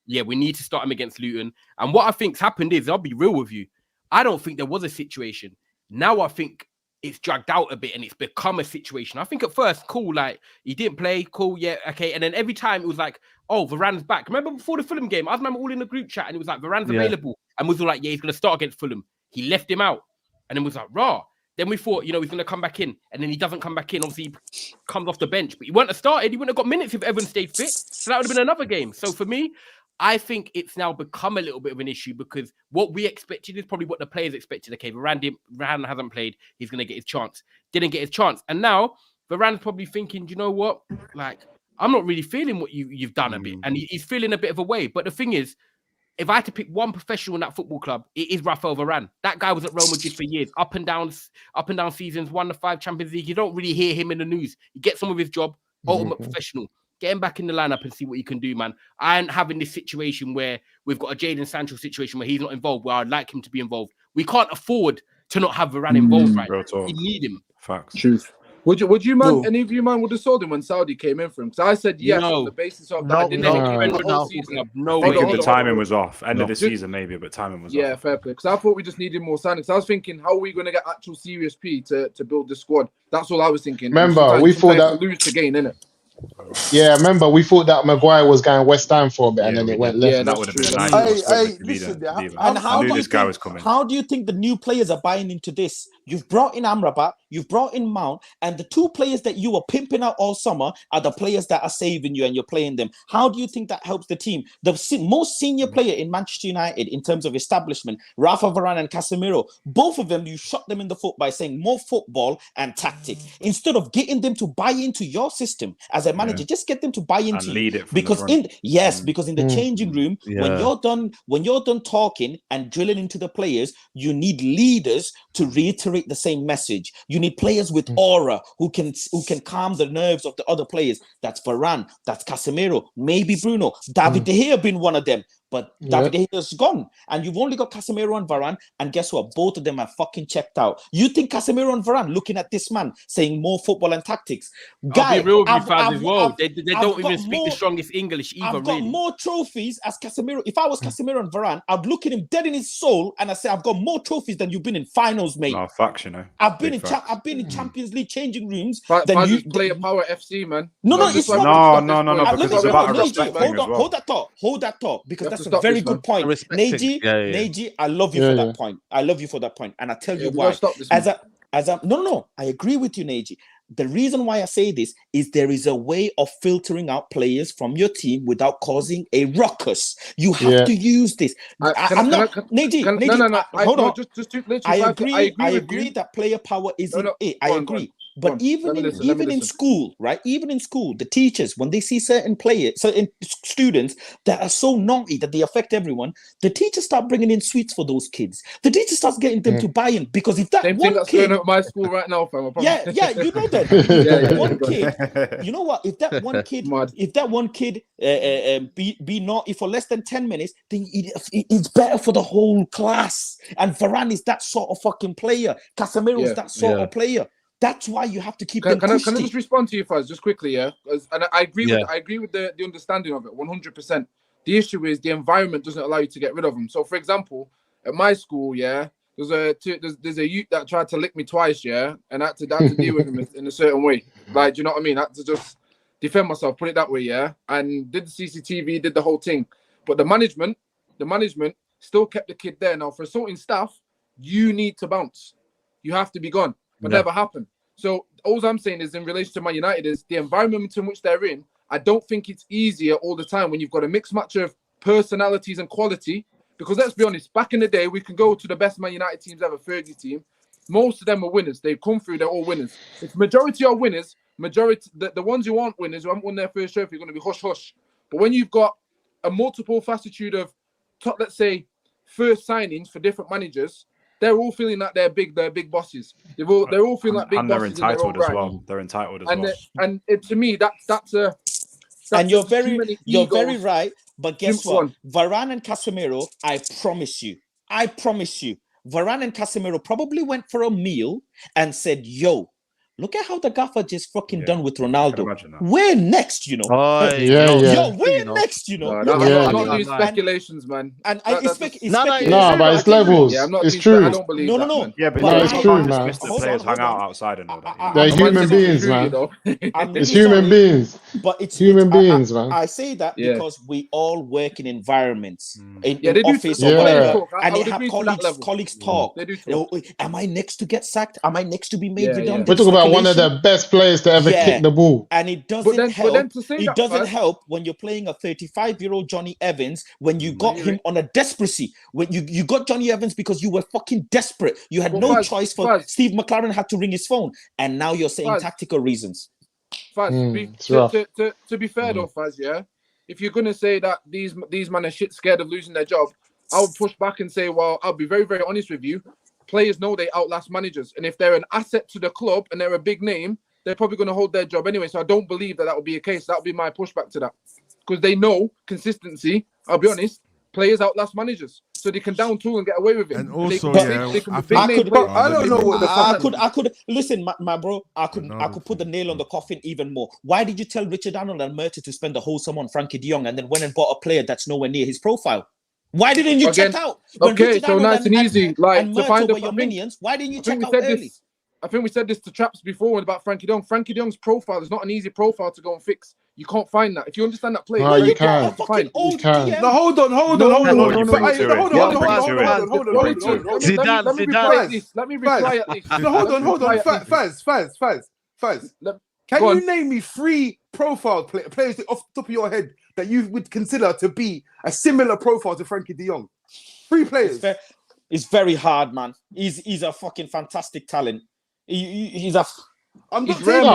yeah, we need to start him against Luton. And what I think's happened is, I'll be real with you, I don't think there was a situation. Now I think it's dragged out a bit and it's become a situation. I think at first, cool, like he didn't play, cool, yeah, okay. And then every time it was like, oh, Varan's back. Remember before the Fulham game, I remember all in the group chat and it was like, Varan's available. And we were like, yeah, he's going to start against Fulham. He left him out. And then was like, raw. Then we thought, he's going to come back in. And then he doesn't come back in. Obviously, he comes off the bench. But he wouldn't have started. He wouldn't have got minutes if Everton stayed fit. So that would have been another game. So for me, I think it's now become a little bit of an issue because what we expected is probably what the players expected. Okay, Varan hasn't played. He's going to get his chance. Didn't get his chance. And now Varan's probably thinking, do you know what? Like, I'm not really feeling what you've done a bit. And he's feeling a bit of a way. But the thing is, if I had to pick one professional in that football club, it is Rafael Varan. That guy was at Real Madrid for years, up and down seasons, won the 5 Champions League. You don't really hear him in the news. He gets on with his job, ultimate professional. Get him back in the lineup and see what he can do, man. I ain't having this situation where we've got a Jadon Sancho situation where he's not involved, where I'd like him to be involved. We can't afford to not have Varan involved right now. We need him. Facts. Truth. Would you man? Any of you man would have sold him when Saudi came in for him? Because I said yes on the basis of that. I didn't I think the timing was off. End of the season maybe, but timing was off. Yeah, fair play. Because I thought we just needed more signings. I was thinking, how are we going to get actual serious P to build the squad? That's all I was thinking. Remember, we thought that lose to gain, innit? Yeah, remember we thought that Maguire was going West Ham for a bit, and then it went left. Yeah, that would have been nice. And how do you think the new players are buying into this? You've brought in Amrabat, you've brought in Mount, and the 2 players that you were pimping out all summer are the players that are saving you, and you're playing them. How do you think that helps the team? The most senior player in Manchester United in terms of establishment, Rafa Varan and Casemiro, both of them, you shot them in the foot by saying more football and tactics. Instead of getting them to buy into your system as a manager, just get them to buy into and lead it because in the changing room, when you're done talking and drilling into the players, you need leaders to reiterate the same message. You need players with aura who can calm the nerves of the other players. That's Varan, that's Casemiro, maybe Bruno. David De Gea been one of them, but David De Gea's gone, and you've only got Casemiro and Varan. And guess what? Both of them are fucking checked out. You think Casemiro and Varan looking at this man saying more football and tactics? Guy, I'll be real with you, fans as well. They don't even speak the strongest English either. I've got more trophies as Casemiro. If I was Casemiro and Varan, I'd look at him dead in his soul and I say, I've got more trophies than you've been in finals, mate. No, facts, you know. I've been in Champions League changing rooms. Than you play a Power FC, man. No, because it's about a respect thing as well. Hold that thought, because that's a very good point. Neji, I love you for that point. I love you for that point, and I tell you why. I agree with you, Neji. The reason why I say this is there is a way of filtering out players from your team without causing a ruckus. You have to use this. Neji, hold on. I agree that player power isn't it. I agree. But even in school, right? Even in school, the teachers, when they see certain students that are so naughty that they affect everyone, the teachers start bringing in sweets for those kids. The teacher starts getting them to buy in, because if that same one thing that's kid, going at my school right now, fam. you know that. One kid, you know what? If that one kid, be naughty for less than 10 minutes, then it's better for the whole class. And Varan is that sort of fucking player. Casemiro is that sort of player. That's why you have to keep Can them I cushy. just respond to you first, just quickly, yeah? And I agree with the understanding of it 100%. The issue is the environment doesn't allow you to get rid of them. So, for example, at my school, yeah, there's a youth that tried to lick me twice, yeah, and I had to deal with him in a certain way. Like, do you know what I mean? I had to just defend myself, put it that way, yeah, and did the CCTV, did the whole thing. But the management still kept the kid there. Now, for assaulting staff, you need to bounce. You have to be gone. But never happened. So all I'm saying is in relation to Man United is the environment in which they're in. I don't think it's easier all the time when you've got a mixed match of personalities and quality. Because let's be honest, back in the day, we can go to the best Man United teams ever, 30 team. Most of them are winners. They've come through, they're all winners. If majority are winners, the ones who aren't winners, who haven't won their first trophy, are going to be hush-hush. But when you've got a multiple facetude of top, let's say, first signings for different managers, they're all feeling like they're big bosses. They're all feeling like big and bosses. They're entitled as well. They're entitled as well. And to me, that's and you're very right. But guess what? Varan and Casemiro, I promise you, Varan and Casemiro probably went for a meal and said, "Yo, look at how the gaffer just fucking done with Ronaldo. We're next, you know." We're next, you know. I'm not doing speculations, man. And it's but it's levels. It's true. I don't believe no. Yeah, but it's true, man. The players hang out outside and all that. They're human beings, man. It's human beings. But it's human beings, man. I say that because we all work in environments, in they office do, or whatever, and they have colleagues talk. They do talk. Am I next to get sacked? Am I next to be made redundant? We're talking about one of the best players to ever kick the ball. And it doesn't help. It doesn't help when you're playing a 35-year-old Johnny Evans when you got him on a desperacy. When you got Johnny Evans because you were fucking desperate. You had no choice. Steve McLaren had to ring his phone, and now you're saying tactical reasons. Faz, to be fair though, Faz, yeah, if you're gonna say that these men are shit scared of losing their job, I would push back and say, well, I'll be very, very honest with you. Players know they outlast managers, and if they're an asset to the club and they're a big name, they're probably going to hold their job anyway. So I don't believe that will be a case. That would be my pushback to that, because they know consistency. I'll be honest, players outlast managers, so they can down tool and get away with it. And also, I don't know what the fuck. I could listen, my bro. I could put the nail on the coffin even more. Why did you tell Richard Arnold and Murta to spend the whole sum on Frankie de Jong and then went and bought a player that's nowhere near his profile? Why didn't you check out? Okay, so nice and easy. Like to find your minions. Why didn't you check out early? I think we said this to Traps before about Frankie de Jong. Frankie de Jong's profile is not an easy profile to go and fix. You can't find that. If you understand that player, you can. You can. No, hold on. Let me reply at least. No, hold on. Faz. Can you name me 3 profile players off the top of your head that you would consider to be a similar profile to Frankie de Jong? 3 players. It's very hard, man. He's a fucking fantastic talent. He's a. I'm not saying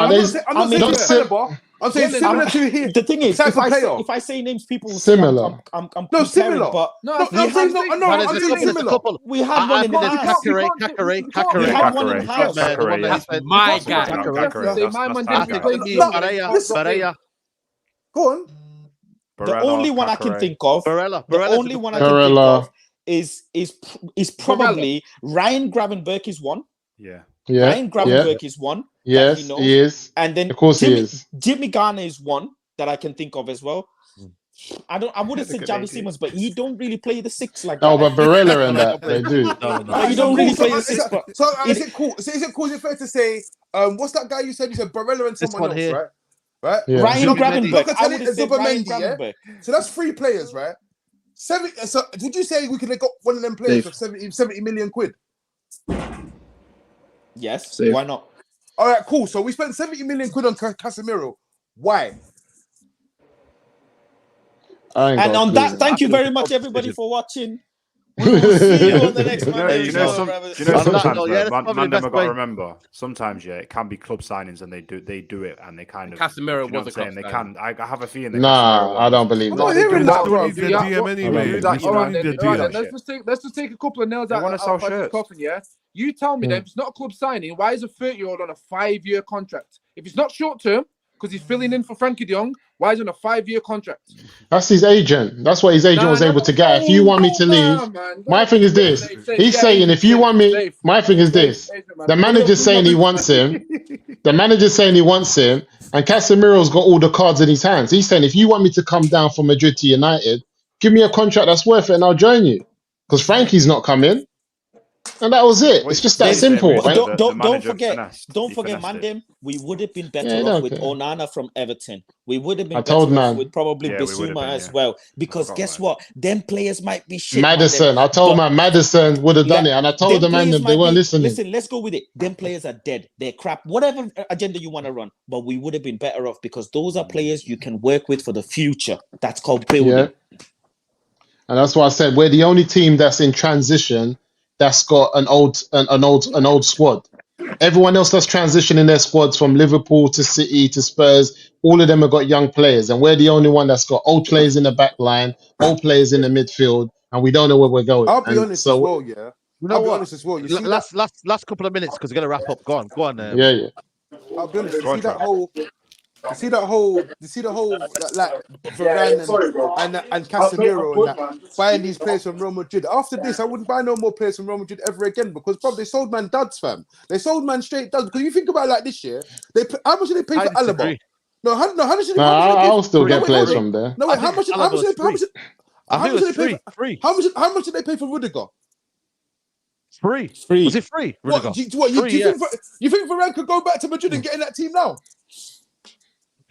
I'm saying similar to him. The thing is, if I say names, people will similar. I'm similar. But I'm saying similar. We had one in the house. We had one in the house. My guy. Go on. The only one I can think of. The only one I can think of is probably Ryan Gravenberch is one. Yeah. Ryan Gravenberch is one. Yes, he is. And then of course he is. Jimmy Garner is one that I can think of as well. I wouldn't say Javi Simmons, but he don't really play the 6 like that. Oh, but Barella and that they do. He don't really play the 6. So is it cool? So is it fair to say what's that guy you said? You said Barella and someone else, right? Right? Yeah. Ryan Gravenberch. I would have said Ryan Gravenberch. So that's 3 players, right? 7. So would you say we could have got one of them players for 70 million quid? Yes. Why not? All right, cool. So we spent 70 million quid on Casemiro. Why? And on that, thank you very much, everybody, for watching. We will see you on the next Monday. Sometimes, Mandem, got to remember. Sometimes, it can be club signings, and they do it, and they kind of. Casemiro was a club signing. They can. I have a feeling. I don't believe that. I'm not hearing that, bro. Let's just take a couple of nails out of the coffin, yeah? You tell me that if it's not a club signing, why is a 30-year-old on a 5-year contract? If it's not short term, because he's filling in for Frankie de Jong, Why is he on a 5-year contract? That's his agent. That's what his agent was able to get. If you want me to leave, my thing is this. He's saying, if you want me, my thing is this. The manager's saying he wants him. The manager's saying he wants him. And Casemiro's got all the cards in his hands. He's saying, if you want me to come down from Madrid to United, give me a contract that's worth it and I'll join you. Because Frankie's not coming. And that was it. It's just that simple. Don't forget, Mandem. We would have been better off with Onana from Everton. We would have been better off with probably Bissouma as well. Because guess what? Them players might be shit. Madison. I told man Madison would have done it. And I told the man they weren't listening. Listen, let's go with it. Them players are dead. They're crap. Whatever agenda you want to run. But we would have been better off because those are players you can work with for the future. That's called building. Yeah. And that's why I said we're the only team that's in transition that's got an old squad. Everyone else that's transitioning their squads from Liverpool to City to Spurs, all of them have got young players, and we're the only one that's got old players in the back line, old players in the midfield, and we don't know where we're going. I'll be honest as well, yeah. You know what? Last couple of minutes because we're gonna wrap up. Go on. Yeah. I'll be honest. You see that whole like Varan and Casemiro and that, buying these players from Real Madrid. After this, I wouldn't buy no more players from Real Madrid ever again because probably they sold man duds, fam. They sold man straight duds. Because you think about it like this year, how much did they pay for Alaba? How much did they pay? I'll still get players from there. No, wait, how much did they pay? How much did they pay for Rudiger? Free. Was it free? What, you think Varan could go back to Madrid and get in that team now?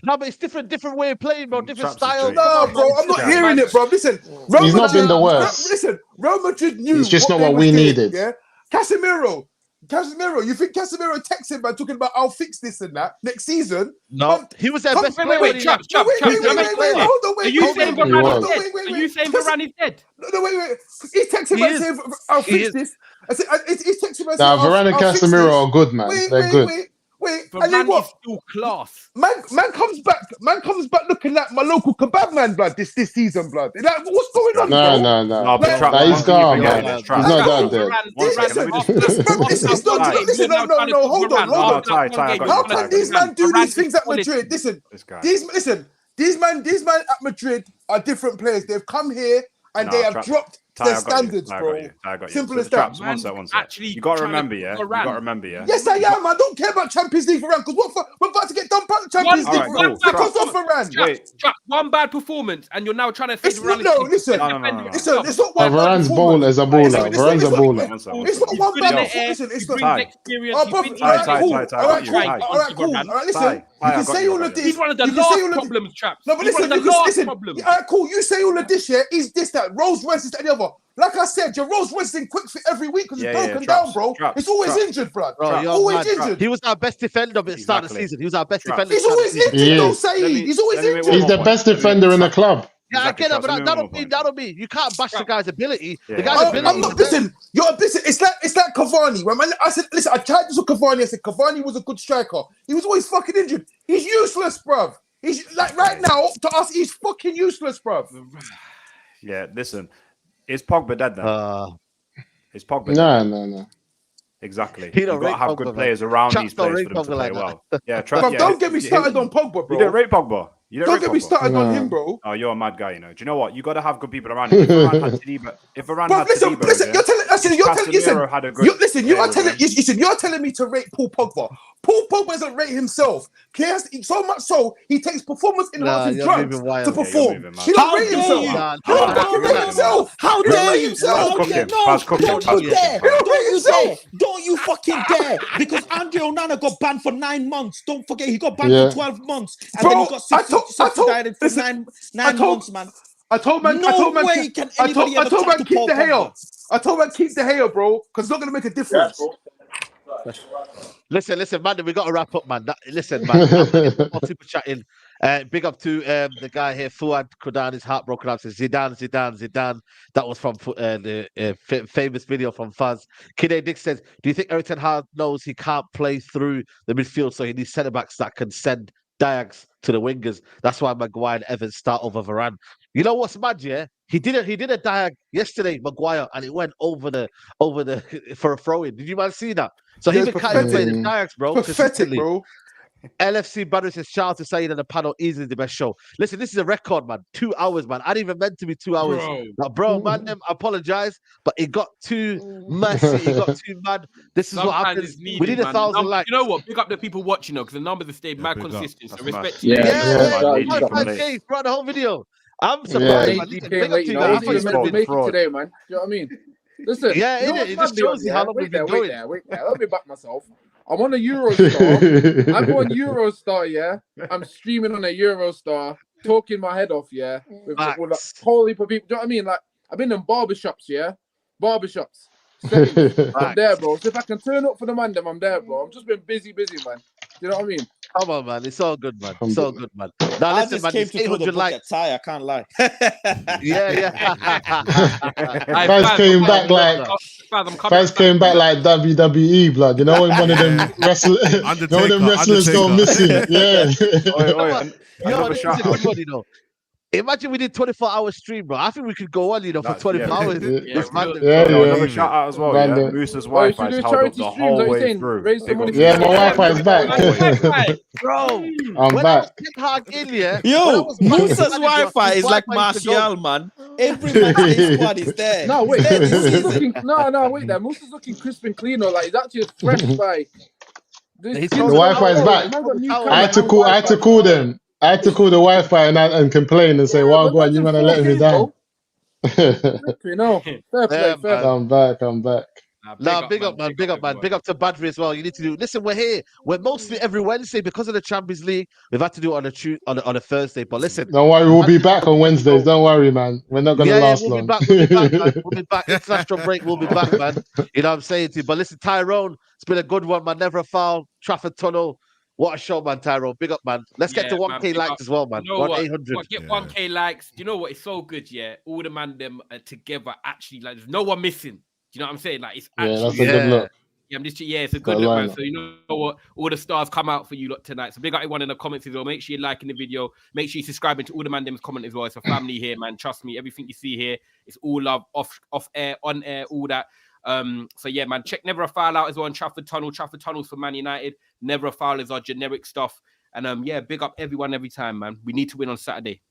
No, but it's different way of playing, bro. Different style. No, bro, I'm not hearing it, bro. Listen, he's not been the worst. Listen, Real Madrid knew. It's just not what we needed. Yeah, Casemiro. You think Casemiro texted him by talking about I'll fix this and that next season? No, he was their best player. Wait, Chaps. Hold on, Are you saying Varan is dead? No, wait. He's texting by saying I'll fix this. I said he's texting by saying Varan and Casemiro are good, man. They're good. Wait, and then what? Still class. Man comes back looking like my local kebab man, blood. This season, blood. Like, what's going on? No. He's gone, man. He's not done Listen, no. Hold on. How can these men do these things at Madrid? Listen, these men at Madrid are different players. They've come here and they have dropped their standards, bro. Simple as that. One sec. You got to remember, yeah? Yes, I am. I don't care about Champions League for Varan because we're about to get dumped out of Champions League because of Varan. One bad performance and you're now trying to say Listen, it's not one Varan's Varan's a baller. It's not one bad performance. It's not. All right, cool. All right, listen. You can say all of this. He's one of the last problems, chaps. No, but listen. All right, cool. You say all of this, yeah? Is this that? Rolls Royce is any other? Like I said, your Rolls Royce is in quick fit every week because it's broken down, bro. It's always injured, bro. Always injured. He was our best defender at the start of the season. He was our best defender. He's always injured, though, Saeed. He's always injured. He's the best defender in the club. Yeah, I get it, but that'll be. You can't bash the guy's ability. The guy's ability. I'm not. Listen, it's like Cavani. When I said, listen, I tried this with Cavani. I said Cavani was a good striker. He was always fucking injured. He's useless, bruv. He's like right now to us. He's fucking useless, bruv. Yeah, listen. Is Pogba dead then? Is Pogba dead? No. Exactly. You've got to have good players around these players for them to play well. Yeah, don't get me started on Pogba, bro. You don't rate Pogba. Don't get me started on him, bro. Oh, you're a mad guy, you know. Do you know what? You got to have good people around him. If Varan had Saliba, listen, you're telling me to rate Paul Pogba. Paul Pogba doesn't rate himself. So much so, he takes performance enhancing drugs to perform. He don't rate himself. He don't rate himself. How dare you? Don't you fucking dare. Because Andre Onana got banned for 9 months. Don't forget, he got banned for 12 months. And then he got subsidized for 9 months, man. I told man, keep the hair, bro, because it's not gonna make a difference. Listen, man, we got to wrap up, man. Listen, man, super chatting. Big up to the guy here, Fuad Kudan, is heartbroken. I said Zidane. That was from the famous video from Fuzz. Kide Dick says, do you think Erik ten Hag knows he can't play through the midfield, so he needs centre backs that can send diags to the wingers? That's why Maguire and Evans start over Varan. You know what's mad, yeah? He did a diag yesterday, Maguire, and it went over the for a throw-in. Did you man see that? So he can't play the diags, bro. Pathetic, bro. LFC Banner says, shout out to Saeed and the panel, easily the best show. Listen, this is a record, man. 2 hours, man. I didn't even meant to be 2 hours. Bro, man, I apologize, but it got too messy. It got too mad. This is what happens. We need 1,000 likes. You know what? Pick up the people watching, though, because the numbers have stayed mad consistent. So respect to you. Yeah. Throughout the whole video. I'm surprised, man. Big up to you guys. I thought you make it today, man. You know what I mean? Listen, it just shows you how long we've been going. Wait there. Let me back myself. I'm on a Eurostar. I'm on Eurostar, yeah. I'm streaming on a Eurostar, talking my head off, yeah. With a whole heap of people. Do you know what I mean? Like, I've been in barbershops, yeah. Barbershops. I'm there, bro. So if I can turn up for the Mandem, I'm there, bro. I've just been busy, man. Do you know what I mean? Come on, man. It's all good, man. It's all good, man. Now, I listen, just man. came to throw the book at Ty. I can't lie. Faz came back like WWE blood. You know when one of them wrestlers go missing. Yeah. Yo, this is a good one, you know. Imagine we did 24-hour stream, bro. I think we could go on, you know, for 24 hours. Another shout out as well. Yeah, Moose's Wi-Fi is held up the whole way through. Yeah, my Wi-Fi is back. Bro, I'm back. Yo, Moose's Wi-Fi is like Martial, man. Every match squad is there. No, wait. Wait there. Moose is looking crisp and clean, or like, it's actually a fresh, like. The Wi-Fi is back. I had to call them. I had to call the Wi-Fi and complain and say, "Well, go on, you man are letting me down." Fair. I'm back. Big up, man. Big up to Badri as well. You need to do. Listen, we're here. We're mostly every Wednesday because of the Champions League. We've had to do it on a Thursday. But listen, don't worry, we'll be back on Wednesdays. Don't worry, man. We're not gonna last long. We'll be back, man. We'll be back. International break. We'll be back, man. You know what I'm saying to you. But listen, Tyrone, it's been a good one, man. Never a foul. Trafford Tunnel. What a show, man, Tyrone. Big up, man. Let's get to 1K likes as well, man. You know 1-800. Get 1K likes. You know what? It's so good, yeah. All the Mandem together, actually, like, there's no one missing. Do you know what I'm saying? Like, it's actually. That's a good look. Yeah, it's a good look, man. So you know what? All the stars come out for you lot tonight. So big up everyone in the comments as well. Make sure you're liking the video. Make sure you're subscribing to all the Mandem's comment as well. It's a family here, man. Trust me. Everything you see here, it's all love, off air, on air, all that. So yeah, man, check Never a Foul out as well on Trafford Tunnels for Man United. Never a Foul is our generic stuff. And yeah, big up everyone every time, man. We need to win on Saturday.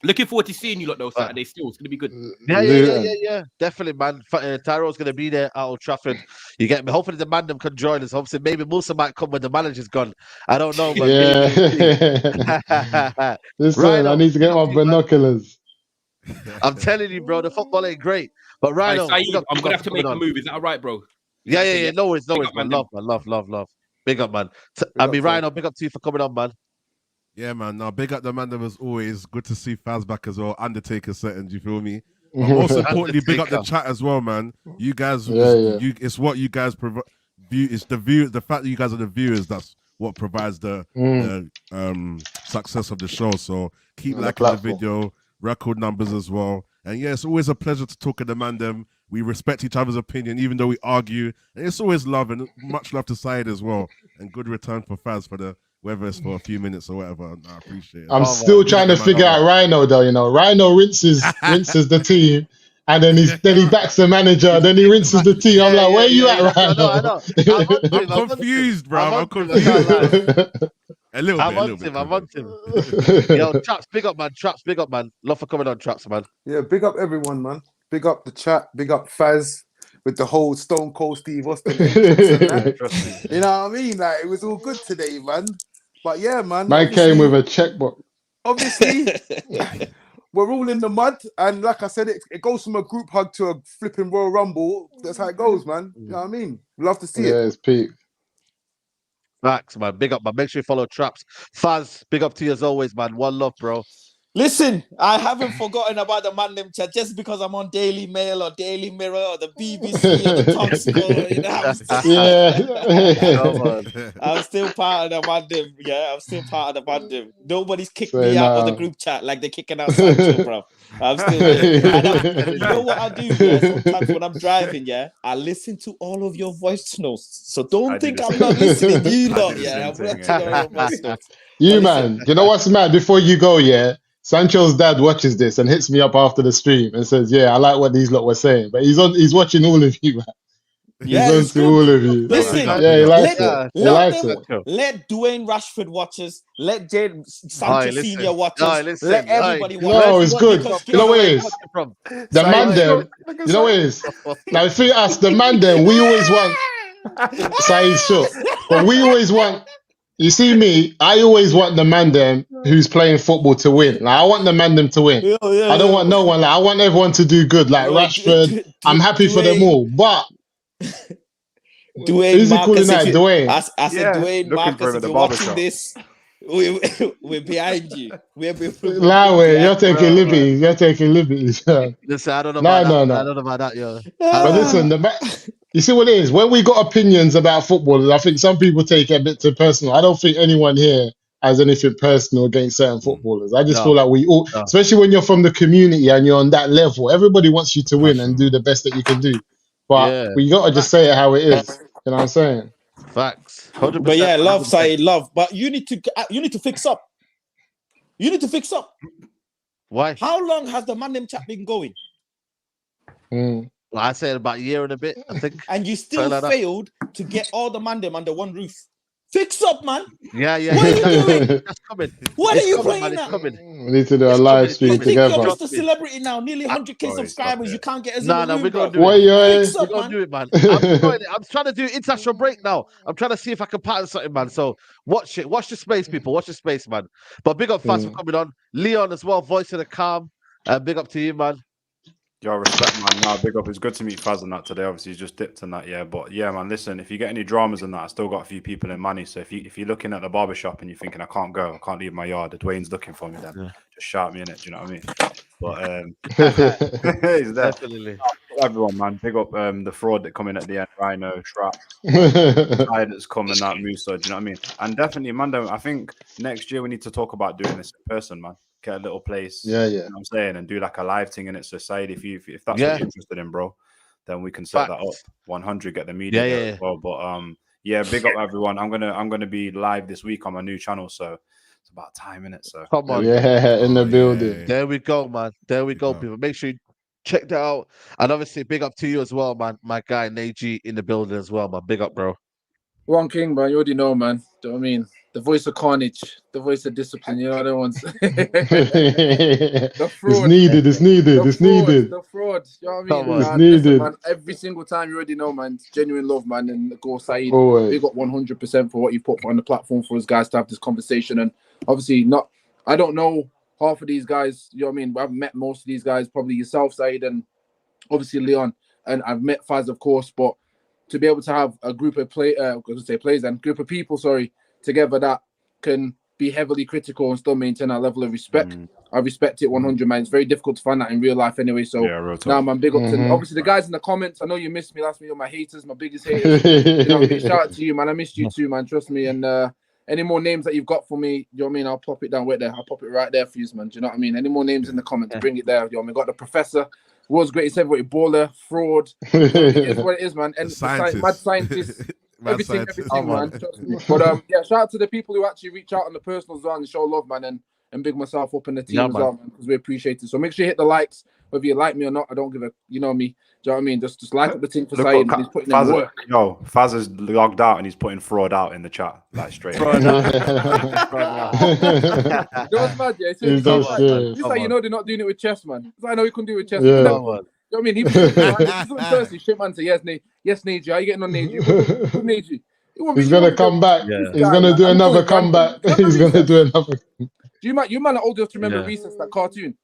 Looking forward to seeing you lot though Saturday still. It's gonna be good. Yeah. Definitely, man. Tyro's gonna be there at Old Trafford. You get me? Hopefully the Mandem can join us. Hopefully maybe Musa might come when the manager's gone. I don't know, man. Yeah. Listen, I need to get my binoculars. I'm telling you, bro, the football ain't great. But Rhino, I'm gonna have to make a move. Is that all right, bro? Yeah. No worries, man. Love. Big up, man. Rhino, big up to you for coming on, man. Yeah, man. Now, big up the Mandem as always. Good to see Faz back as well. Undertaker settings, you feel me? But most importantly, big up the chat as well, man. You guys, it's what you guys provide. It's the fact that you guys are the viewers. That's what provides the success of the show. So keep liking the video, record numbers as well. And yeah, it's always a pleasure to talk at the Mandem. We respect each other's opinion, even though we argue. And it's always love, and much love to Syed as well. And good return for Faz for whether it's for a few minutes or whatever. I appreciate it. I'm still trying to figure out Rhino though. You know, Rhino rinses the team, and then he backs the manager. Then he rinses the team. I'm like, where you at, Rhino? I know. I'm confused, bro. I'm confused. A little bit. I'm on him. Yo, Traps, big up, man. Traps, big up, man. Love for coming on, Traps, man. Yeah, big up everyone, man. Big up the chat. Big up Faz with the whole Stone Cold Steve Austin. You know what I mean? Like, it was all good today, man. But yeah, man. Man came with a checkbook. Obviously, we're all in the mud. And like I said, it goes from a group hug to a flipping Royal Rumble. That's how it goes, man. You know what I mean? Love to see it. Yeah, it's peak. Facts, man. Big up, man. Make sure you follow Traps. Faz, big up to you as always, man. One love, bro. Listen, I haven't forgotten about the Mandem chat just because I'm on Daily Mail or Daily Mirror or the BBC or the Top Score. You know, I'm still part of the Mandem. Yeah, I'm still part of the Mandem. Nobody's kicked me out of the group chat like they're kicking out Sancho, bro. I'm still there. You know what I do? Yeah? Sometimes when I'm driving, I listen to all of your voice notes. So don't think I'm not listening. You lot, I'm watching all your voice notes. Man, you know what's mad? Before you go, Sancho's dad watches this and hits me up after the stream and says, "Yeah, I like what these lot were saying." But he's watching all of you, man. Yeah, goes it's to good. all of you. Listen, Yeah, he likes yeah, it. He likes it. let Dwayne Rashford watch us. Let Jade Sancho listen. Senior watch Aye, us. listen. Let Aye. everybody watch No, us. it's good. Because You know what it is? Watch it from. The Mandem. You know what it is? Now, see us, the Mandem, we always want Saeed shook. But we always want, you see me, I always want the Mandem who's playing football to win. Like, I want the Mandem to win. Yeah, I don't want no one. Like, I want everyone to do good. Like Rashford, I'm happy for them all. But Dwayne, who's he calling Marcus, that? Dwayne. I said, Dwayne, looking for Marcus, him at if the you're watching barbershop. this, we're behind you. We're Lawe, you're taking liberties. You're taking liberties. Listen, I don't know No, about no, that. no. I don't know about that, yo. But listen, you see what it is? When we got opinions about football, I think some people take it a bit too personal. I don't think anyone here has anything personal against certain footballers. I just No. feel like we all, No. especially when you're from the community and you're on that level, everybody wants you to win and do the best that you can do. But Yeah. we got to just say it how it is. You know what I'm saying? Facts. 100%. But yeah, love, 100%. Saeed, love. But you need to fix up. You need to fix up. Why? How long has the Mandem chat been going? Mm. Well, I said about a year and a bit, I think. And you still Something like that. failed to get all the Mandem under one roof. Fix up, man. Yeah, yeah. What are you doing? That's coming. What It's are you coming, playing man. It's at? coming. We need to do a It's live coming, stream You think you're together. Mr. Celebrity now, nearly 100k subscribers. You can't get us in Nah, the room, we're bro. gonna do What it. you Fix We're up, gonna man. do it, man. I'm trying to do international break now. I'm trying to see if I can pattern something, man. So watch it. Watch the space, people. Watch the space, man. But big up Faz for coming on. Leon as well, voice of the calm. Big up to you, man. Yo, respect, man. Nah, big up. It's good to meet Faz and that today. Obviously, he's just dipped in that, yeah. But yeah, man, listen, if you get any dramas and that, I still got a few people in money. So if you're looking at the barbershop and you're thinking, I can't go, I can't leave my yard, Dwayne's looking for me, then just shout me in it. Do you know what I mean? But he's there. Definitely. Everyone, man. Big up the fraud that come in at the end. Rhino, Trap, Tide that's coming out, Musa. Do you know what I mean? And definitely, Mandem, I think next year we need to talk about doing this in person, man. Get a little place. Yeah, yeah. You know what I'm saying? And do like a live thing in it. So, Said, if that's what you're interested in, bro, then we can set that up. 100, get the media there as well. But yeah, big up everyone. I'm gonna be live this week on my new channel, so it's about time, innit? So come on, yeah, in the building. There we go, man. There we go, people. Make sure you check that out. And obviously, big up to you as well, man. My guy Neji in the building as well, man. Big up, bro. One king, man. You already know, man. Do you know what I mean? The voice of carnage, the voice of discipline. You know the ones. The fraud. It's needed. It's needed. It's needed. The fraud. You know what I mean? It's Man, needed. listen, man, every single time you already know, man. It's genuine love, man. And go Saeed. Always. Big up 100% for what you put on the platform for us guys to have this conversation. And obviously, I don't know half of these guys. You know what I mean? I've met most of these guys. Probably yourself, Saeed, and obviously Leon. And I've met Faz, of course, but to be able to have a group of group of people, together that can be heavily critical and still maintain that level of respect. I respect it 100, man. It's very difficult to find that in real life anyway. So now, man, big up to obviously the guys in the comments. I know you missed me last week. You're my haters, my biggest haters. You know what I mean? Shout out to you, man. I missed you too, man. Trust me. And any more names that you've got for me, you know what I mean? I'll pop it down right there. I'll pop it right there for you, man. Do you know what I mean? Any more names in the comments, bring it there. You know what I mean? Got the professor, world's greatest everybody, baller, fraud. It is what it is, man. And mad scientist. Everything, man. Trust me. But yeah, shout out to the people who actually reach out on the personal as well and show love, man, and big myself up in the team as well, man, because we appreciate it. So make sure you hit the likes, whether you like me or not. I don't give a, you know me. Do you know what I mean? Just like up the team for Saeed. He's putting in work. Yo, Faz is logged out and he's putting fraud out in the chat, like straight. You know what's mad? Yeah, it's like you know they're not doing it with chess, man. It's like I know you couldn't do it with chess. Yeah. You know what I mean? He Thursday, shit, man. Say yes, Neji. How you getting on, Neji? Good, Neji. He's gonna come back. Yeah. He's gonna do another comeback. He's gonna do another. You man are old enough to remember Recess, that cartoon.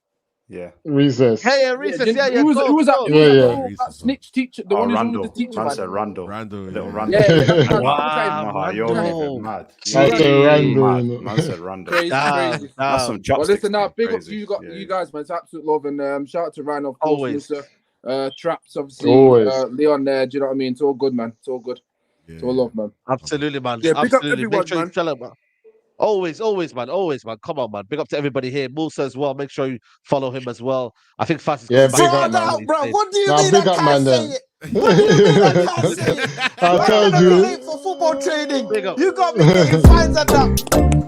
Yeah. Recess. Hey, Recess. Yeah. Who was that? That snitch teacher, the one who's Randall. the teacher. Man said Randall. Little Randall. Yeah. Wow, you're mad. Man said Randall. Crazy. That's some chopsticks. Well, listen, now big up to you guys, man. It's absolute love, and shout out to Ryan, of course. Always. Traps, obviously. Leon there. Do you know what I mean? It's all good, man. It's all good. Yeah. It's all love, man. Absolutely, man. Yeah, big up Absolutely. everyone, Make sure man. you tell them, man. Always, man. Always, man. Come on, man. Big up to everybody here. Musa as well. Make sure you follow him as well. I think Fast is big up, man. Bro. What do you mean I can't say it? What do you mean I can't say it? I told I'm you. late for football training. You got me getting fines at that.